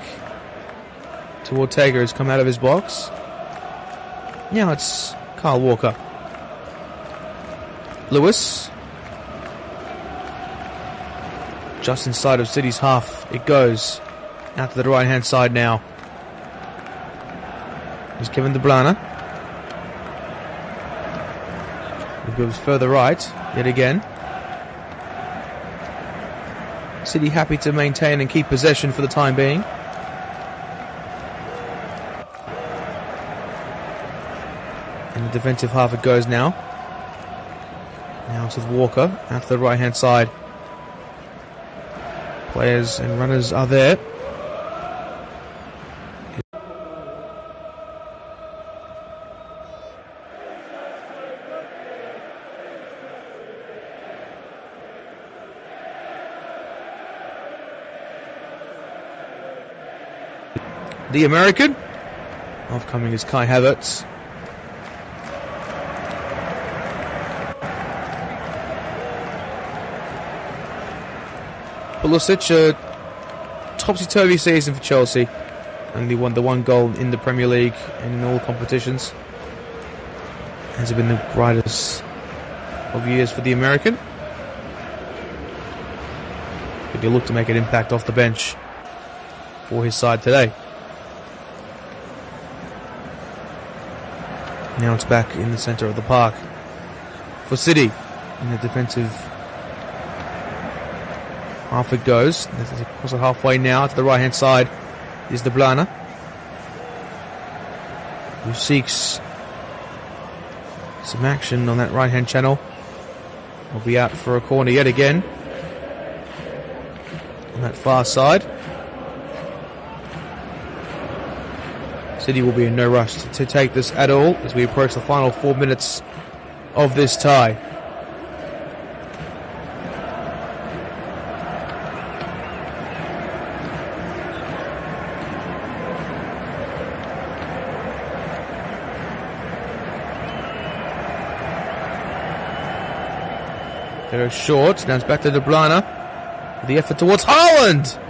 to Ortega who's come out of his box. Now it's Kyle Walker. Lewis. Just inside of City's half it goes. Out to the right hand side now. Here's Kevin De Bruyne. He goes further right yet again. City happy to maintain and keep possession for the time being. In the defensive half it goes now. Now it's with Walker out to the right hand side. Players and runners are there. The American. Off-coming is Kai Havertz. Pulisic, a topsy-turvy season for Chelsea. Only won the one goal in the Premier League and in all competitions. Has been the brightest of years for the American. But he'll look to make an impact off the bench for his side today. Now it's back in the centre of the park for City. In the defensive half it goes. Across the halfway now to the right hand side is De Bruyne, who seeks some action on that right hand channel. Will be out for a corner yet again on that far side. City will be in no rush to take this at all as we approach the final 4 minutes of this tie. They're short. Now it's back to De Bruyne. The effort towards Haaland.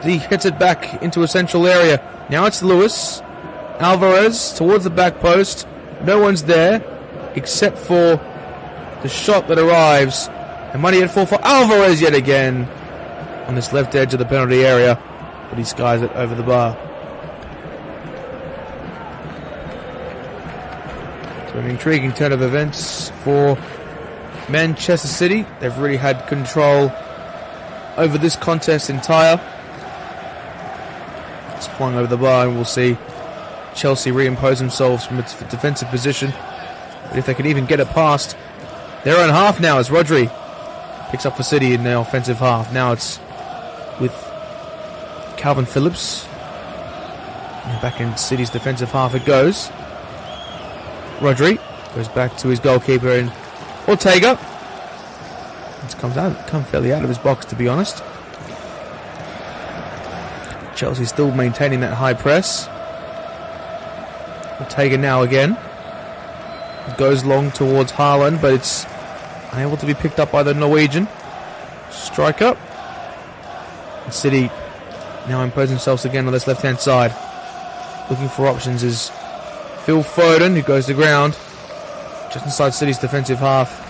He hits it back into a central area. Now it's Lewis. Alvarez towards the back post. No one's there except for the shot that arrives. And money at fall for Alvarez yet again on this left edge of the penalty area, but he skies it over the bar. So an intriguing turn of events for Manchester City. They've really had control over this contest entire. It's flung over the bar and we'll see Chelsea reimpose themselves from its defensive position. But if they can even get it past their own half now as Rodri picks up for City in their offensive half. Now it's with Calvin Phillips. And back in City's defensive half it goes. Rodri goes back to his goalkeeper and Ortega. It's come fairly out of his box, to be honest. Chelsea still maintaining that high press. Ortega now again. It goes long towards Haaland, but it's unable to be picked up by the Norwegian striker. And City now impose themselves again on this left-hand side. Looking for options is Phil Foden, who goes to ground just inside City's defensive half.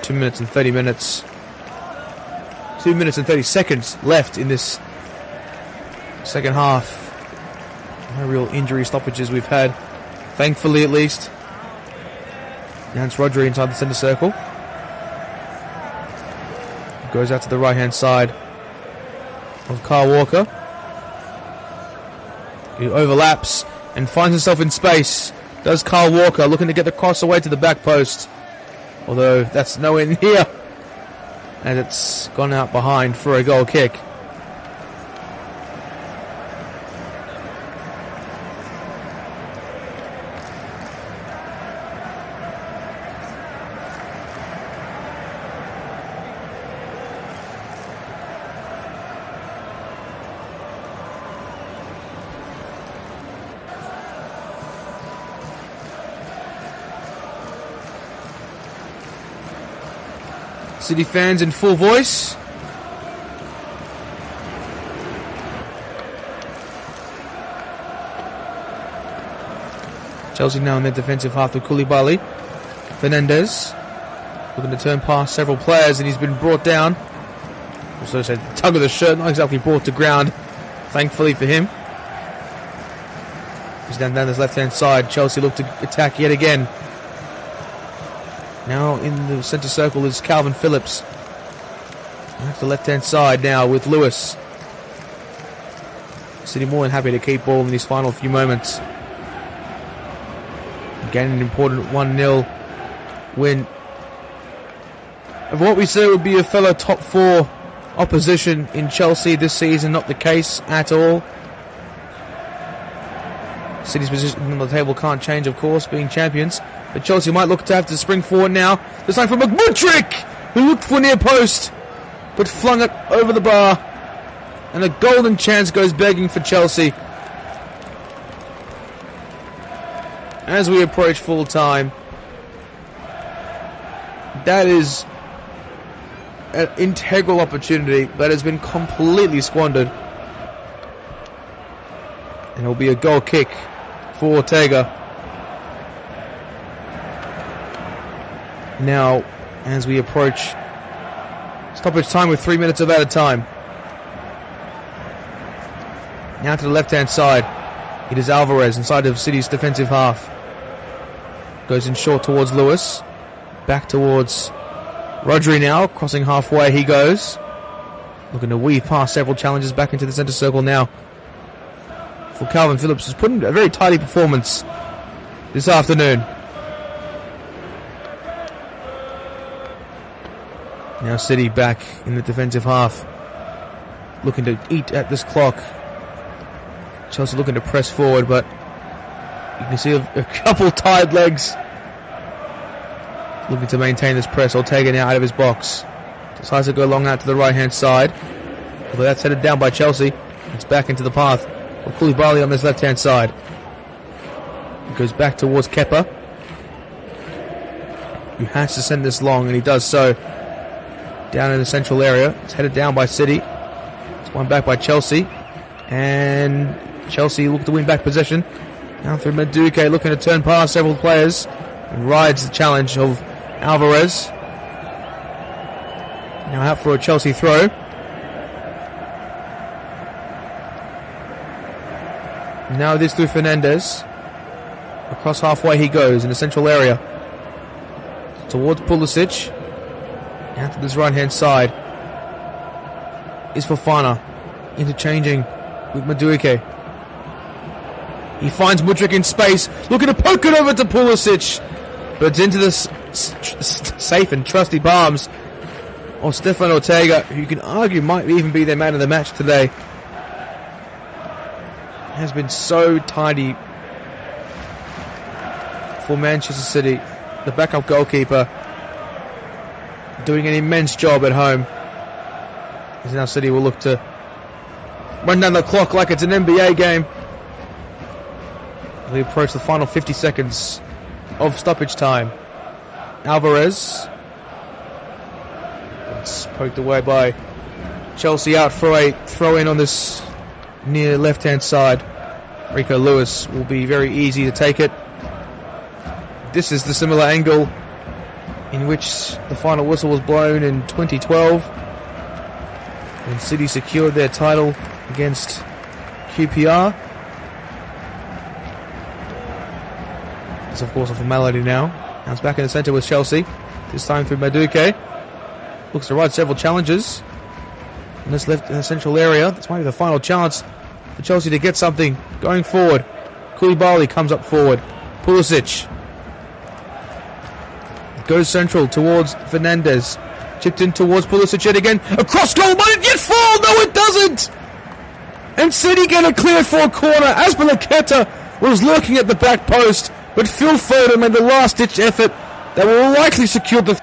Two minutes and 30 seconds left in this second half. No real injury stoppages we've had, thankfully at least. Now it's Rodri inside the centre circle. Goes out to the right hand side of Kyle Walker. He overlaps and finds himself in space. Does Kyle Walker, looking to get the cross away to the back post. Although that's nowhere near. And it's gone out behind for a goal kick. City fans in full voice. Chelsea now in their defensive half with Koulibaly. Fernandes looking to turn past several players and he's been brought down. Also said tug of the shirt, not exactly brought to ground, thankfully for him. He's down this left hand side. Chelsea look to attack yet again. Now in the centre circle is Calvin Phillips. Back to the left-hand side now with Lewis. City more than happy to keep ball in these final few moments. Again, an important 1-0 win. Of what we said would be a fellow top 4 opposition in Chelsea this season, not the case at all. City's position on the table can't change, of course, being champions. But Chelsea might look to have to spring forward now. This time from McMudrick, who looked for near post, but flung it over the bar. And a golden chance goes begging for Chelsea. As we approach full time, that is an integral opportunity that has been completely squandered. And it will be a goal kick for Ortega. Now, as we approach stoppage time with 3 minutes of added time. Now to the left-hand side. It is Alvarez inside of City's defensive half. Goes in short towards Lewis. Back towards Rodri now. Crossing halfway he goes. Looking to weave past several challenges back into the centre circle now. For Calvin Phillips, who's put in a very tidy performance this afternoon. Now City back in the defensive half. Looking to eat at this clock. Chelsea looking to press forward, but you can see a couple tired legs. Looking to maintain this press. Ortega now out of his box. Decides to go long out to the right hand side. Although that's headed down by Chelsea. It's back into the path of Koulibaly on this left hand side. It goes back towards Kepa, who has to send this long, and he does so. Down in the central area. It's headed down by City. It's won back by Chelsea. And Chelsea look to win back possession. Now through Madueke, looking to turn past several players. And rides the challenge of Alvarez. Now out for a Chelsea throw. Now this through Fernandes. Across halfway he goes in the central area. Towards Pulisic. Now to this right hand side is Fofana, interchanging with Madueke. He finds Mudryk in space, looking to poke it over to Pulisic, but it's into the safe and trusty palms or Stefan Ortega, who you can argue might even be their man of the match today, has been so tidy for Manchester City. The backup goalkeeper doing an immense job at home. As now City will look to run down the clock like it's an NBA game. We approach the final 50 seconds of stoppage time. Alvarez. It's poked away by Chelsea out for a throw-in on this near left-hand side. Rico Lewis will be very easy to take it. This is the similar angle in which the final whistle was blown in 2012 when City secured their title against QPR. It's of course a formality now. Now it's back in the centre with Chelsea, this time through Madueke. Looks to ride several challenges in this left in the central area. This might be the final chance for Chelsea to get something going forward. Koulibaly comes up forward. Pulisic goes central towards Fernandes. Chipped in towards Pulisic yet again. Across goal, but it yet fall! No, it doesn't! And City get a clear for a corner. Azpilicueta was lurking at the back post, but Phil Foden made the last-ditch effort that will likely secure the